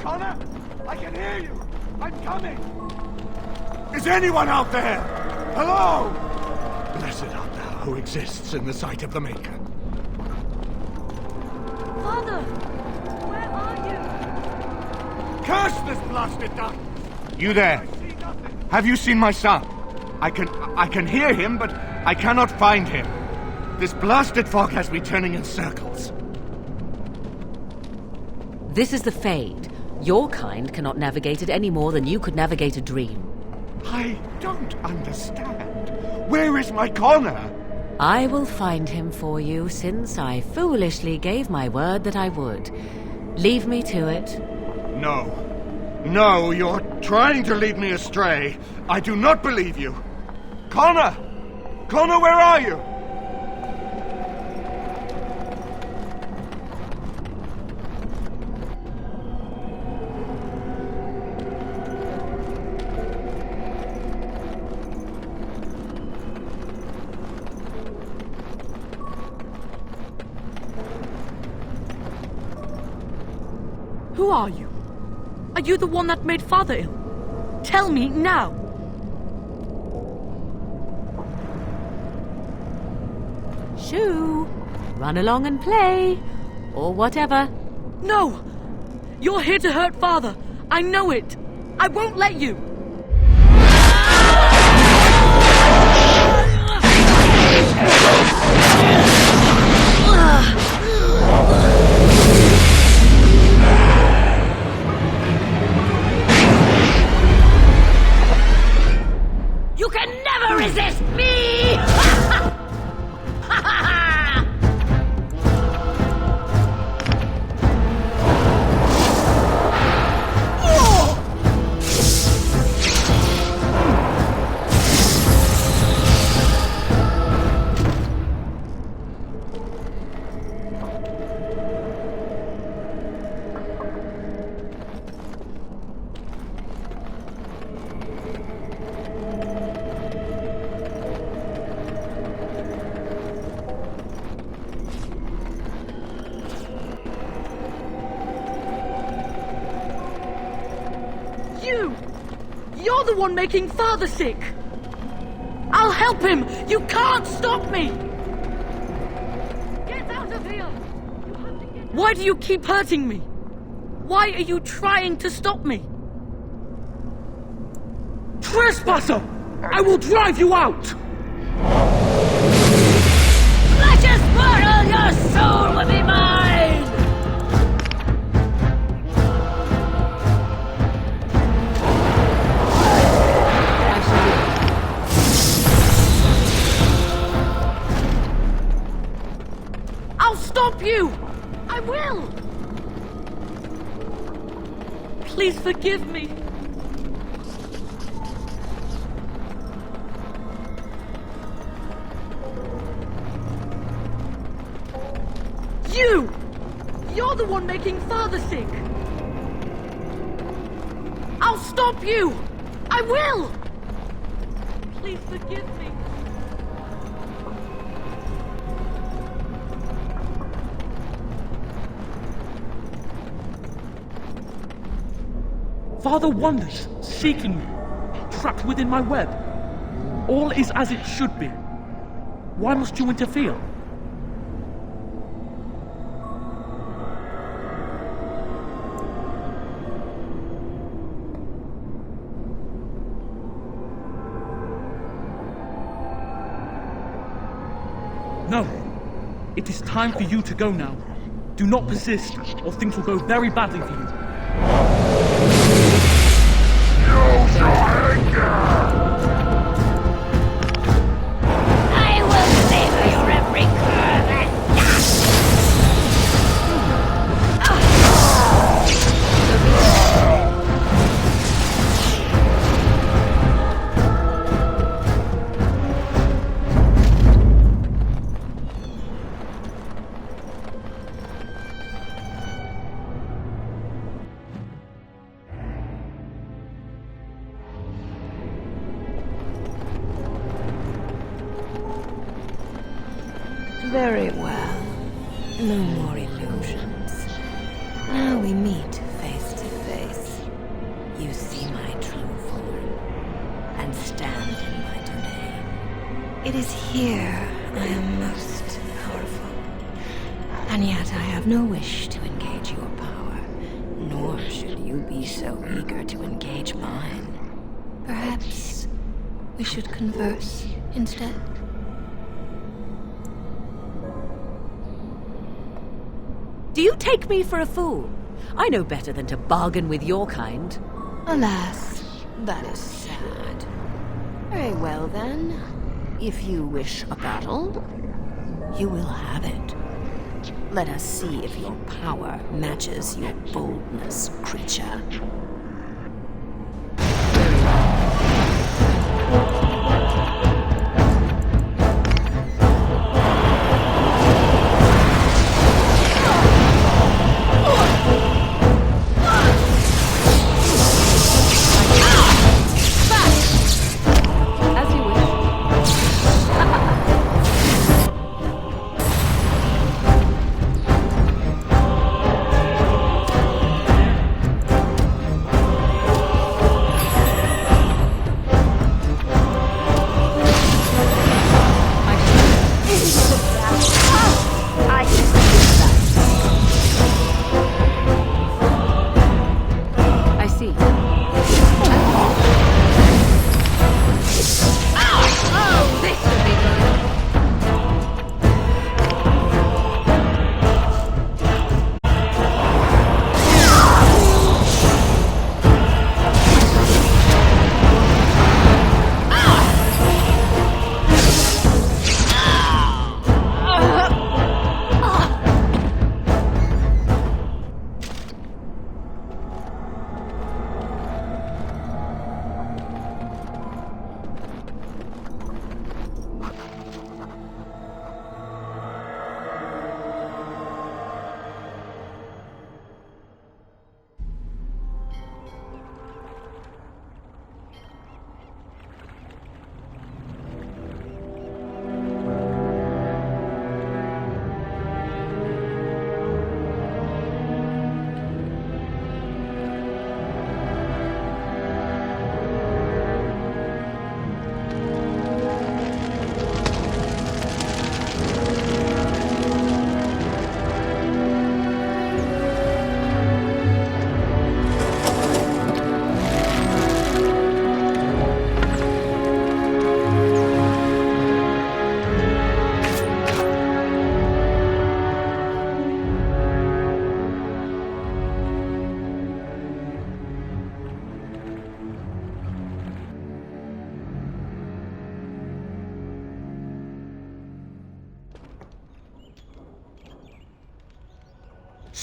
Connor! I can hear you! I'm coming! Is anyone out there? Hello? Blessed art thou who exists in the sight of the Maker. Father! Where are you? Curse this blasted darkness! You there? Have you seen my son? I can hear him, but I cannot find him. This blasted fog has me turning in circles. This is the Fade. Your kind cannot navigate it any more than you could navigate a dream. I don't understand. Where is my Connor? I will find him for you, since I foolishly gave my word that I would. Leave me to it. No. No, you're trying to lead me astray. I do not believe you. Connor! Connor, where are you? Who are you? Are you the one that made Father ill? Tell me now! Shoo! Run along and play. Or whatever. No! You're here to hurt Father. I know it. I won't let you. You can never You're the one making Father sick! I'll help him! You can't stop me! Get out of here! Why do you keep hurting me? Why are you trying to stop me? Trespasser! I will drive you out! Fletcher's portal, your soul will be mine! I'll stop you! I will! Please forgive me. You're the one making Father sick! I'll stop you! I will! Please forgive me. Father wanders, seeking me, trapped within my web. All is as it should be. Why must you interfere? No. It is time for you to go now. Do not persist, or things will go very badly for you. I will savor your every curve and Very well. No more illusions. Now we meet face to face. You see my true form, and stand in my domain. It is here I am most powerful. And yet I have no wish to engage your power, nor should you be so eager to engage mine. Perhaps we should converse instead. Do you take me for a fool? I know better than to bargain with your kind. Alas, that is sad. Very well then. If you wish a battle, you will have it. Let us see if your power matches your boldness, creature.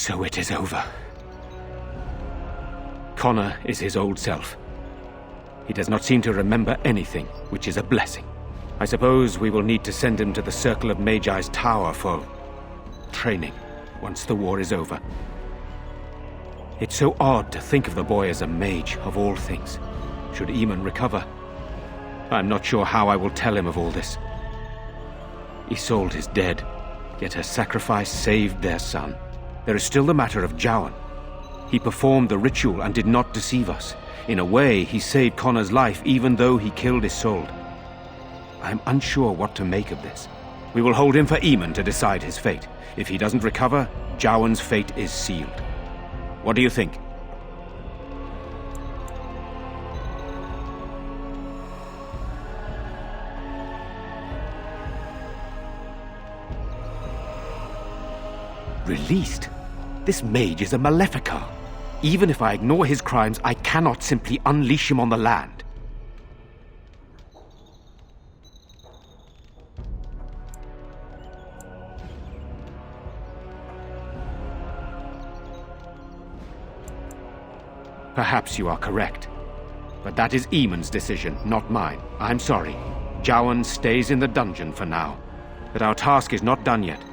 So it is over. Connor is his old self. He does not seem to remember anything, which is a blessing. I suppose we will need to send him to the Circle of Magi's tower for training once the war is over. It's so odd to think of the boy as a mage, of all things. Should Eamon recover, I'm not sure how I will tell him of all this. Isolde is dead, yet her sacrifice saved their son. There is still the matter of Jowan. He performed the ritual and did not deceive us. In a way, he saved Connor's life even though he killed Isolde. I am unsure what to make of this. We will hold him for Eamon to decide his fate. If he doesn't recover, Jowan's fate is sealed. What do you think? Released? This mage is a Maleficar. Even if I ignore his crimes, I cannot simply unleash him on the land. Perhaps you are correct. But that is Eamon's decision, not mine. I'm sorry. Jowan stays in the dungeon for now. But our task is not done yet.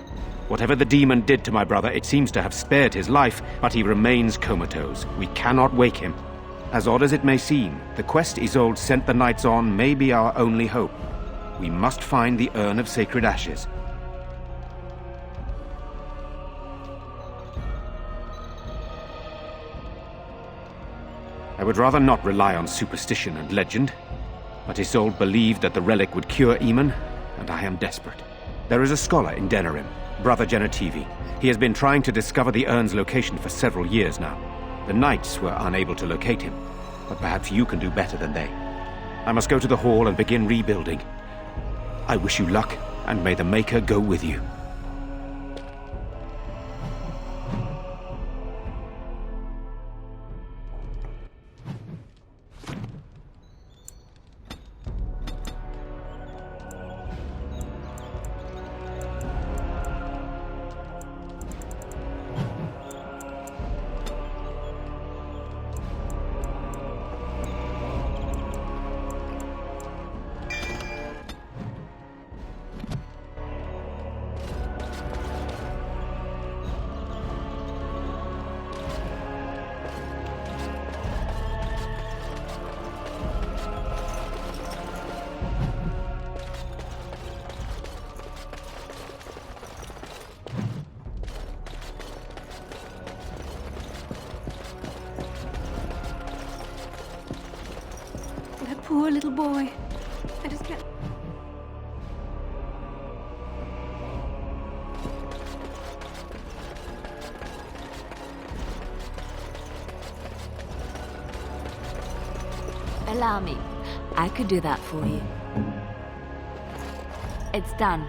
Whatever the demon did to my brother, it seems to have spared his life, but he remains comatose. We cannot wake him. As odd as it may seem, the quest Isolde sent the knights on may be our only hope. We must find the Urn of Sacred Ashes. I would rather not rely on superstition and legend, but Isolde believed that the relic would cure Eamon, and I am desperate. There is a scholar in Denerim, Brother Genetivi. He has been trying to discover the urn's location for several years now. The knights were unable to locate him, but perhaps you can do better than they. I must go to the hall and begin rebuilding. I wish you luck, and may the Maker go with you. Poor little boy. I just can't... Allow me. I could do that for you. It's done.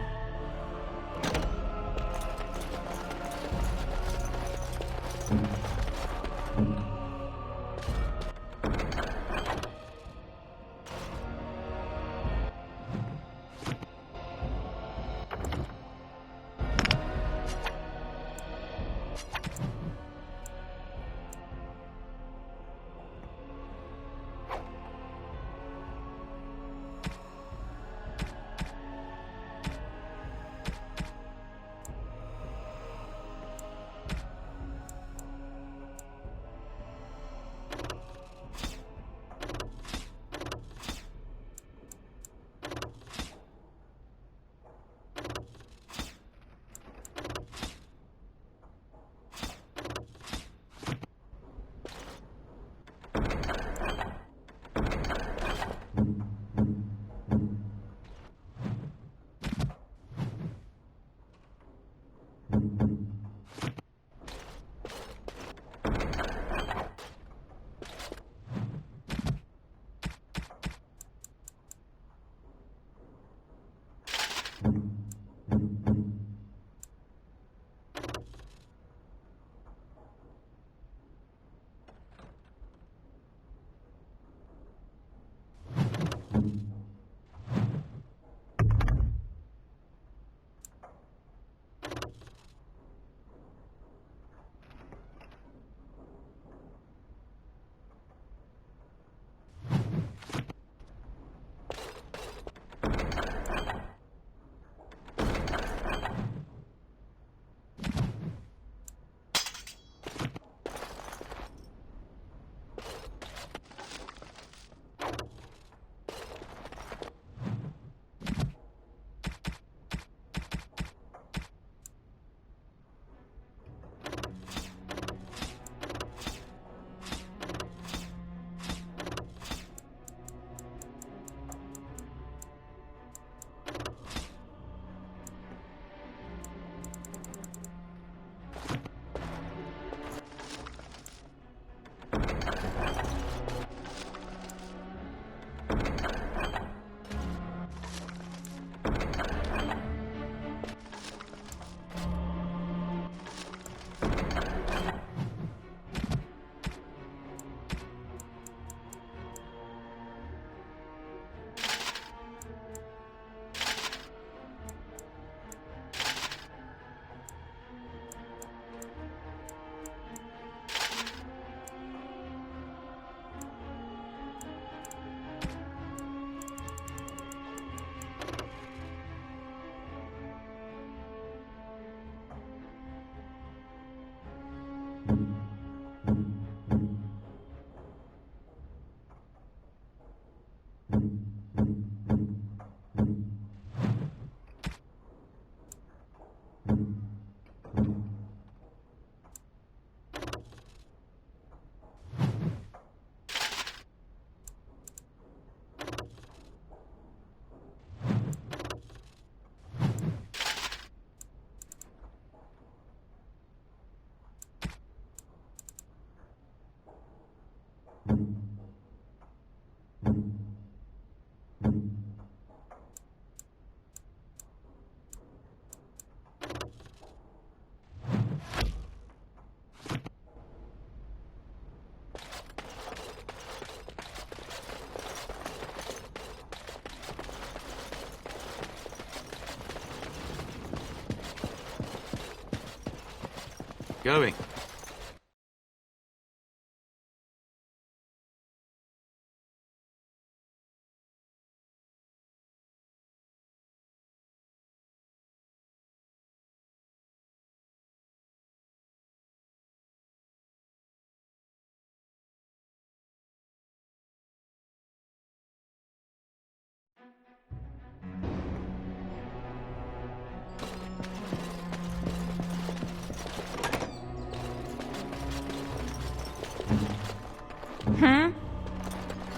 Going.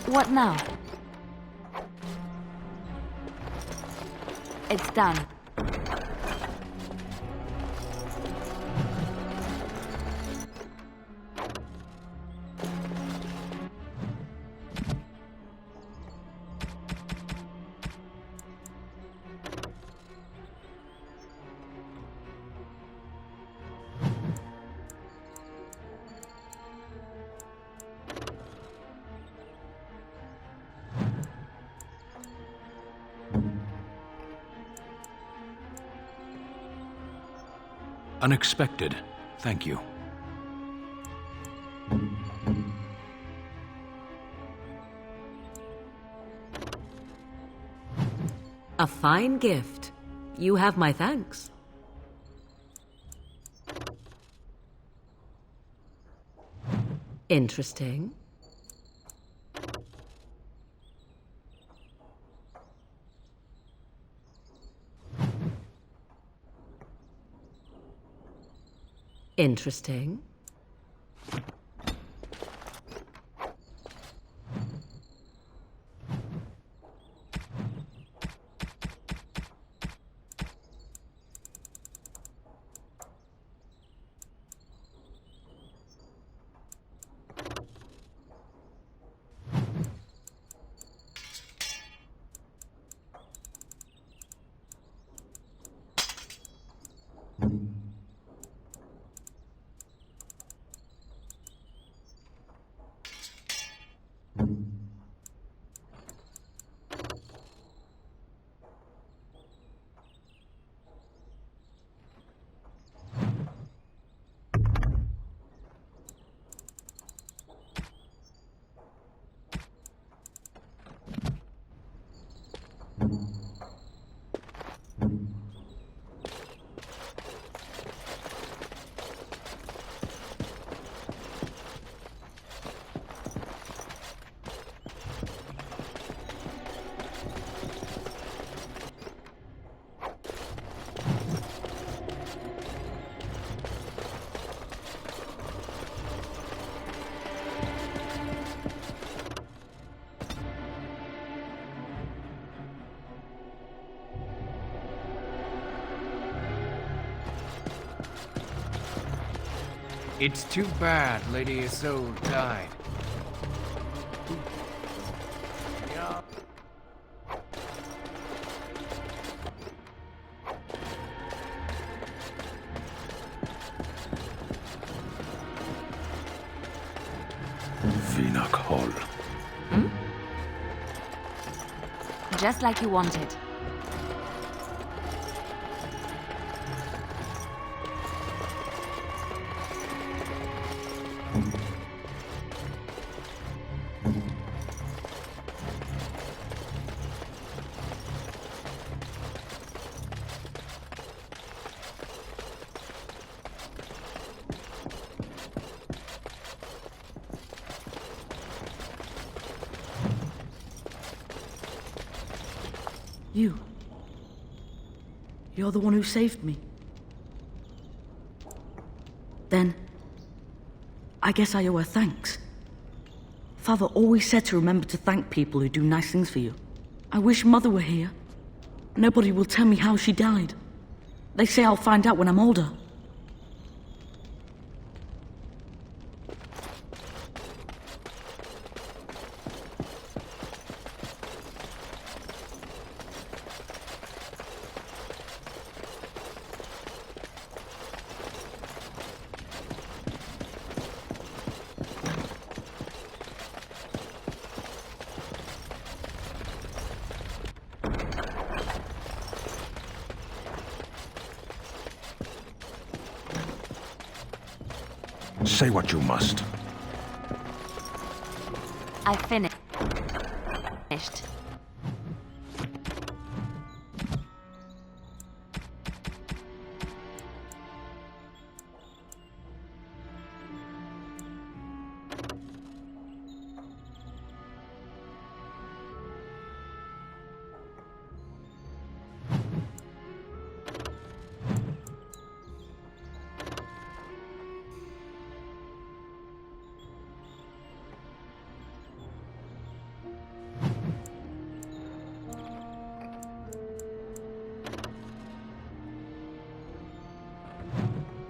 What now? It's done. Unexpected. Thank you. A fine gift. You have my thanks. Interesting. Interesting. It's too bad Lady Isolde died. Vinach Hall. Just like you wanted. You're the one who saved me. Then, I guess I owe her thanks. Father always said to remember to thank people who do nice things for you. I wish Mother were here. Nobody will tell me how she died. They say I'll find out when I'm older. Say what you must. I finished.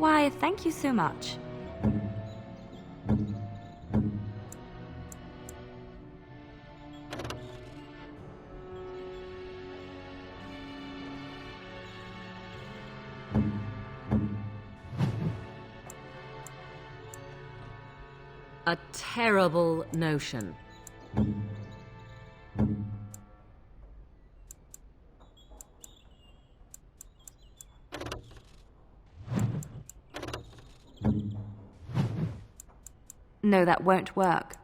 Why, thank you so much. A terrible notion. No, that won't work.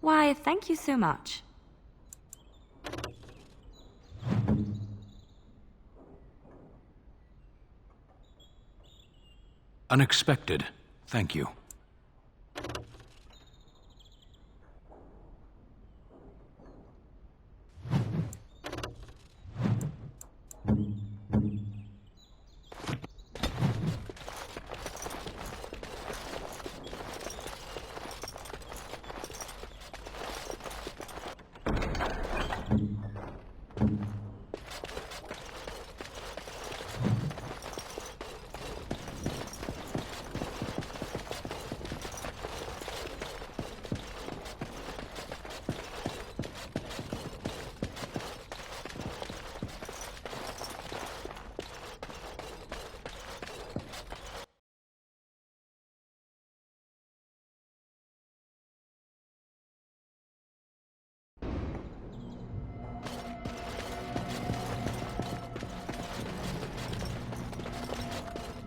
Why, thank you so much. Unexpected. Thank you.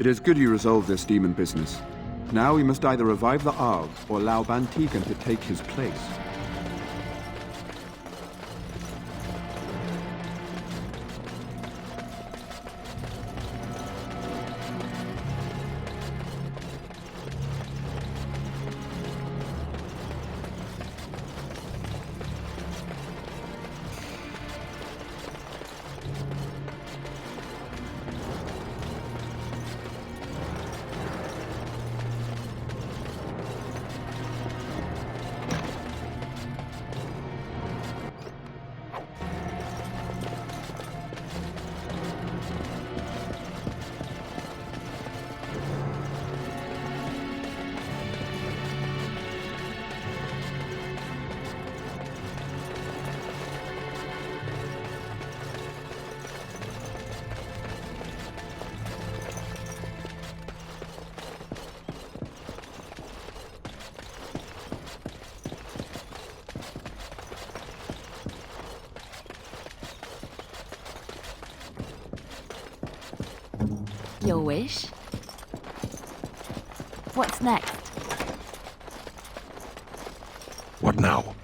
It is good you resolved this demon business. Now we must either revive the Arl or allow Bantegan to take his place. Your wish? What's next? What now?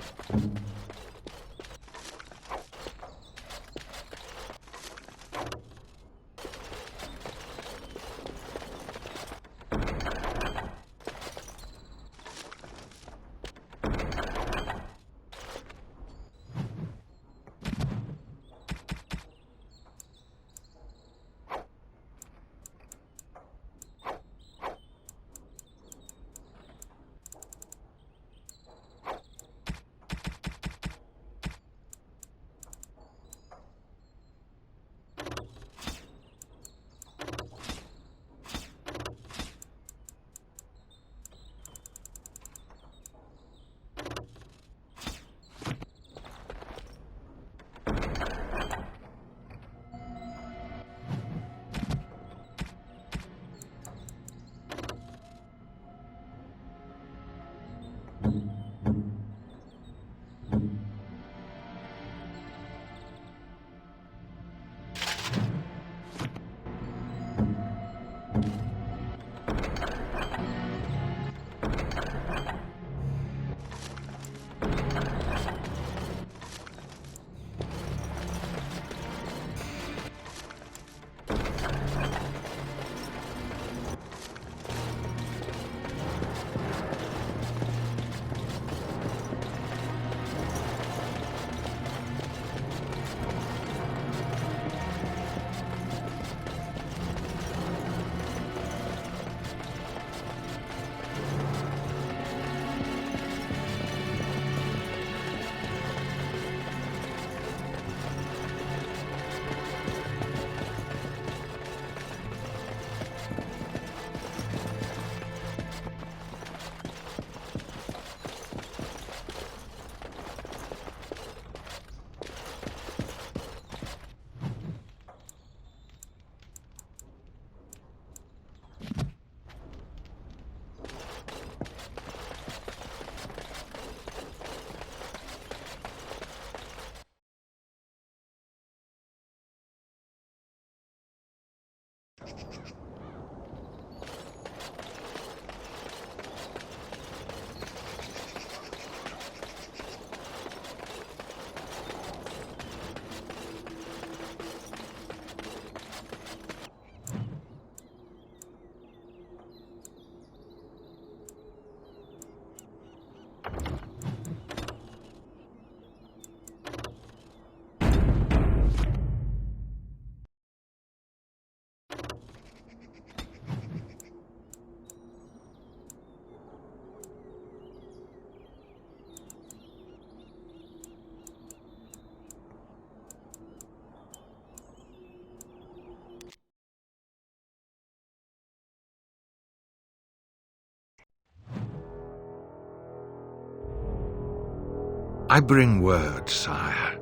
I bring word, sire.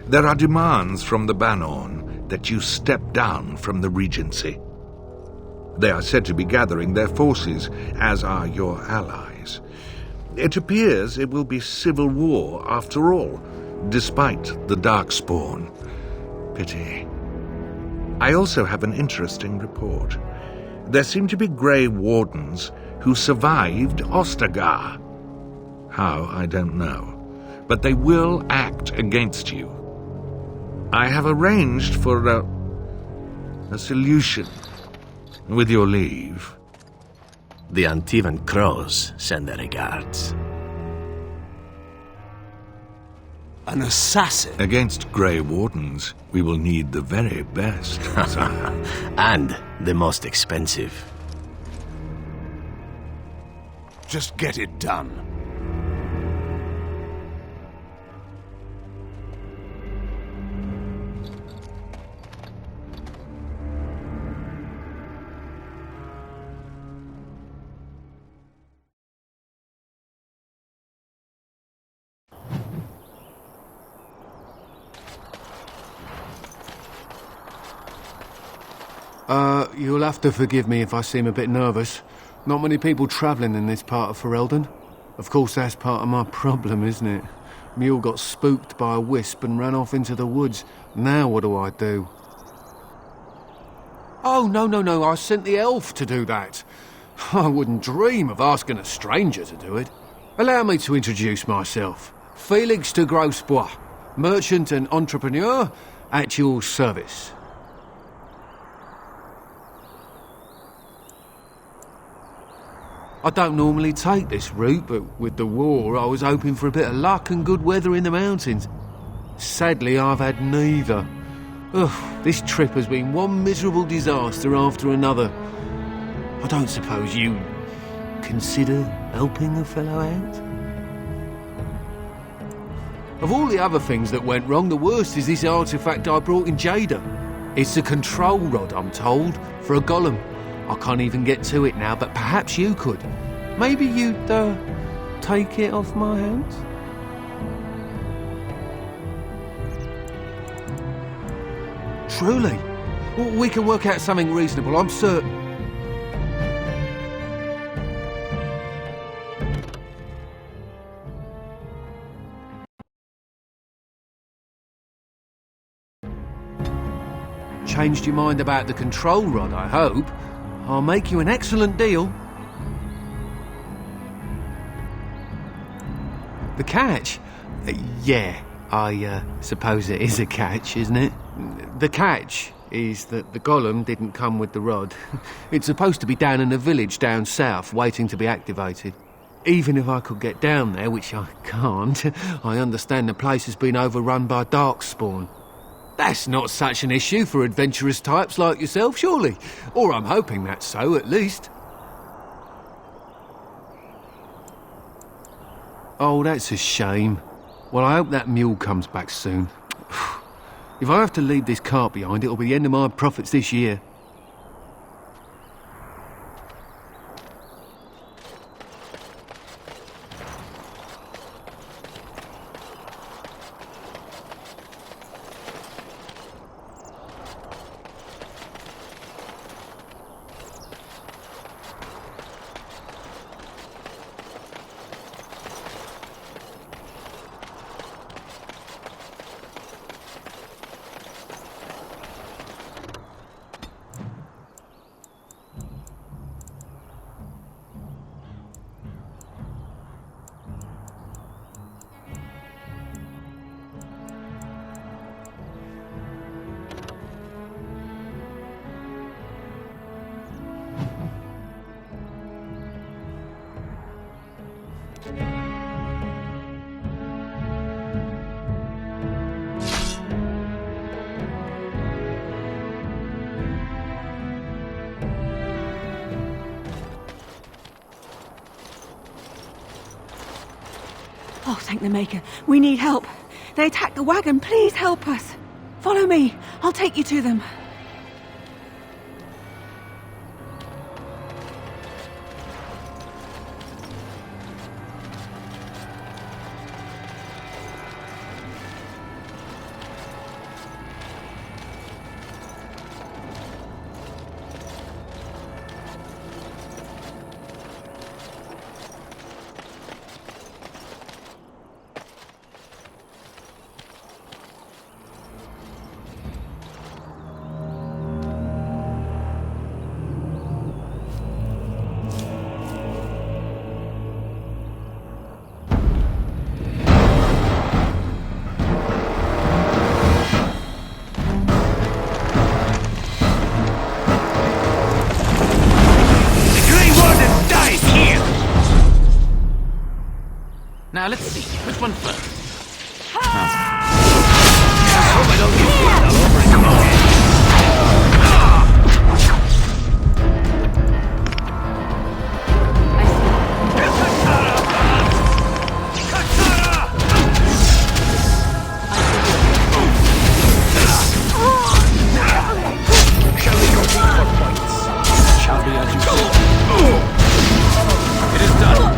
There are demands from the Bannorn that you step down from the Regency. They are said to be gathering their forces, as are your allies. It appears it will be civil war after all, despite the Darkspawn. Pity. I also have an interesting report. There seem to be Grey Wardens who survived Ostagar. How, I don't know. But they will act against you. I have arranged for a solution, with your leave. The Antivan Crows send their regards. An assassin? Against Grey Wardens, we will need the very best, sire. And the most expensive. Just get it done. You'll have to forgive me if I seem a bit nervous. Not many people travelling in this part of Ferelden. Of course, that's part of my problem, isn't it? Mule got spooked by a wisp and ran off into the woods. Now what do I do? Oh, no, I sent the elf to do that. I wouldn't dream of asking a stranger to do it. Allow me to introduce myself. Felix de Grosbois, merchant and entrepreneur at your service. I don't normally take this route, but with the war, I was hoping for a bit of luck and good weather in the mountains. Sadly, I've had neither. Ugh, this trip has been one miserable disaster after another. I don't suppose you consider helping a fellow out? Of all the other things that went wrong, the worst is this artifact I brought in Jada. It's a control rod, I'm told, for a golem. I can't even get to it now, but perhaps you could. Maybe you'd, take it off my hands? Truly? Well, we can work out something reasonable, I'm certain. Changed your mind about the control rod, I hope. I'll make you an excellent deal. The catch? Yeah, I suppose it is a catch, isn't it? The catch is that the golem didn't come with the rod. It's supposed to be down in a village down south, waiting to be activated. Even if I could get down there, which I can't, I understand the place has been overrun by Darkspawn. That's not such an issue for adventurous types like yourself, surely. Or I'm hoping that's so, at least. Oh, that's a shame. Well, I hope that mule comes back soon. If I have to leave this cart behind, it'll be the end of my profits this year. Oh, thank the Maker. We need help. They attacked the wagon. Please help us. Follow me. I'll take you to them. Now let's see, which one first? I hope I don't get blood all over it. Shall we go for points? Shall we as you say? It is done.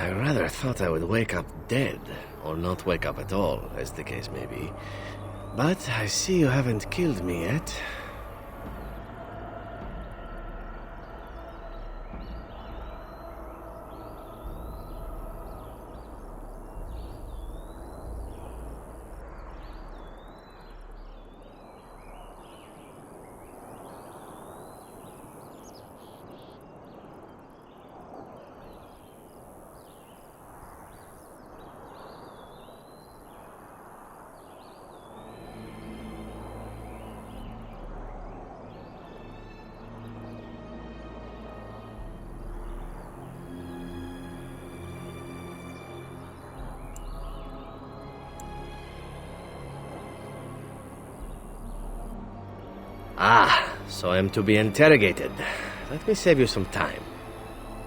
I rather thought I would wake up dead, or not wake up at all, as the case may be. But I see you haven't killed me yet. Ah, so I'm to be interrogated. Let me save you some time.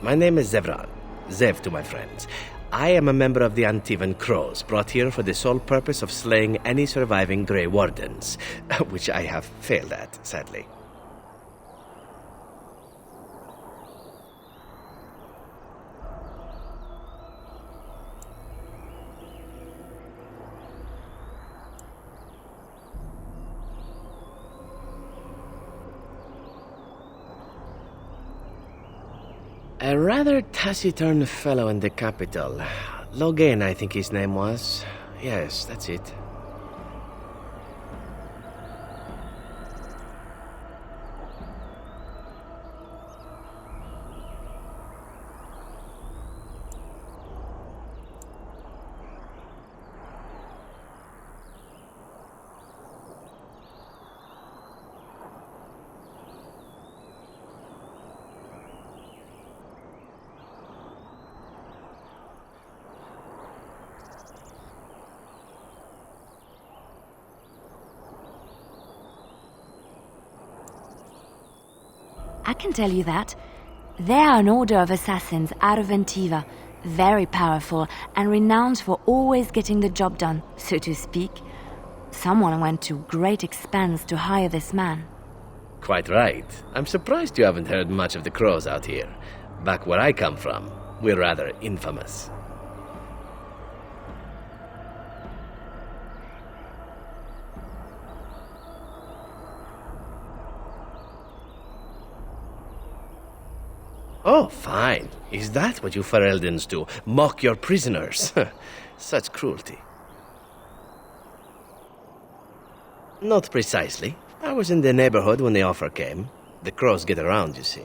My name is Zevran. Zev to my friends. I am a member of the Antivan Crows, brought here for the sole purpose of slaying any surviving Grey Wardens, which I have failed at, sadly. A rather taciturn fellow in the capital. Logain, I think his name was. Yes, that's it. I can tell you that. They are an order of assassins out of Ventiva, very powerful and renowned for always getting the job done, so to speak. Someone went to great expense to hire this man. Quite right. I'm surprised you haven't heard much of the Crows out here. Back where I come from, we're rather infamous. Oh, fine. Is that what you Fereldans do? Mock your prisoners? Such cruelty. Not precisely. I was in the neighborhood when the offer came. The Crows get around, you see.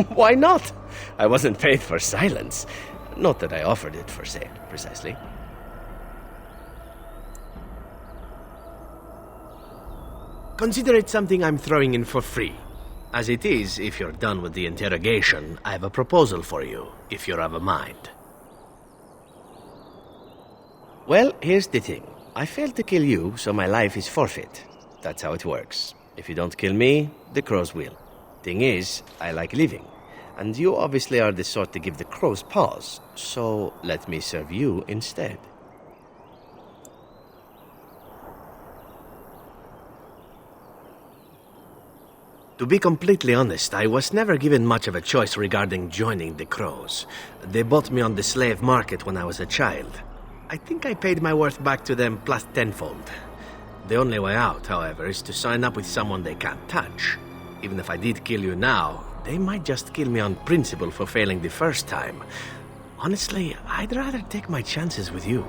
Why not? I wasn't paid for silence. Not that I offered it for sale, precisely. Consider it something I'm throwing in for free. As it is, if you're done with the interrogation, I have a proposal for you, if you're of a mind. Well, here's the thing. I failed to kill you, so my life is forfeit. That's how it works. If you don't kill me, the Crows will. Thing is, I like living. And you obviously are the sort to give the Crows pause. So let me serve you instead. To be completely honest, I was never given much of a choice regarding joining the Crows. They bought me on the slave market when I was a child. I think I paid my worth back to them plus tenfold. The only way out, however, is to sign up with someone they can't touch. Even if I did kill you now, they might just kill me on principle for failing the first time. Honestly, I'd rather take my chances with you.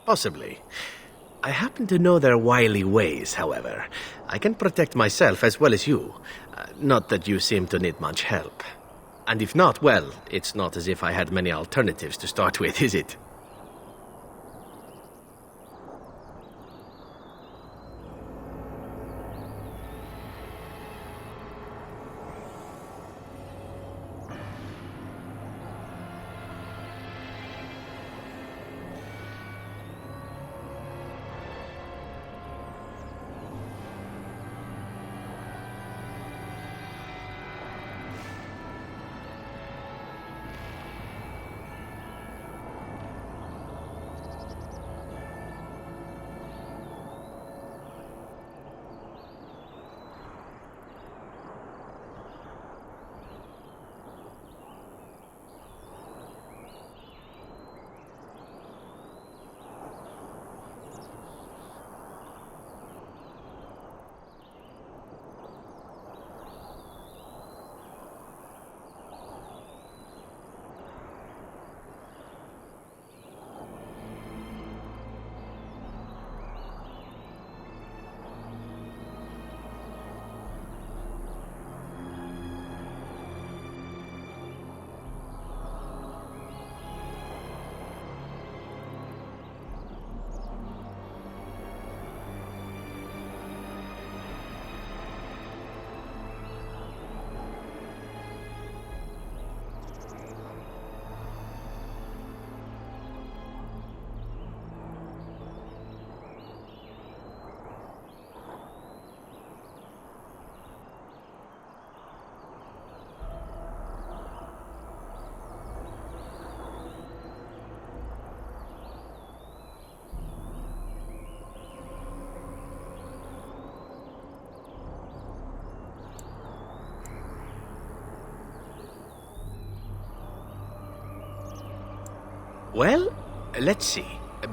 Possibly. I happen to know their wily ways, however. I can protect myself as well as you. Not that you seem to need much help. And if not, well, it's not as if I had many alternatives to start with, is it? Well, let's see.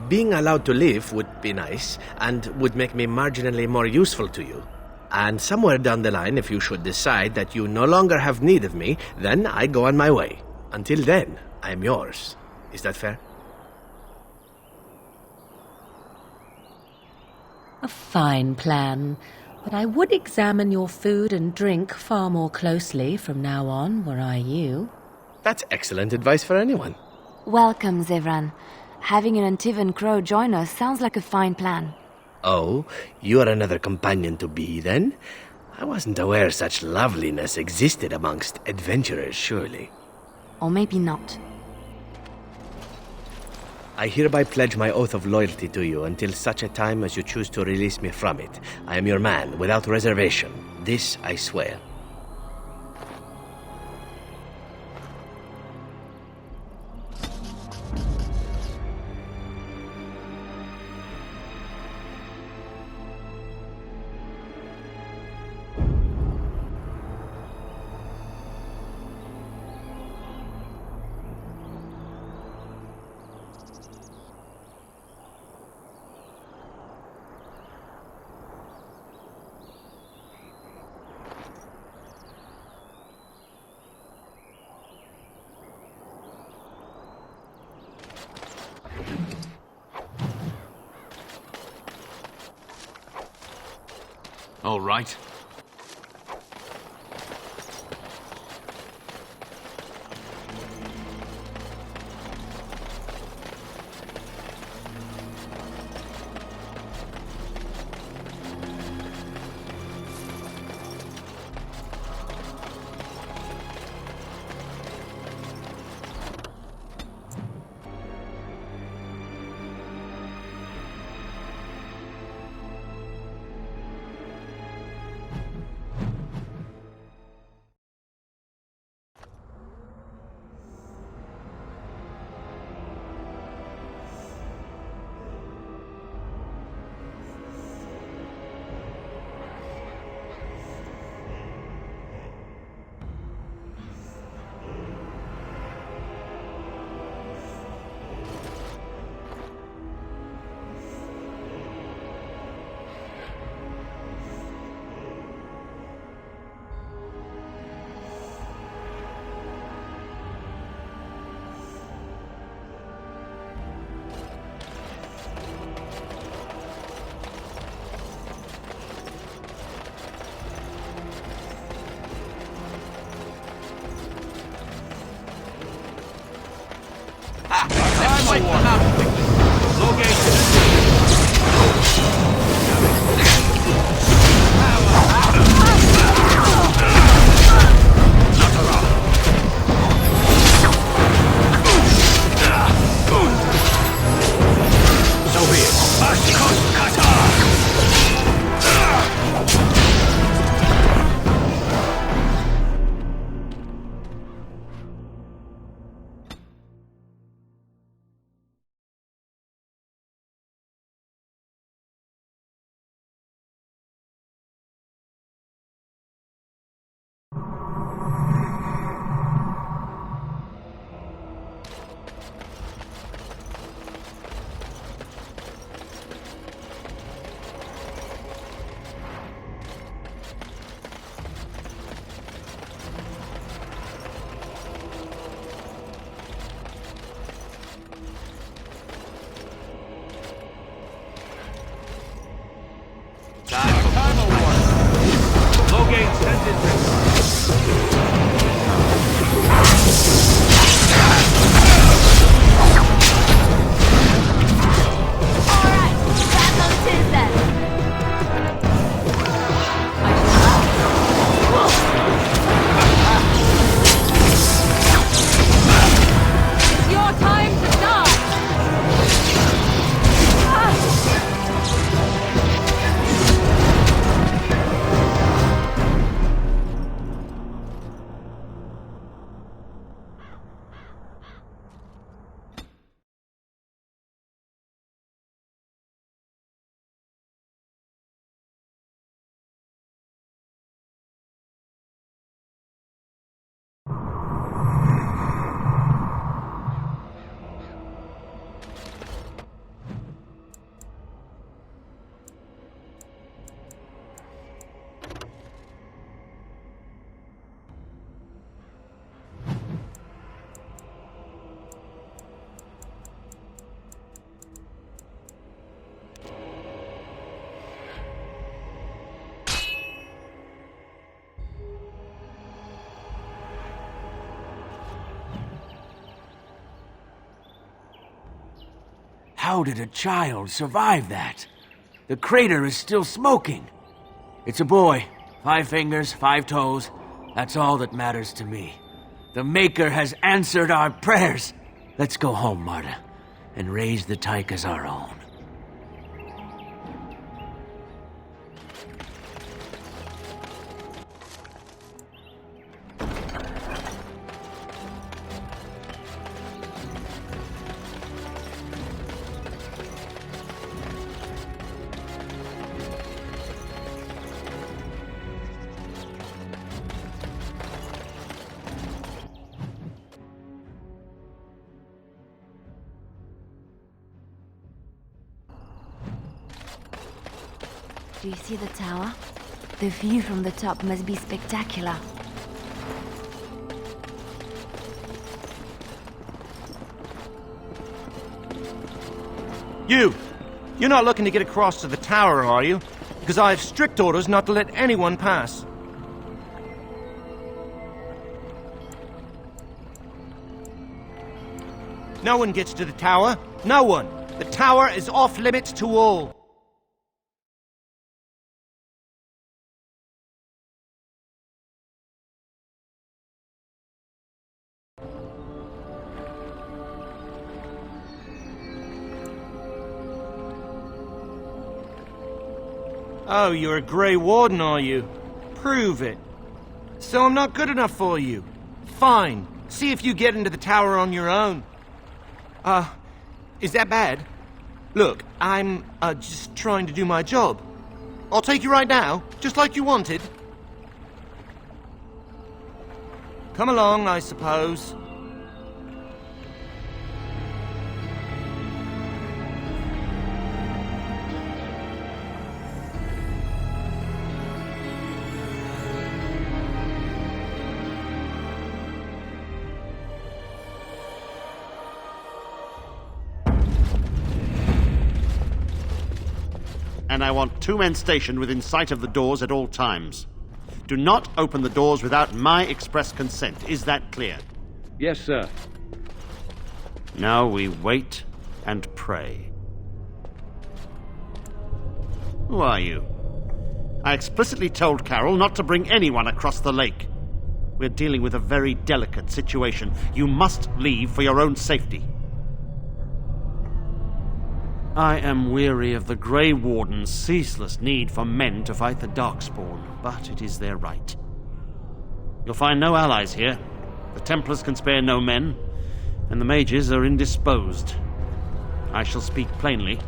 Being allowed to live would be nice, and would make me marginally more useful to you. And somewhere down the line, if you should decide that you no longer have need of me, then I go on my way. Until then, I am yours. Is that fair? A fine plan, but I would examine your food and drink far more closely from now on, were I you. That's excellent advice for anyone. Welcome, Zevran. Having an Antivan Crow join us sounds like a fine plan. Oh, you are another companion to be, then? I wasn't aware such loveliness existed amongst adventurers, surely. Or maybe not. I hereby pledge my oath of loyalty to you until such a time as you choose to release me from it. I am your man, without reservation. This I swear. All right. It's your time to die! How did a child survive that? The crater is still smoking. It's a boy. 5 fingers, 5 toes. That's all that matters to me. The Maker has answered our prayers. Let's go home, Marta, and raise the Tyke as our own. Do you see the tower? The view from the top must be spectacular. You're not looking to get across to the tower, are you? Because I have strict orders not to let anyone pass. No one gets to the tower. No one. The tower is off limits to all. Oh, you're a Grey Warden, are you? Prove it. So I'm not good enough for you. Fine. See if you get into the tower on your own. Is that bad? Look, I'm, just trying to do my job. I'll take you right now, just like you wanted. Come along, I suppose. And I want 2 men stationed within sight of the doors at all times. Do not open the doors without my express consent. Is that clear? Yes, sir. Now we wait and pray. Who are you? I explicitly told Carol not to bring anyone across the lake. We're dealing with a very delicate situation. You must leave for your own safety. I am weary of the Grey Warden's ceaseless need for men to fight the Darkspawn, but it is their right. You'll find no allies here. The Templars can spare no men, and the mages are indisposed. I shall speak plainly.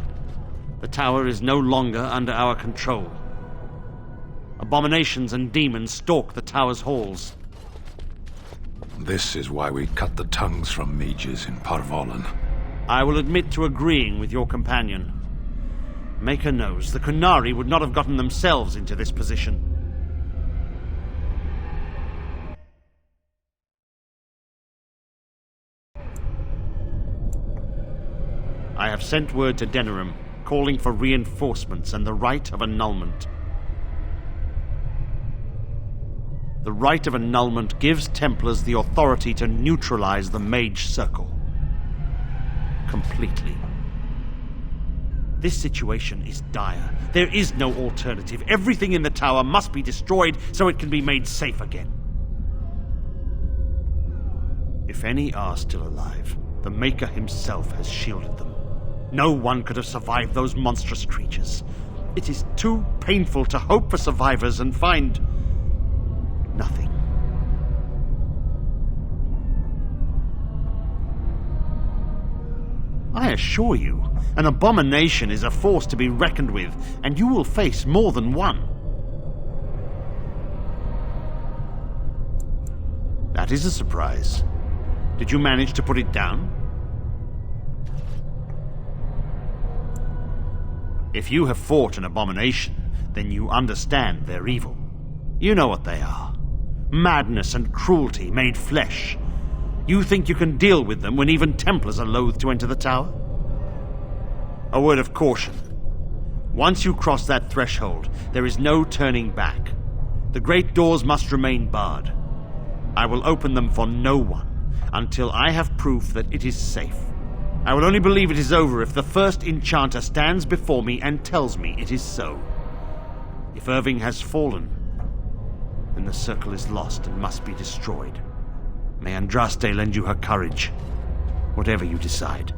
The tower is no longer under our control. Abominations and demons stalk the tower's halls. This is why we cut the tongues from mages in Parvolan. I will admit to agreeing with your companion. Maker knows the Qunari would not have gotten themselves into this position. I have sent word to Denerim, calling for reinforcements and the right of annulment. The right of annulment gives Templars the authority to neutralize the Mage Circle. Completely. This situation is dire. There is no alternative. Everything in the tower must be destroyed so it can be made safe again. If any are still alive, the Maker himself has shielded them. No one could have survived those monstrous creatures. It is too painful to hope for survivors and find nothing. I assure you, an abomination is a force to be reckoned with, and you will face more than one. That is a surprise. Did you manage to put it down? If you have fought an abomination, then you understand their evil. You know what they are. Madness and cruelty made flesh. You think you can deal with them when even Templars are loath to enter the tower? A word of caution. Once you cross that threshold, there is no turning back. The great doors must remain barred. I will open them for no one until I have proof that it is safe. I will only believe it is over if the first enchanter stands before me and tells me it is so. If Irving has fallen, then the circle is lost and must be destroyed. May Andraste lend you her courage, whatever you decide.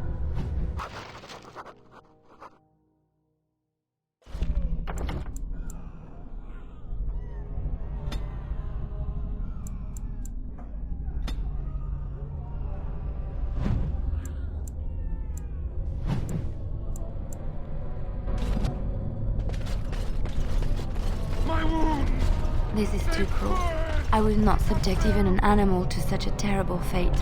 This is too cruel. I will not subject even an animal to such a terrible fate.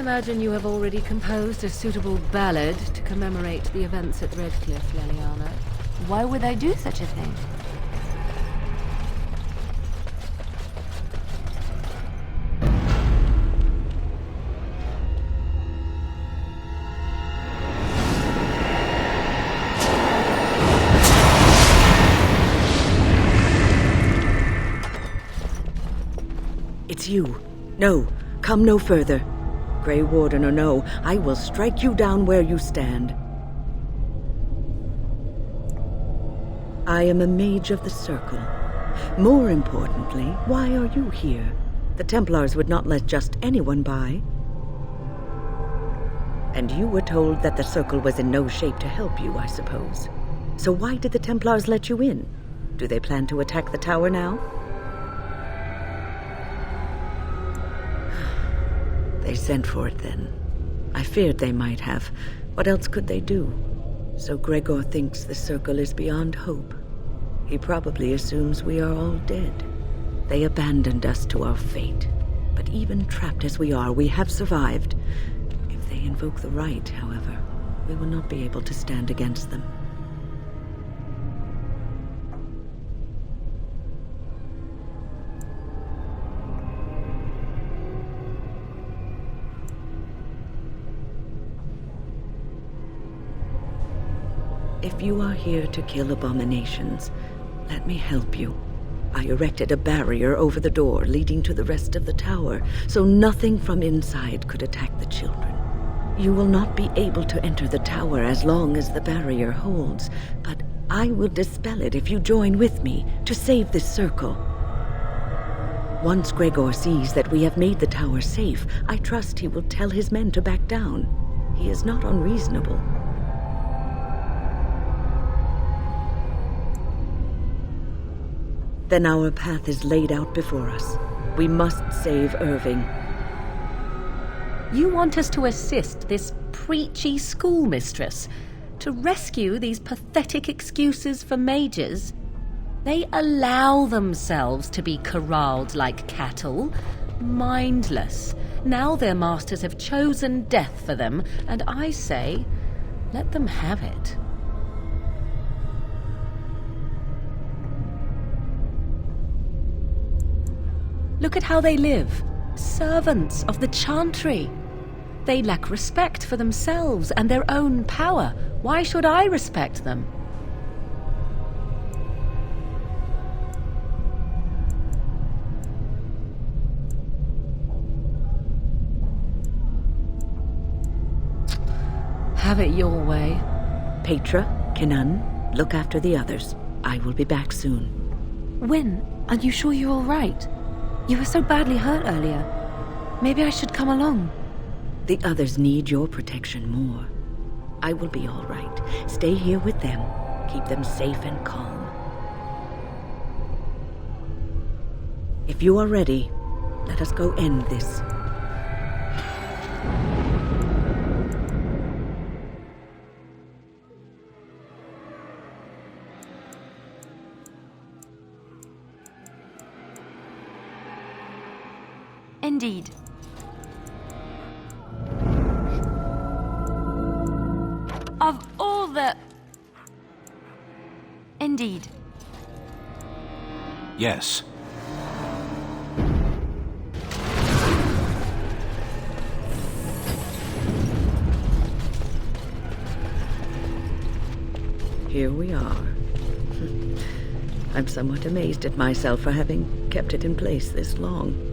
imagine you have already composed a suitable ballad to commemorate the events at Redcliffe, Leliana. Why would I do such a thing? It's you. No, come no further. Grey Warden or no, I will strike you down where you stand. I am a mage of the Circle. More importantly, why are you here? The Templars would not let just anyone by. And you were told that the Circle was in no shape to help you, I suppose. So why did the Templars let you in? Do they plan to attack the tower now? They sent for it then. I feared they might have. What else could they do? So Gregor thinks the Circle is beyond hope. He probably assumes we are all dead. They abandoned us to our fate. But even trapped as we are, we have survived. If they invoke the right, however, we will not be able to stand against them. If you are here to kill abominations, let me help you. I erected a barrier over the door leading to the rest of the tower, so nothing from inside could attack the children. You will not be able to enter the tower as long as the barrier holds, but I will dispel it if you join with me to save this circle. Once Gregor sees that we have made the tower safe, I trust he will tell his men to back down. He is not unreasonable. Then our path is laid out before us. We must save Irving. You want us to assist this preachy schoolmistress to rescue these pathetic excuses for mages? They allow themselves to be corralled like cattle, mindless. Now their masters have chosen death for them, and I say, let them have it. Look at how they live. Servants of the Chantry. They lack respect for themselves and their own power. Why should I respect them? Have it your way. Petra, Kinan, look after the others. I will be back soon. When? Are you sure you're all right? You were so badly hurt earlier. Maybe I should come along. The others need your protection more. I will be all right. Stay here with them. Keep them safe and calm. If you are ready, let us go end this. Indeed. Of all the... Indeed. Yes. Here we are. I'm somewhat amazed at myself for having kept it in place this long.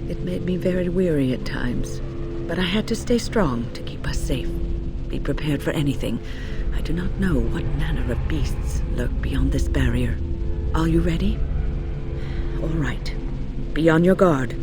It made me very weary at times, but I had to stay strong to keep us safe. Be prepared for anything. I do not know what manner of beasts lurk beyond this barrier. Are you ready? All right. Be on your guard.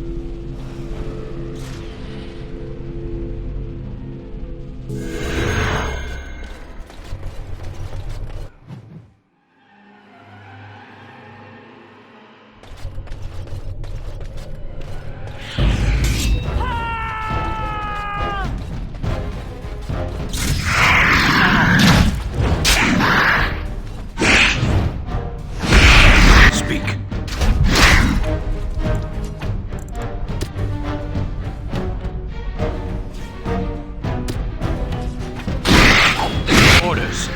Orders.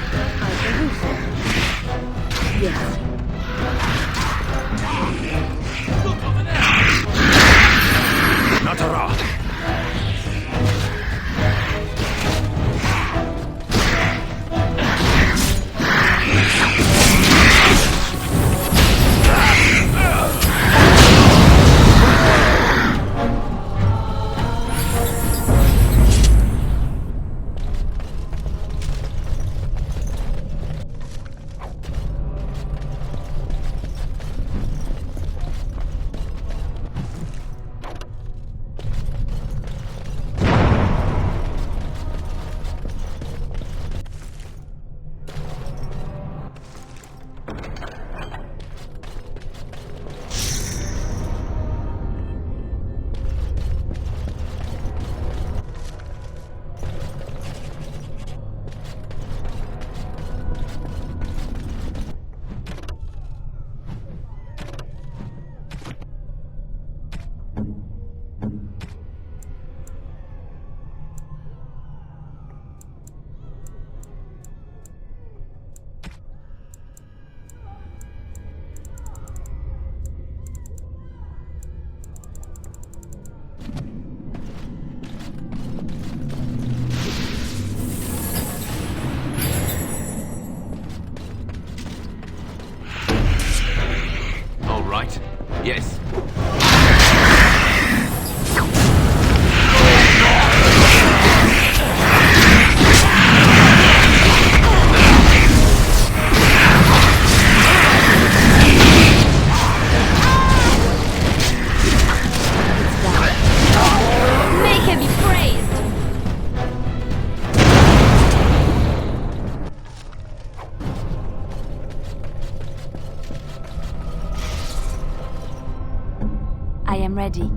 Yes. Natara. Yes. Make him be praised! I am ready.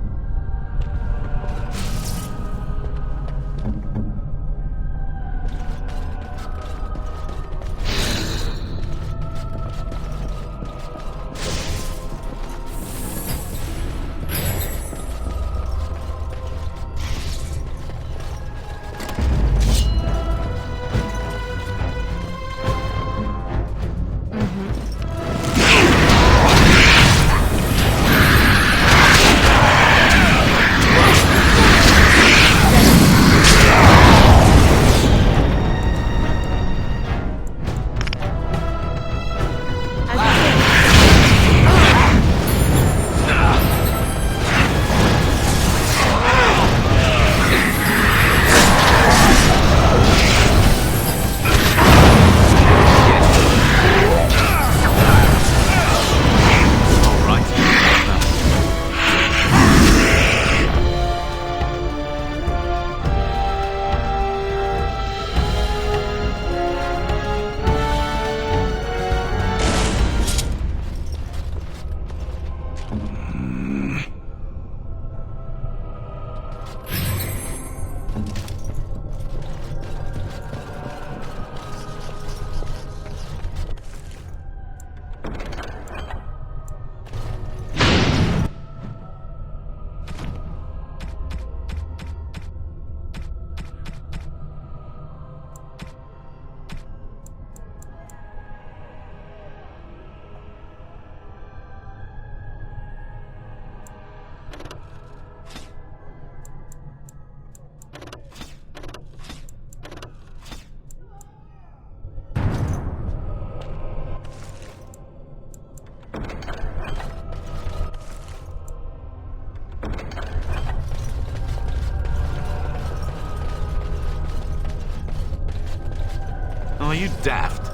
Are you daft?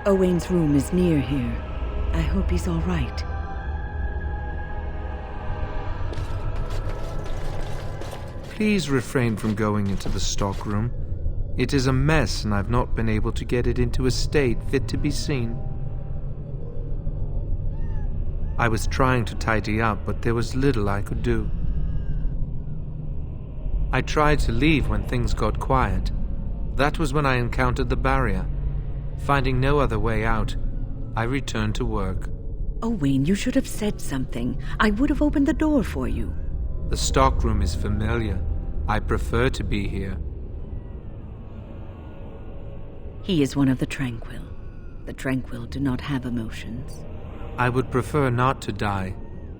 Owain's room is near here. I hope he's all right. Please refrain from going into the stockroom. It is a mess, and I've not been able to get it into a state fit to be seen. I was trying to tidy up, but there was little I could do. I tried to leave when things got quiet. That was when I encountered the barrier. Finding no other way out, I returned to work. Owain, you should have said something. I would have opened the door for you. The stockroom is familiar. I prefer to be here. He is one of the Tranquil. The Tranquil do not have emotions. I would prefer not to die.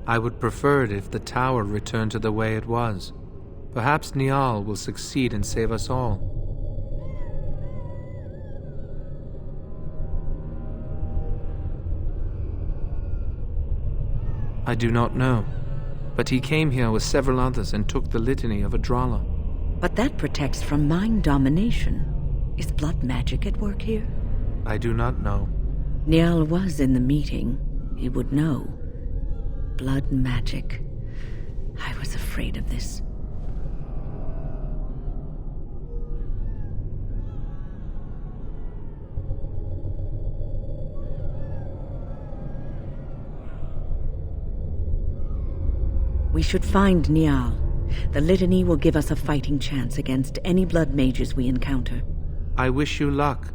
I would prefer it if the tower returned to the way it was. Perhaps Niall will succeed and save us all. I do not know, but he came here with several others and took the litany of Adralla. But that protects from mind domination. Is blood magic at work here? I do not know. Niall was in the meeting. He would know. Blood magic. I was afraid of this. We should find Niall. The litany will give us a fighting chance against any blood mages we encounter. I wish you luck.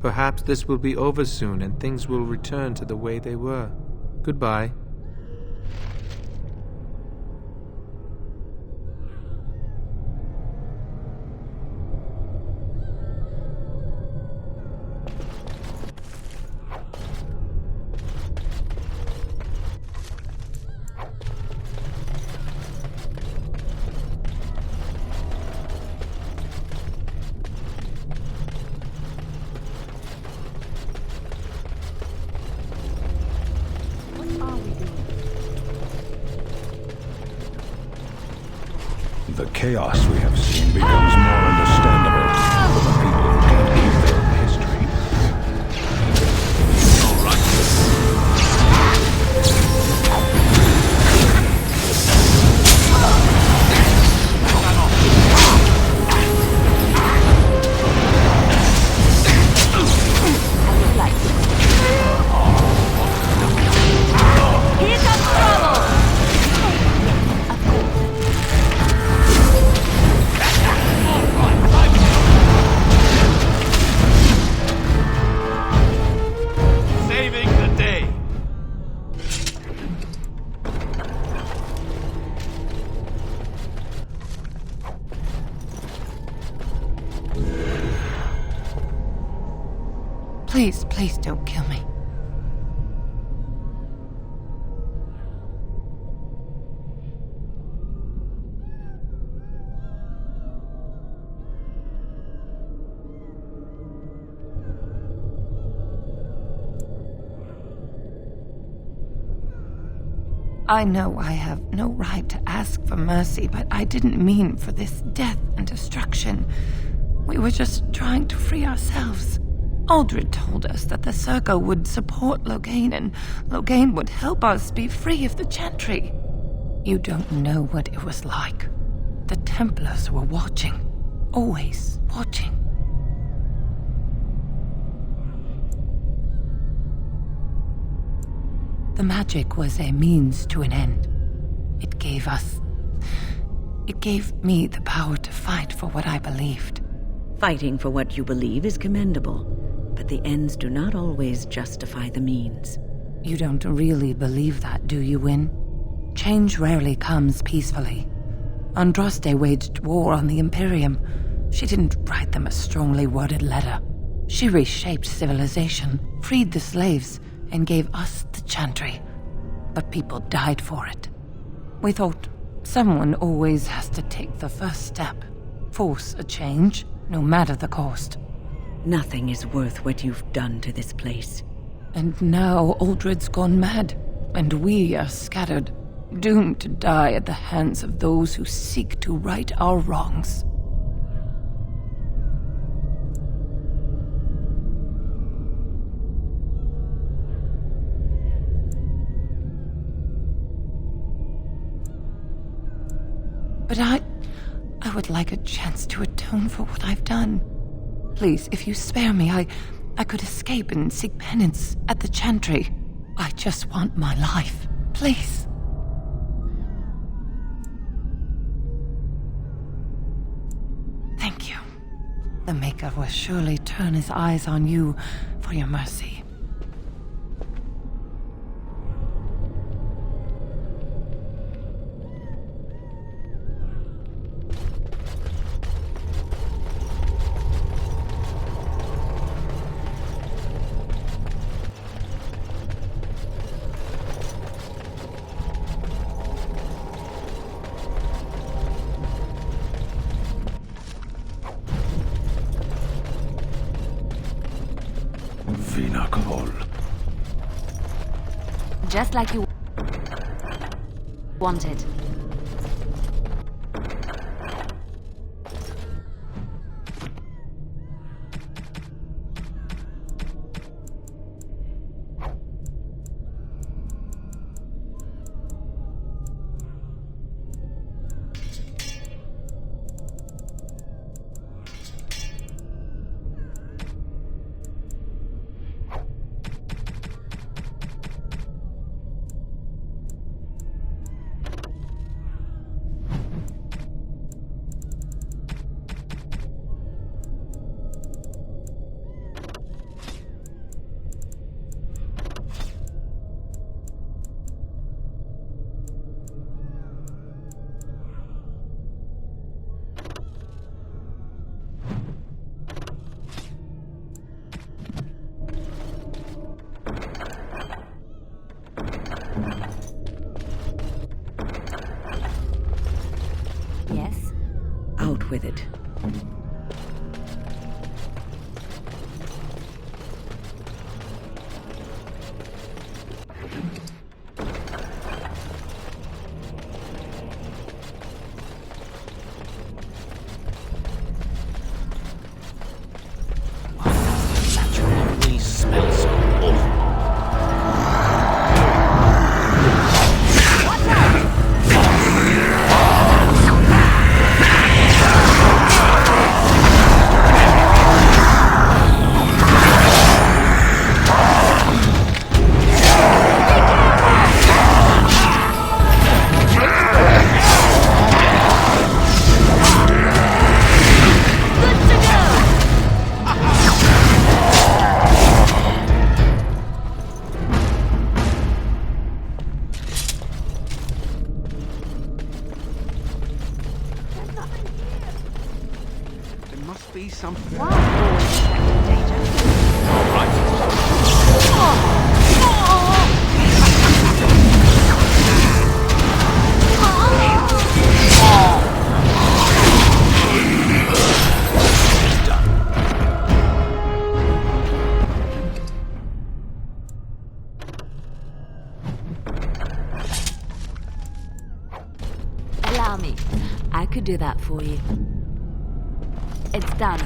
Perhaps this will be over soon and things will return to the way they were. Goodbye. The chaos we have seen becomes more understandable for the people who can't keep their own history. Here comes trouble! Saving the day. Please, please don't kill me. I know I have no right to ask for mercy, but I didn't mean for this death and destruction. We were just trying to free ourselves. Aldred told us that the Circle would support Loghain, and Loghain would help us be free of the Chantry. You don't know what it was like. The Templars were watching. Always watching. The magic was a means to an end. It gave me the power to fight for what I believed. Fighting for what you believe is commendable, but the ends do not always justify the means. You don't really believe that, do you, Wyn? Change rarely comes peacefully. Andraste waged war on the Imperium. She didn't write them a strongly worded letter. She reshaped civilization, freed the slaves, and gave us the Chantry. But people died for it. We thought someone always has to take the first step, force a change, no matter the cost. Nothing is worth what you've done to this place. And now Aldred's gone mad, and we are scattered, doomed to die at the hands of those who seek to right our wrongs. But I would like a chance to atone for what I've done. Please, if you spare me, I could escape and seek penance at the Chantry. I just want my life. Please. Thank you. The Maker will surely turn his eyes on you for your mercy. Hall. Just like you wanted. Yes? Out with it. These smell so awful. There must be something. Allow me. I could do that for you. It's done.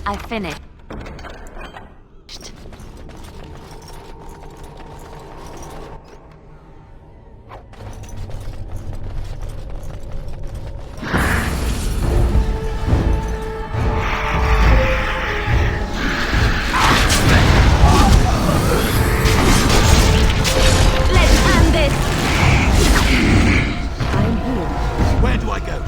I finished. Where do I go?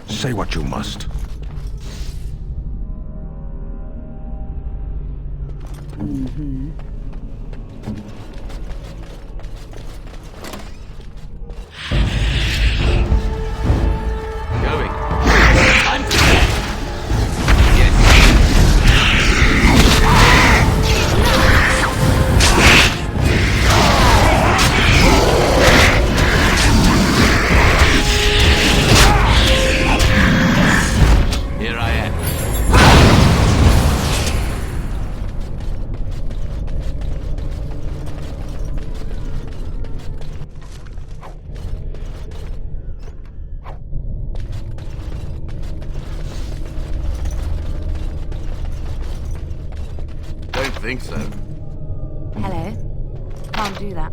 Say what you must. Mm-hmm. Going. think so. Hello? Can't do that.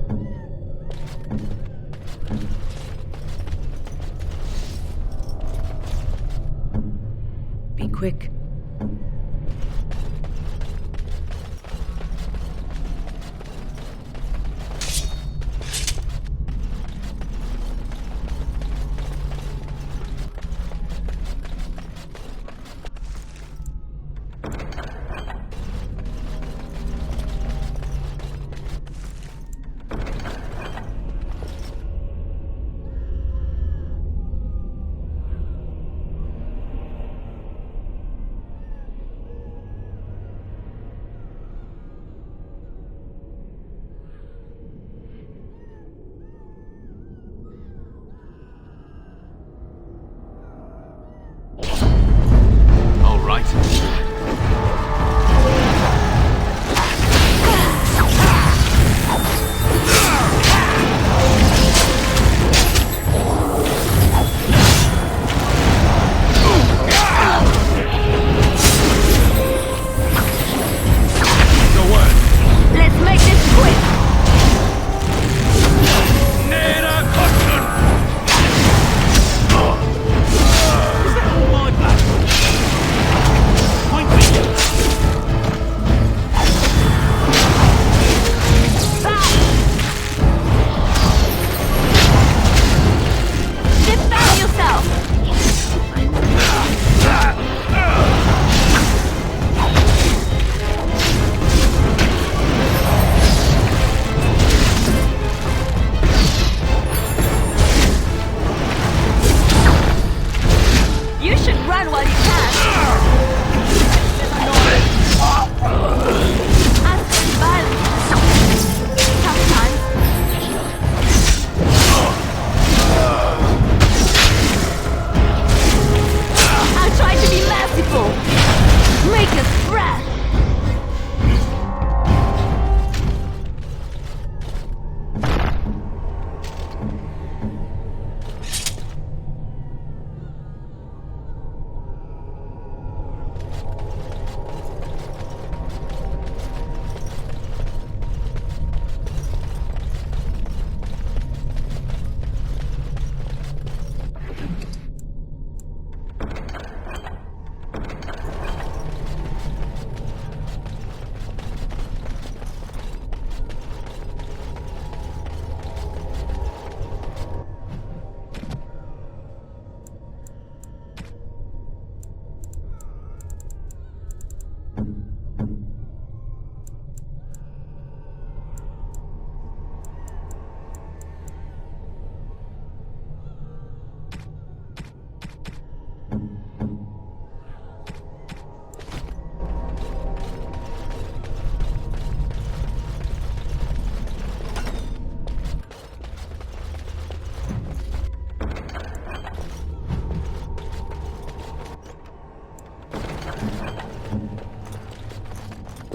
Be quick.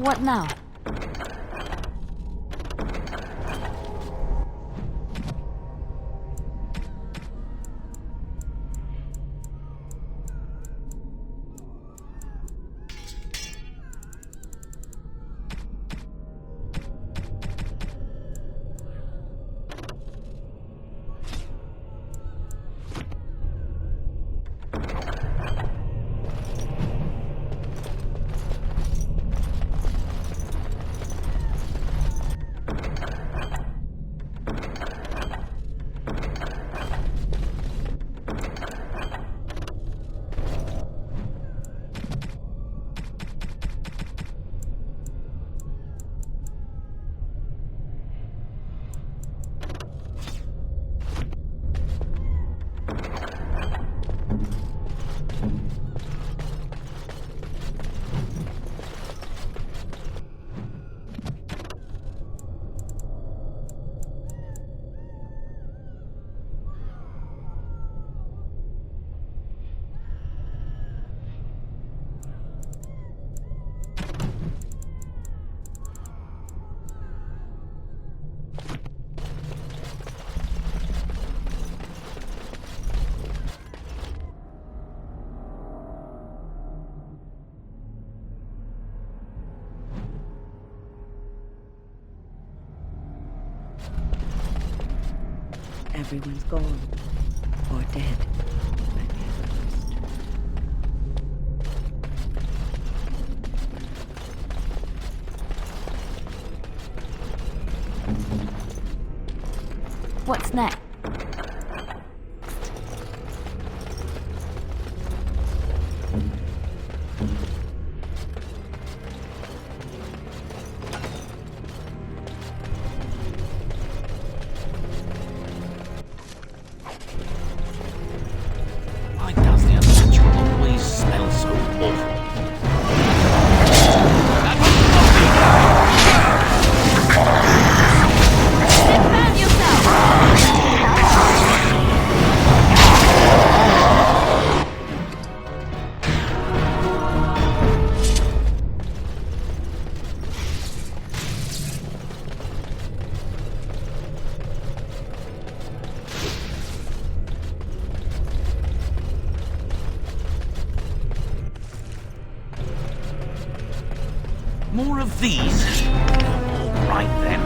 What now? everyone's gone. Or dead. What's next? Why does the unnatural always smell so awful? Defend More of these? All right then.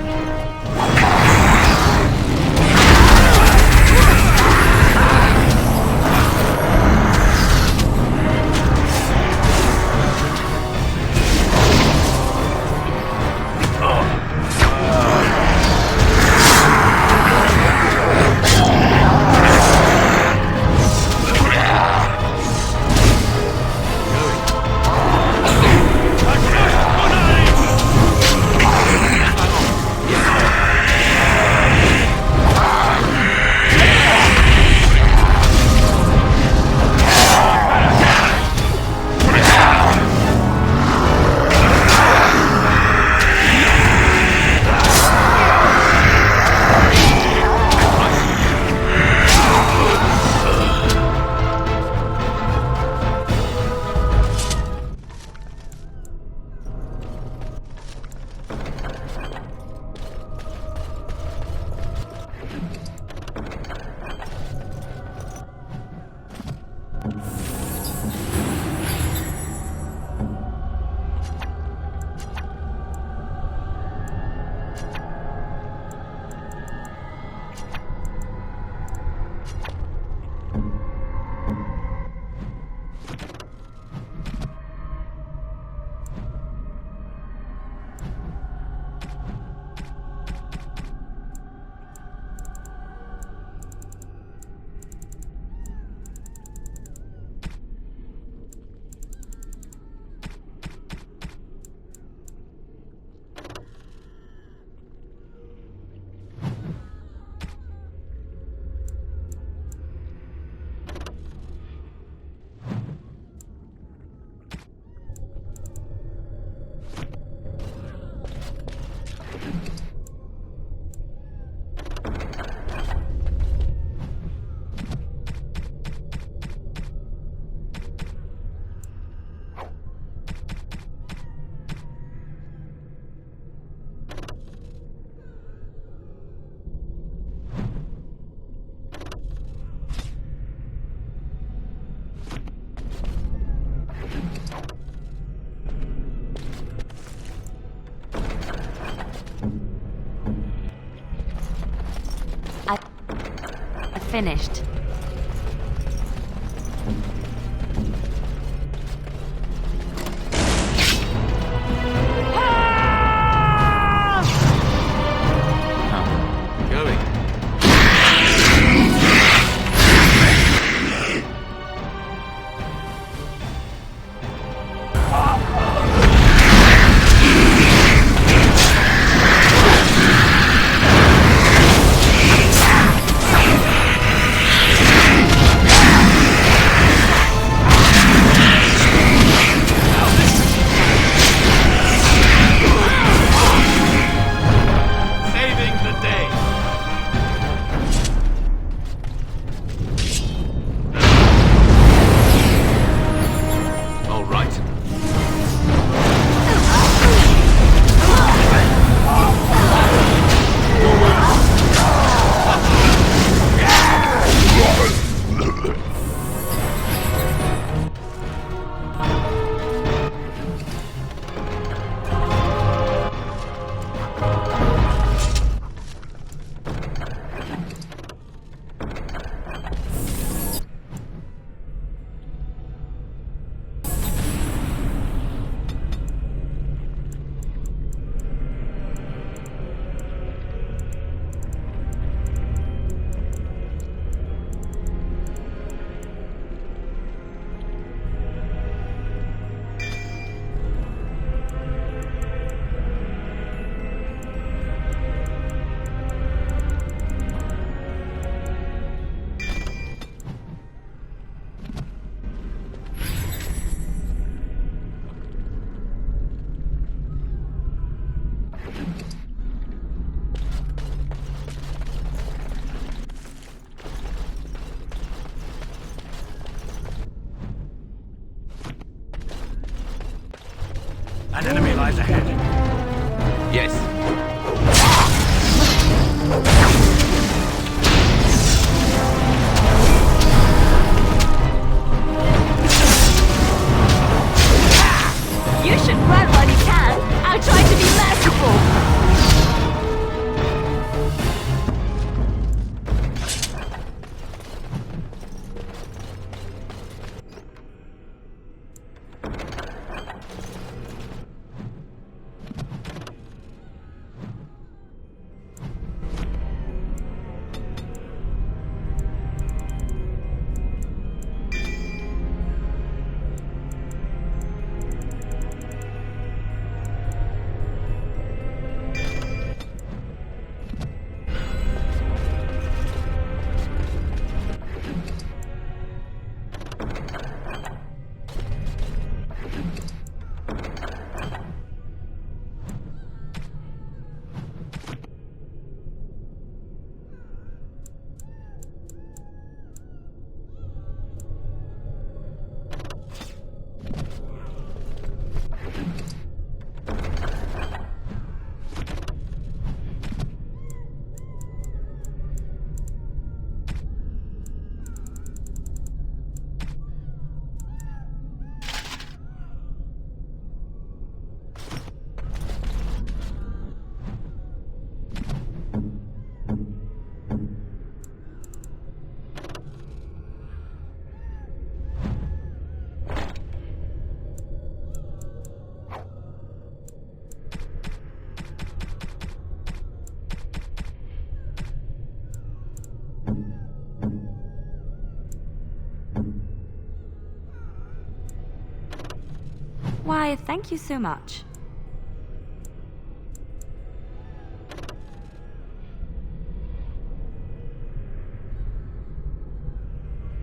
I finished. An enemy lies ahead. Yes. You should run while you can. I'll try to be merciful. Why, thank you so much.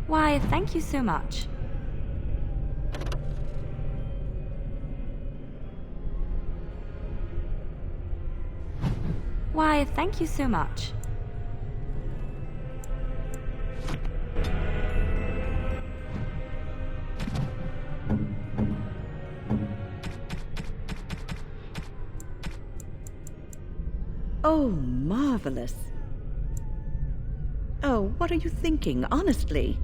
Why, thank you so much. Why, thank you so much. Oh, marvelous. Oh, what are you thinking, honestly?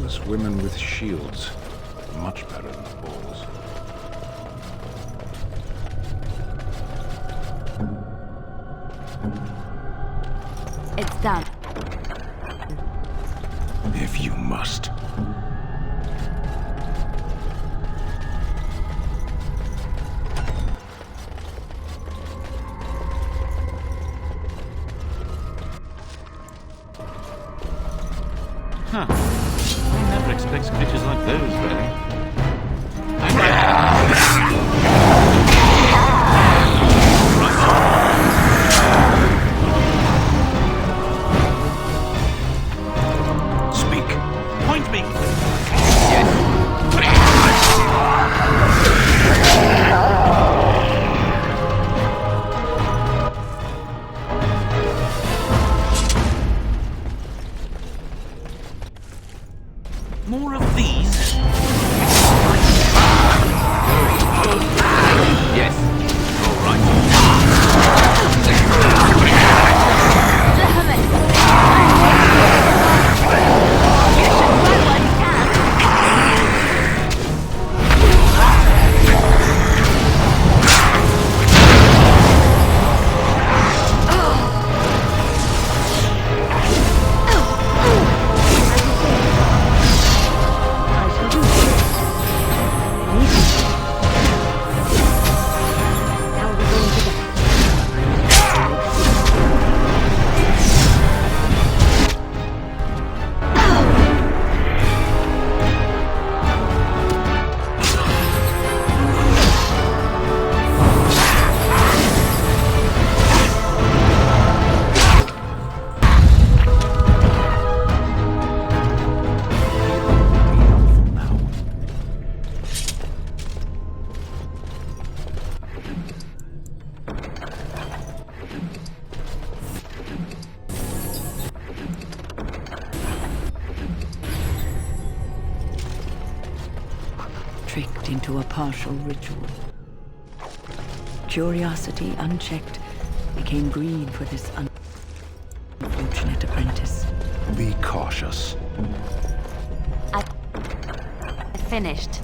Famous women with shields. Much better than the bulls. It's done. If you must. Huh. One never expects creatures like those, really. Speak. Point me! More of these? Yes. All right. Tricked into a partial ritual. Curiosity unchecked became greed for this unfortunate apprentice. Be cautious. I finished.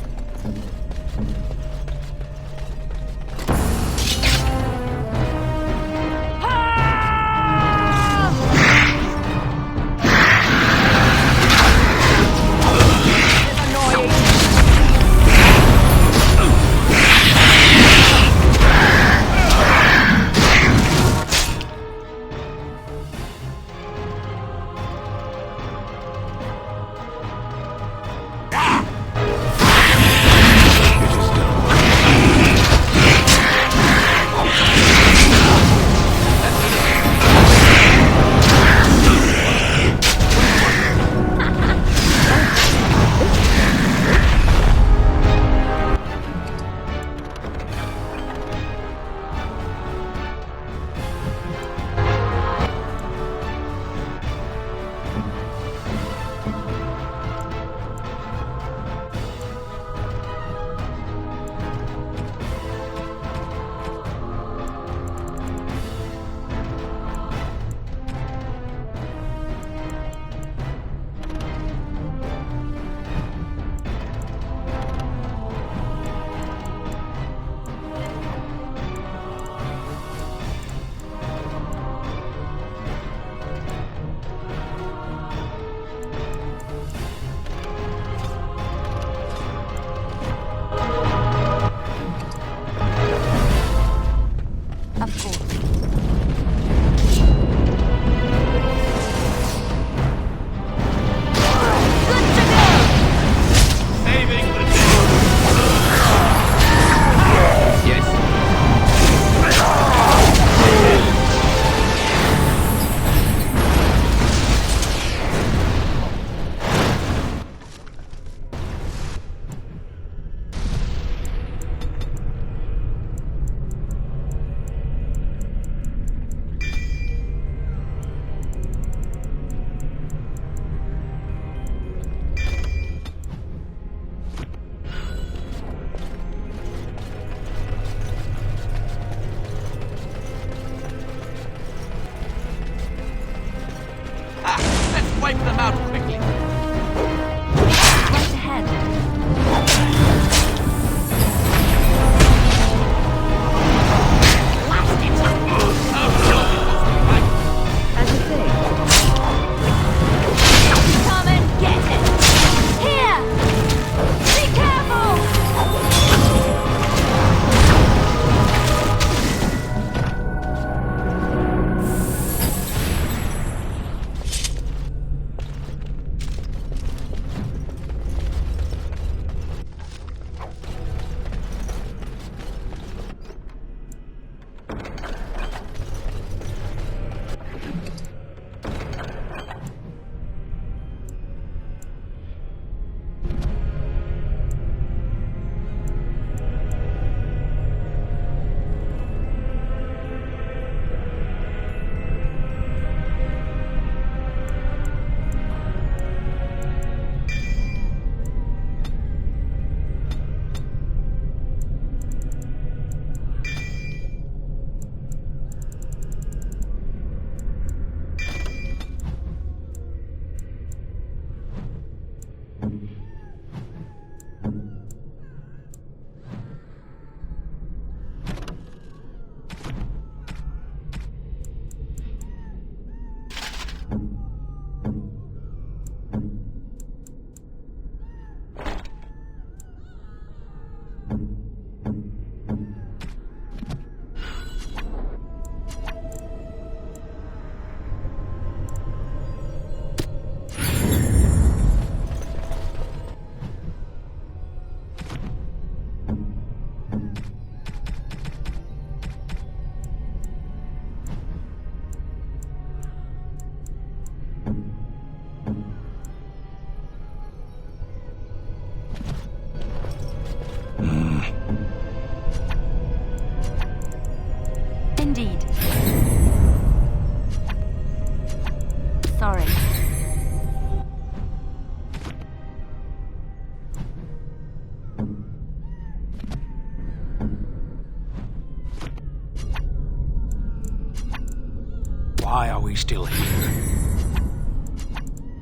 Why are we still here?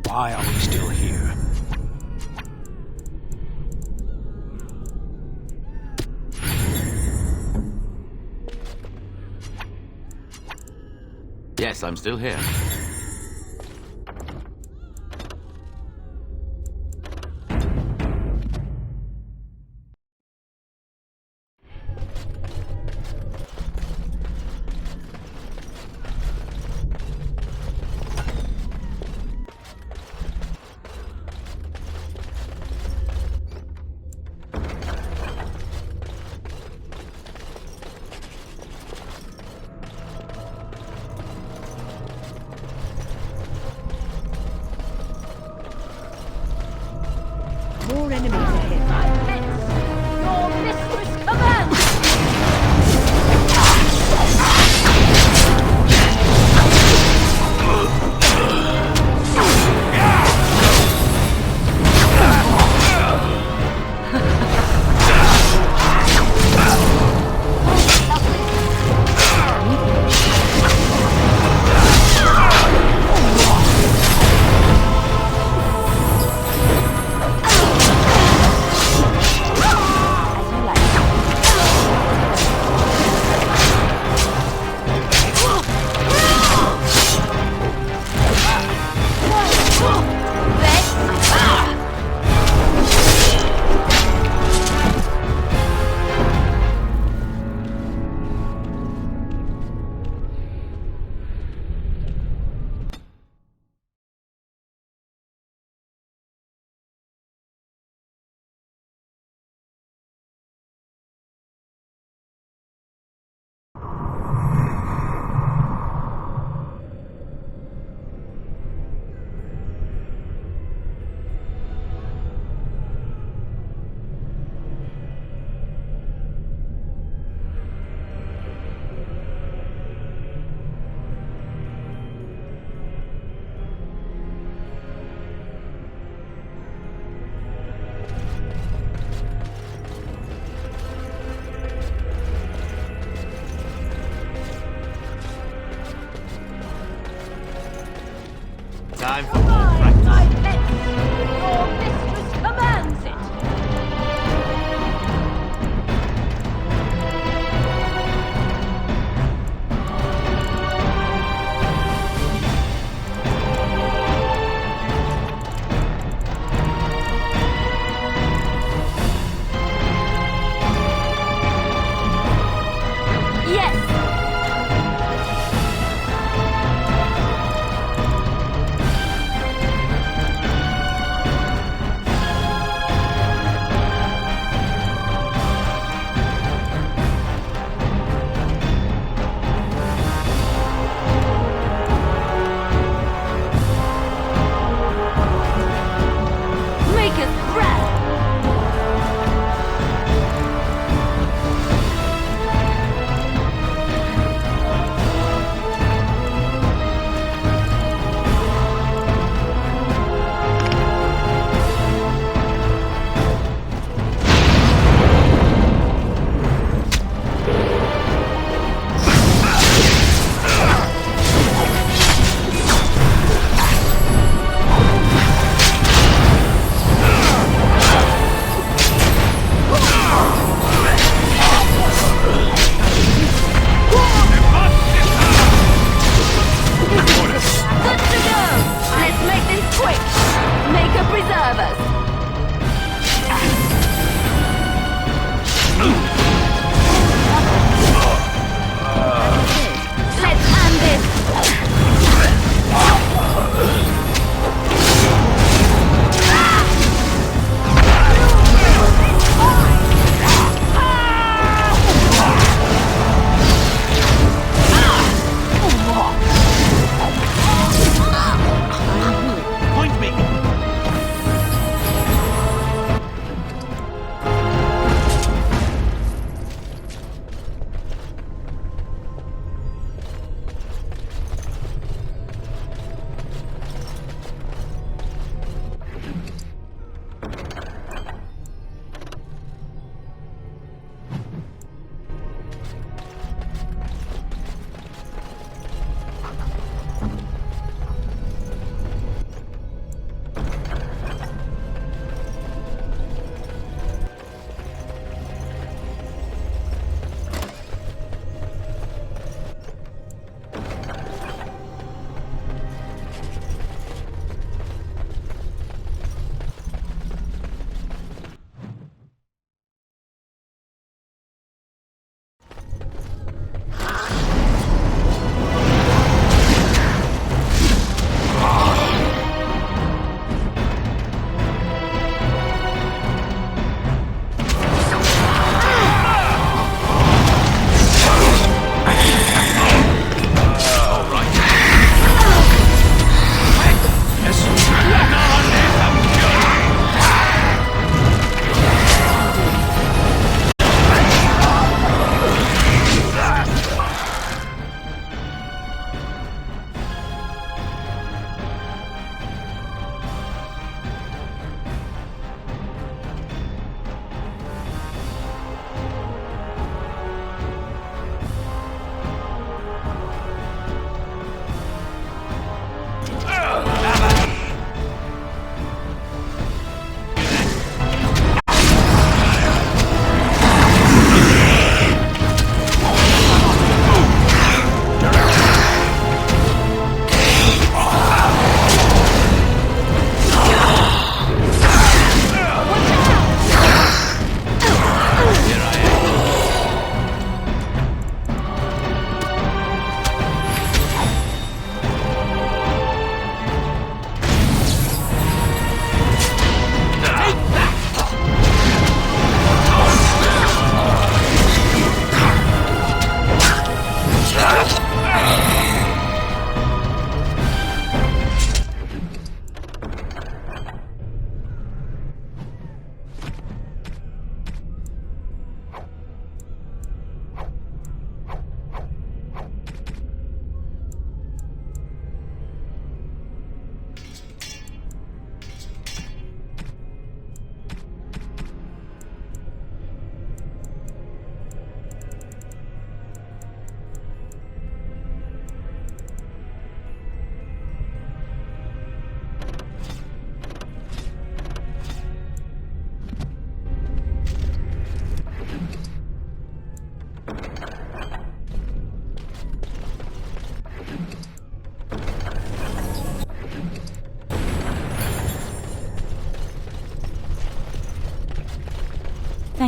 Why are we still here? Yes, I'm still here. More enemies ahead. Your mistress commands! Time for more practice. Your mistress commands it! Yes!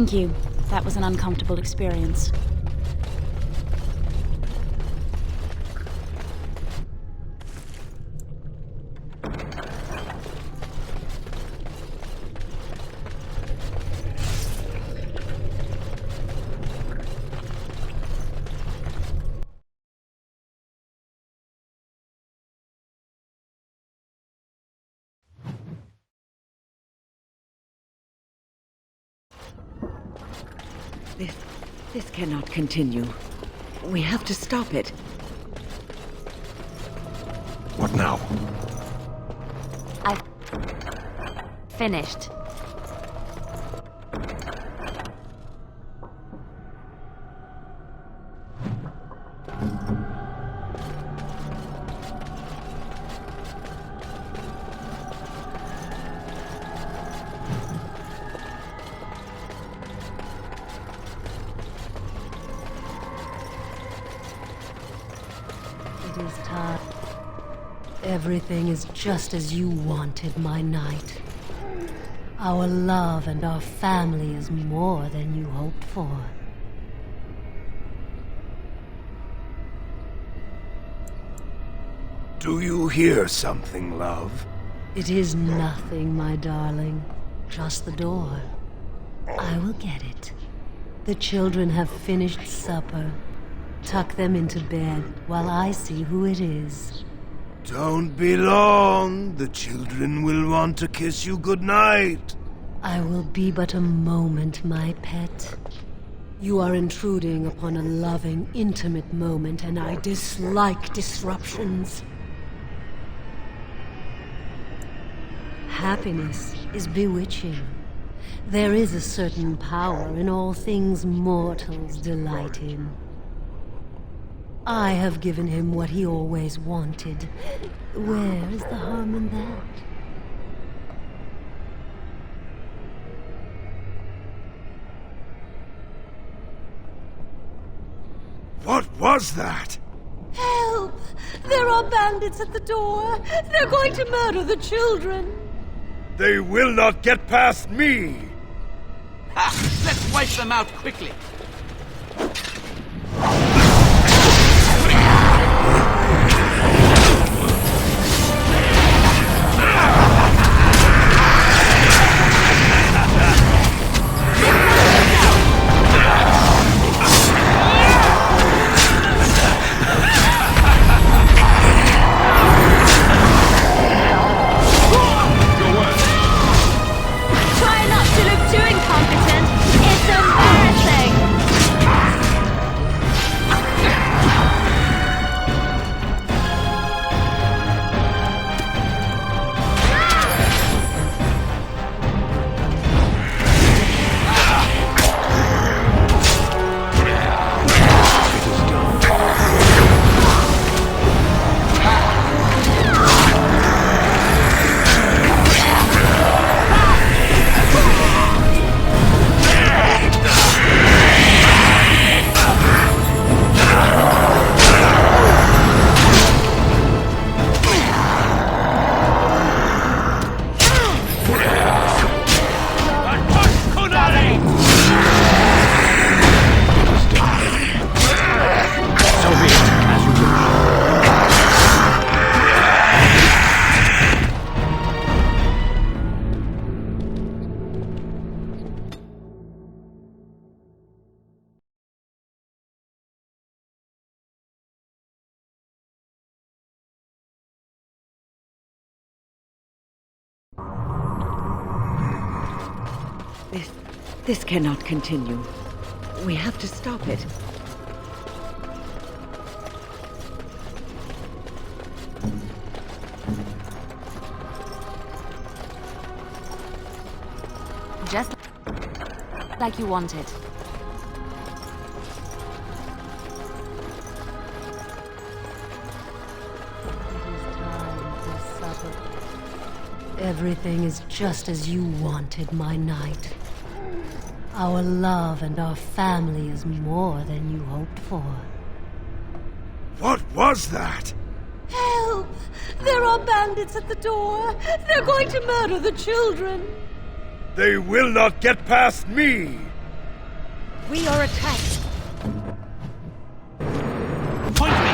Thank you. That was an uncomfortable experience. This cannot continue. We have to stop it. What now? I've finished. It is time. Everything is just as you wanted, my knight. Our love and our family is more than you hoped for. Do you hear something, love? It is nothing, my darling. Just the door. I will get it. The children have finished supper. Tuck them into bed while I see who it is. Don't be long. The children will want to kiss you goodnight. I will be but a moment, my pet. You are intruding upon a loving, intimate moment, and I dislike disruptions. Happiness is bewitching. There is a certain power in all things mortals delight in. I have given him what he always wanted. Where is the harm in that? What was that? Help! There are bandits at the door! They're going to murder the children! They will not get past me! Ha! Let's wipe them out quickly! Try not to look too incompetent. It's embarrassing. This cannot continue. We have to stop it. Just like you wanted. Everything is just as you wanted, my knight. Our love and our family is more than you hoped for. What was that? Help! There are bandits at the door! They're going to murder the children! They will not get past me! We are attacked. Point me!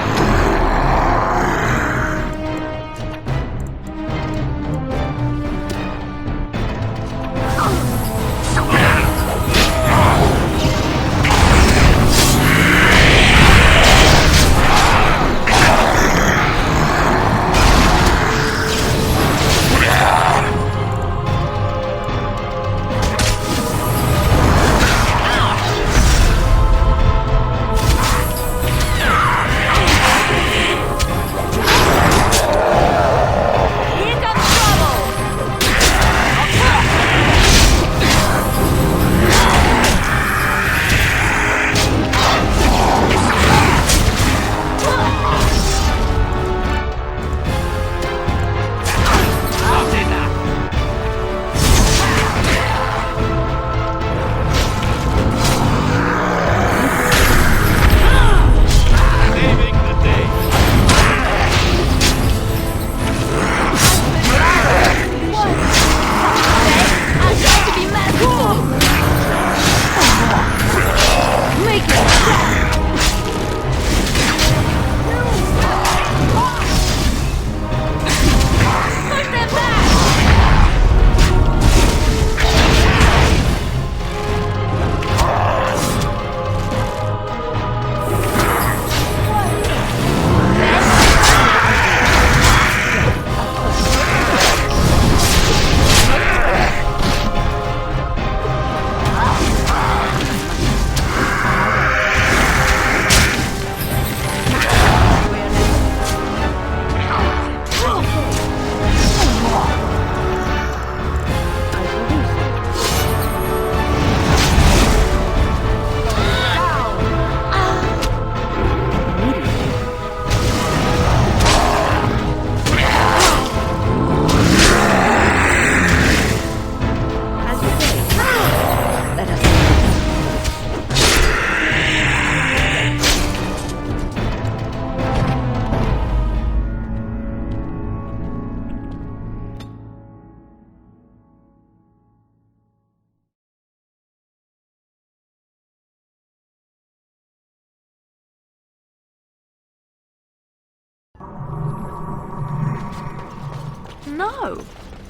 No!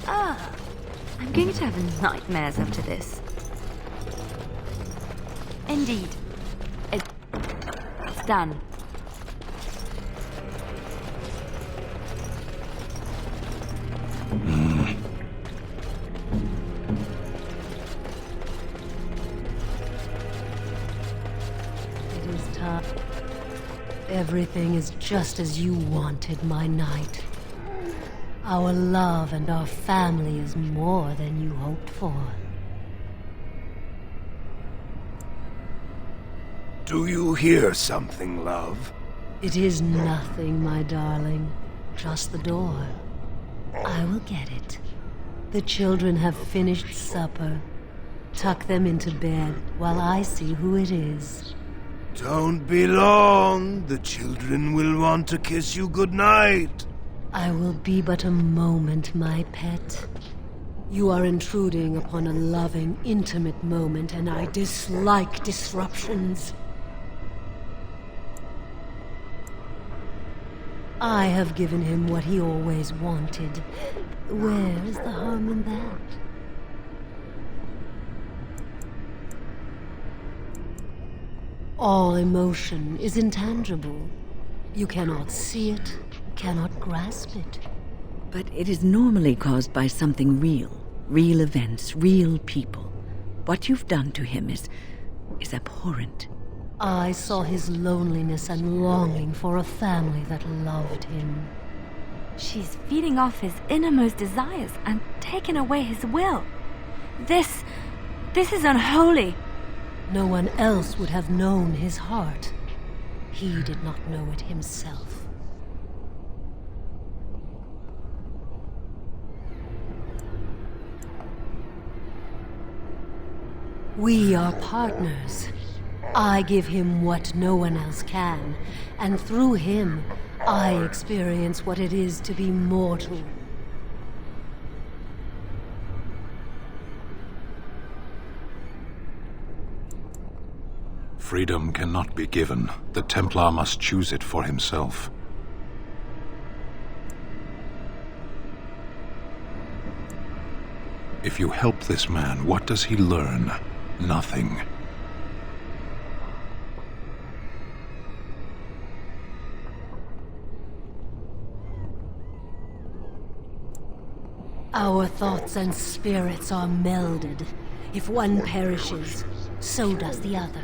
I'm going to have nightmares after this. Indeed. It's done. It is tough. Everything is just as you wanted, my knight. Our love and our family is more than you hoped for. Do you hear something, love? It is nothing, my darling. Just the door. I will get it. The children have finished supper. Tuck them into bed while I see who it is. Don't be long. The children will want to kiss you goodnight. I will be but a moment, my pet. You are intruding upon a loving, intimate moment, and I dislike disruptions. I have given him what he always wanted. Where is the harm in that? All emotion is intangible. You cannot see it, cannot grasp it. But it is normally caused by something real. Real events, real people. What you've done to him is abhorrent. I saw his loneliness and longing for a family that loved him. She's feeding off his innermost desires and taking away his will. This is unholy. No one else would have known his heart. He did not know it himself. We are partners. I give him what no one else can, and through him, I experience what it is to be mortal. Freedom cannot be given. The Templar must choose it for himself. If you help this man, what does he learn? Nothing. Our thoughts and spirits are melded. If one perishes, so does the other.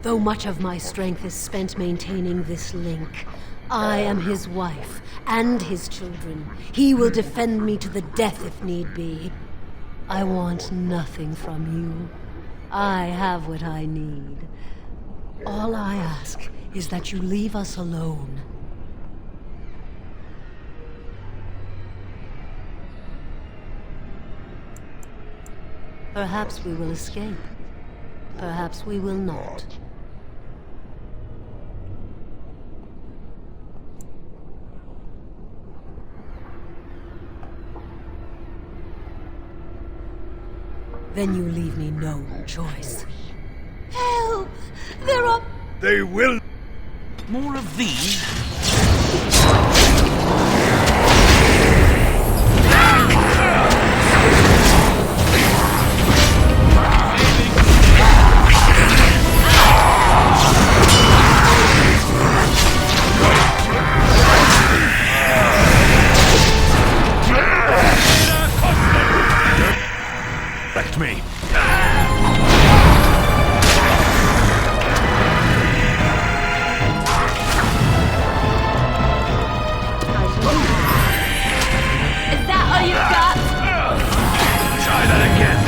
Though much of my strength is spent maintaining this link, I am his wife and his children. He will defend me to the death if need be. I want nothing from you. I have what I need. All I ask is that you leave us alone. Perhaps we will escape. Perhaps we will not. Then you leave me no choice. Help! There are... They will... More of these? Respect me. Is that all you've got? Try that again.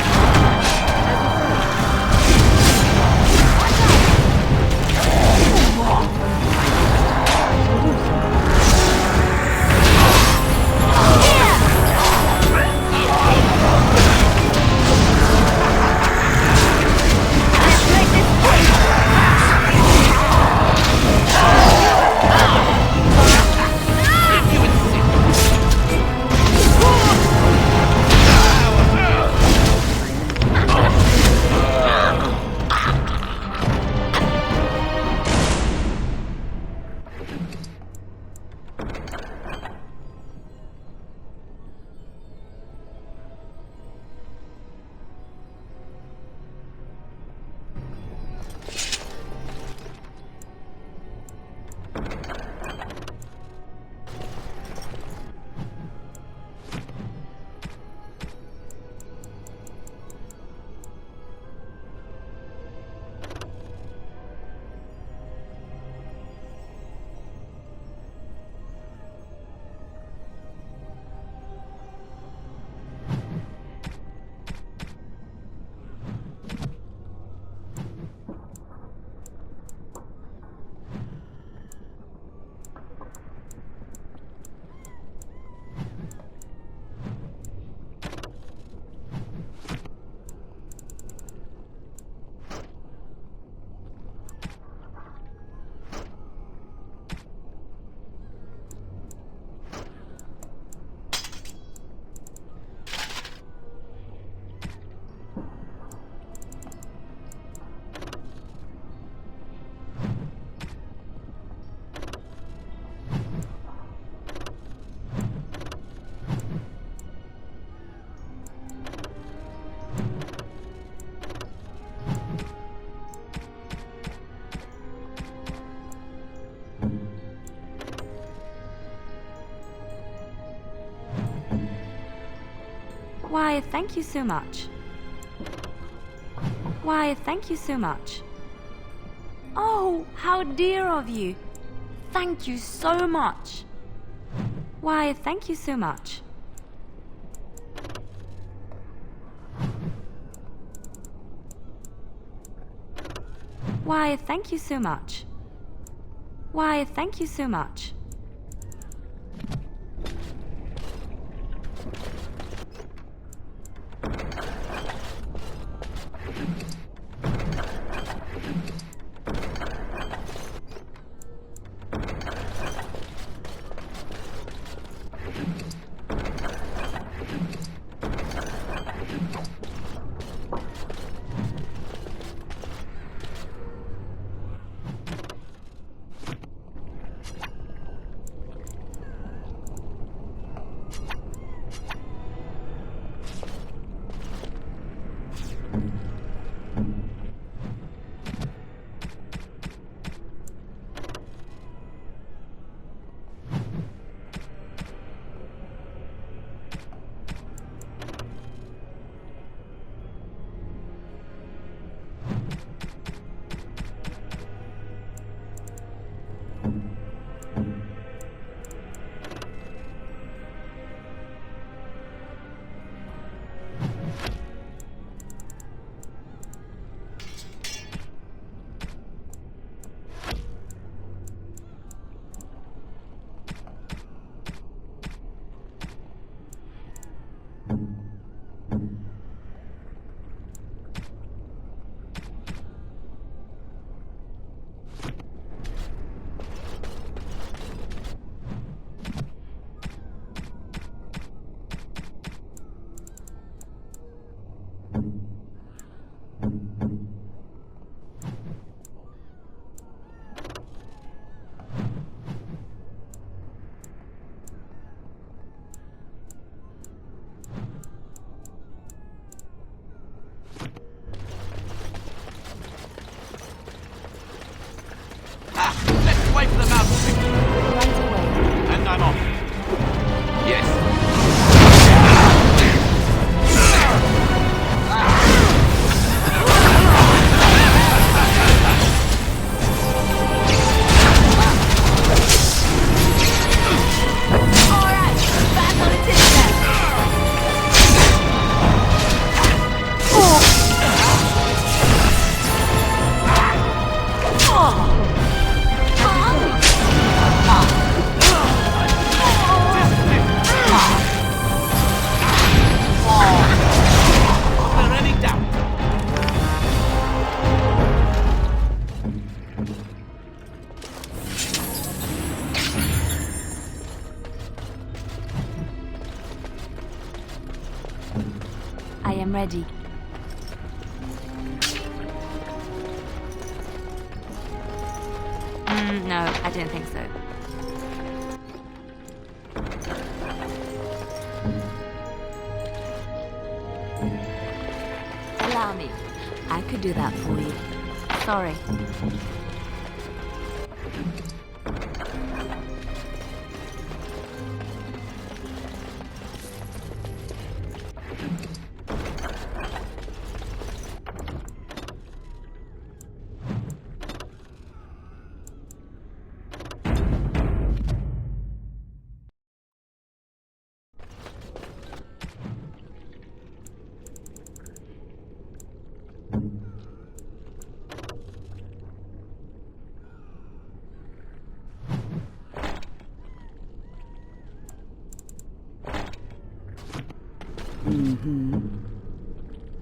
Why, thank you so much. Why, thank you so much. Oh, how dear of you. Thank you so much. Why, thank you so much. Why, thank you so much. Why, thank you so much. am ready. No, I don't think so. Allow me. I could do that for you. Sorry.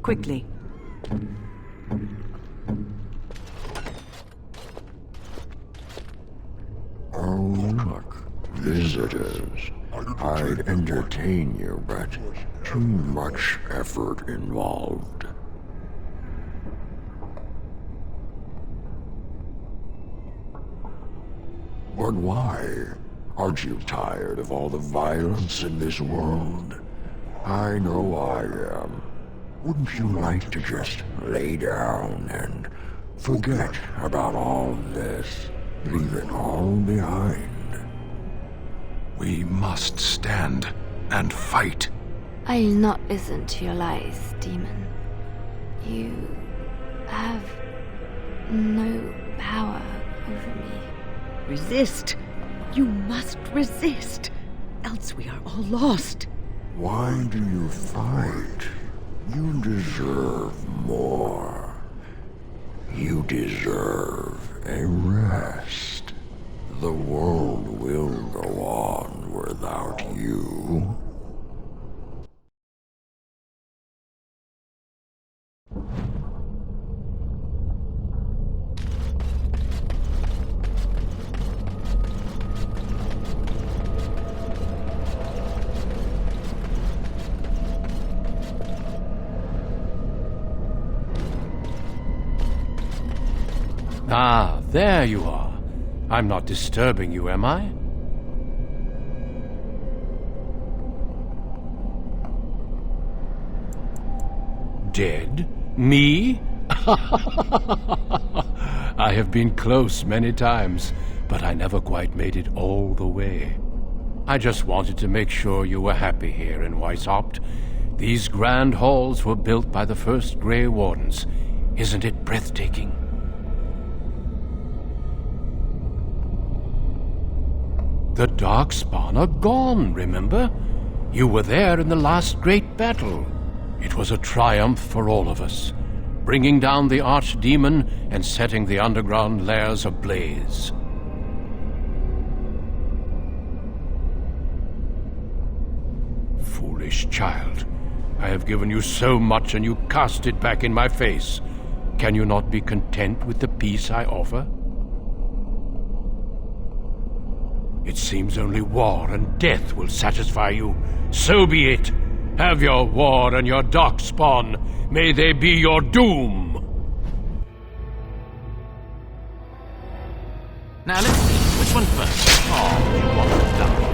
Quickly. Oh, look. Visitors. I'd entertain you, but too much effort involved. But why? Aren't you tired of all the violence in this world? I know I am. Wouldn't you like to just lay down and forget about all this? Leave it all behind? We must stand and fight. I'll not listen to your lies, demon. You have no power over me. Resist. You must resist. Else we are all lost. Why do you fight? You deserve more. You deserve a rest. The world will go on without you. Ah, there you are. I'm not disturbing you, am I? Dead? Me? I have been close many times, but I never quite made it all the way. I just wanted to make sure you were happy here in Weishaupt. These grand halls were built by the first Grey Wardens. Isn't it breathtaking? The Darkspawn are gone, remember? You were there in the last great battle. It was a triumph for all of us, bringing down the Archdemon and setting the underground lairs ablaze. Foolish child. I have given you so much and you cast it back in my face. Can you not be content with the peace I offer? It seems only war and death will satisfy you. So be it. Have your war and your Darkspawn. May they be your doom. Now let's see. Which one first? Oh, you want to die.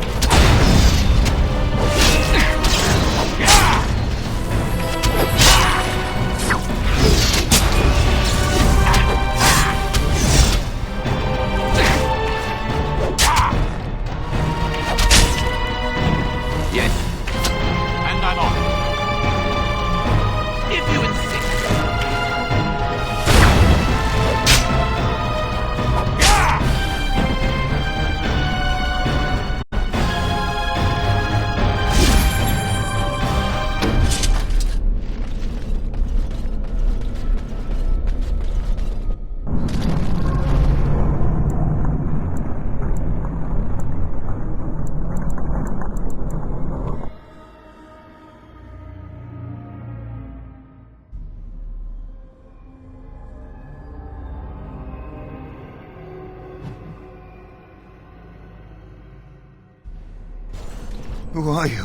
Who are you?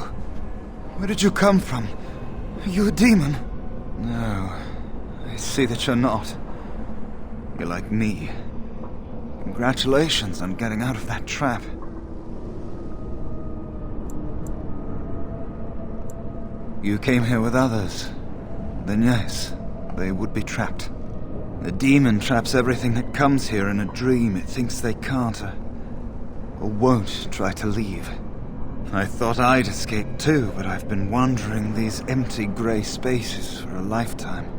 Where did you come from? Are you a demon? No, I see that you're not. You're like me. Congratulations on getting out of that trap. You came here with others. Then yes, they would be trapped. The demon traps everything that comes here in a dream it thinks they can't or won't try to leave. I thought I'd escape too, but I've been wandering these empty grey spaces for a lifetime.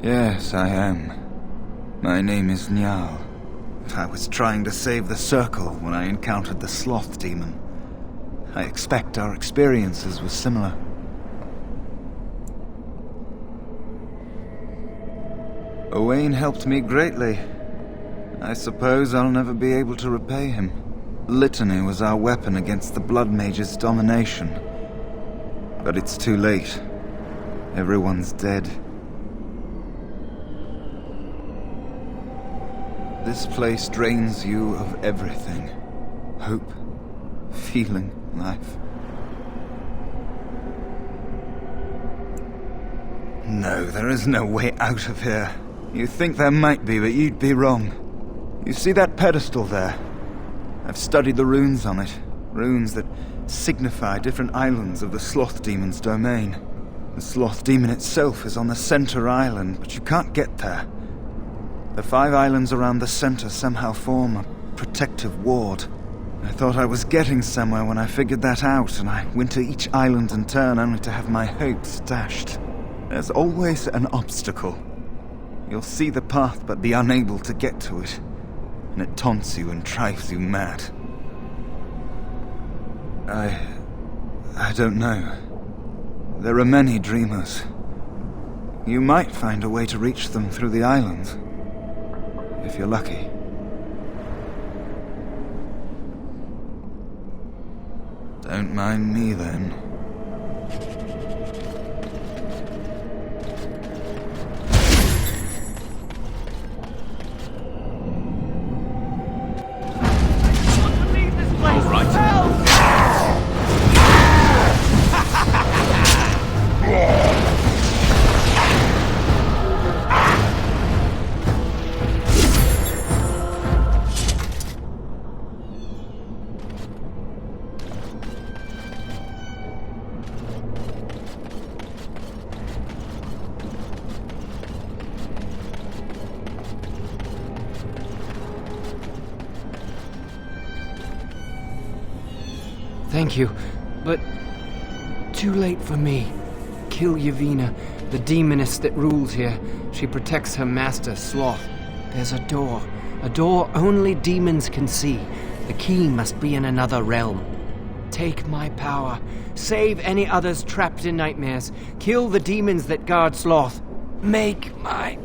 Yes, I am. My name is Njal. I was trying to save the Circle when I encountered the Sloth Demon. I expect our experiences were similar. Owain helped me greatly. I suppose I'll never be able to repay him. Litany was our weapon against the Blood Mage's domination. But it's too late. Everyone's dead. This place drains you of everything. Hope, feeling, life. No, there is no way out of here. You think there might be, but you'd be wrong. You see that pedestal there? I've studied the runes on it. Runes that signify different islands of the Sloth Demon's domain. The Sloth Demon itself is on the center island, but you can't get there. The 5 islands around the center somehow form a protective ward. I thought I was getting somewhere when I figured that out, and I went to each island in turn only to have my hopes dashed. There's always an obstacle. You'll see the path but be unable to get to it, and it taunts you and drives you mad. I don't know. There are many dreamers. You might find a way to reach them through the islands, if you're lucky. Don't mind me then. Thank you, but too late for me. Kill Yevina, the demoness that rules here. She protects her master, Sloth. There's a door only demons can see. The key must be in another realm. Take my power. Save any others trapped in nightmares. Kill the demons that guard Sloth. Make my...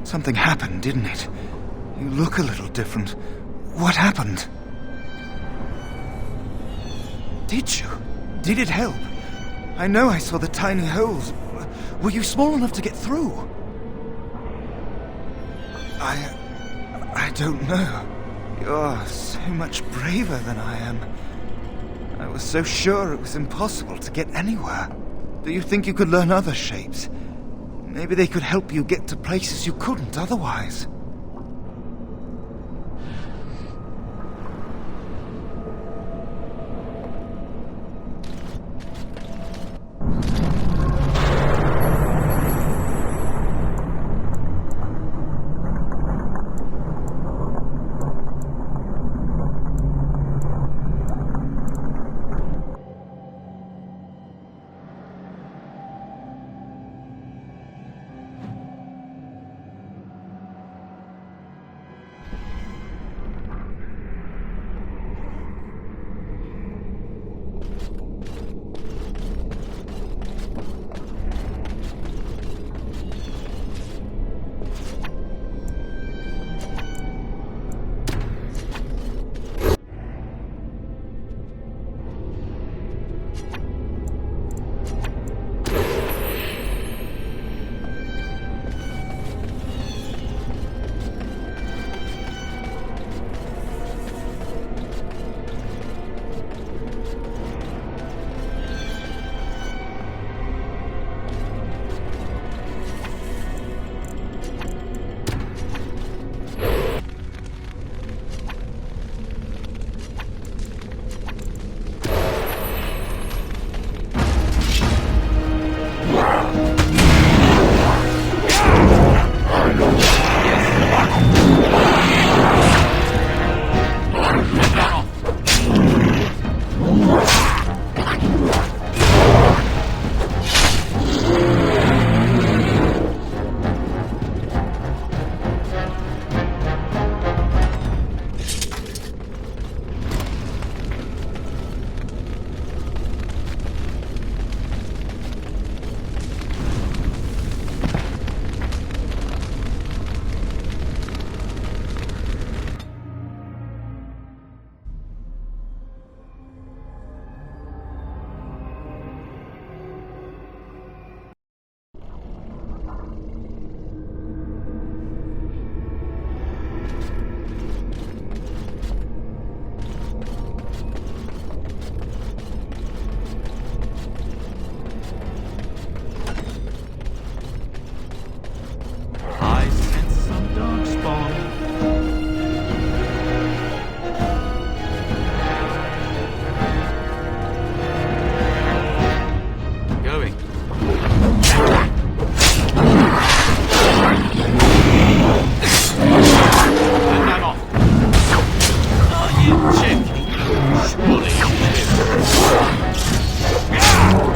Something happened, didn't it? You look a little different. What happened? Did you? Did it help? I know I saw the tiny holes. Were you small enough to get through? I don't know. You're so much braver than I am. I was so sure it was impossible to get anywhere. Do you think you could learn other shapes? Maybe they could help you get to places you couldn't otherwise.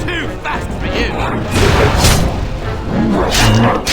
Too fast for you!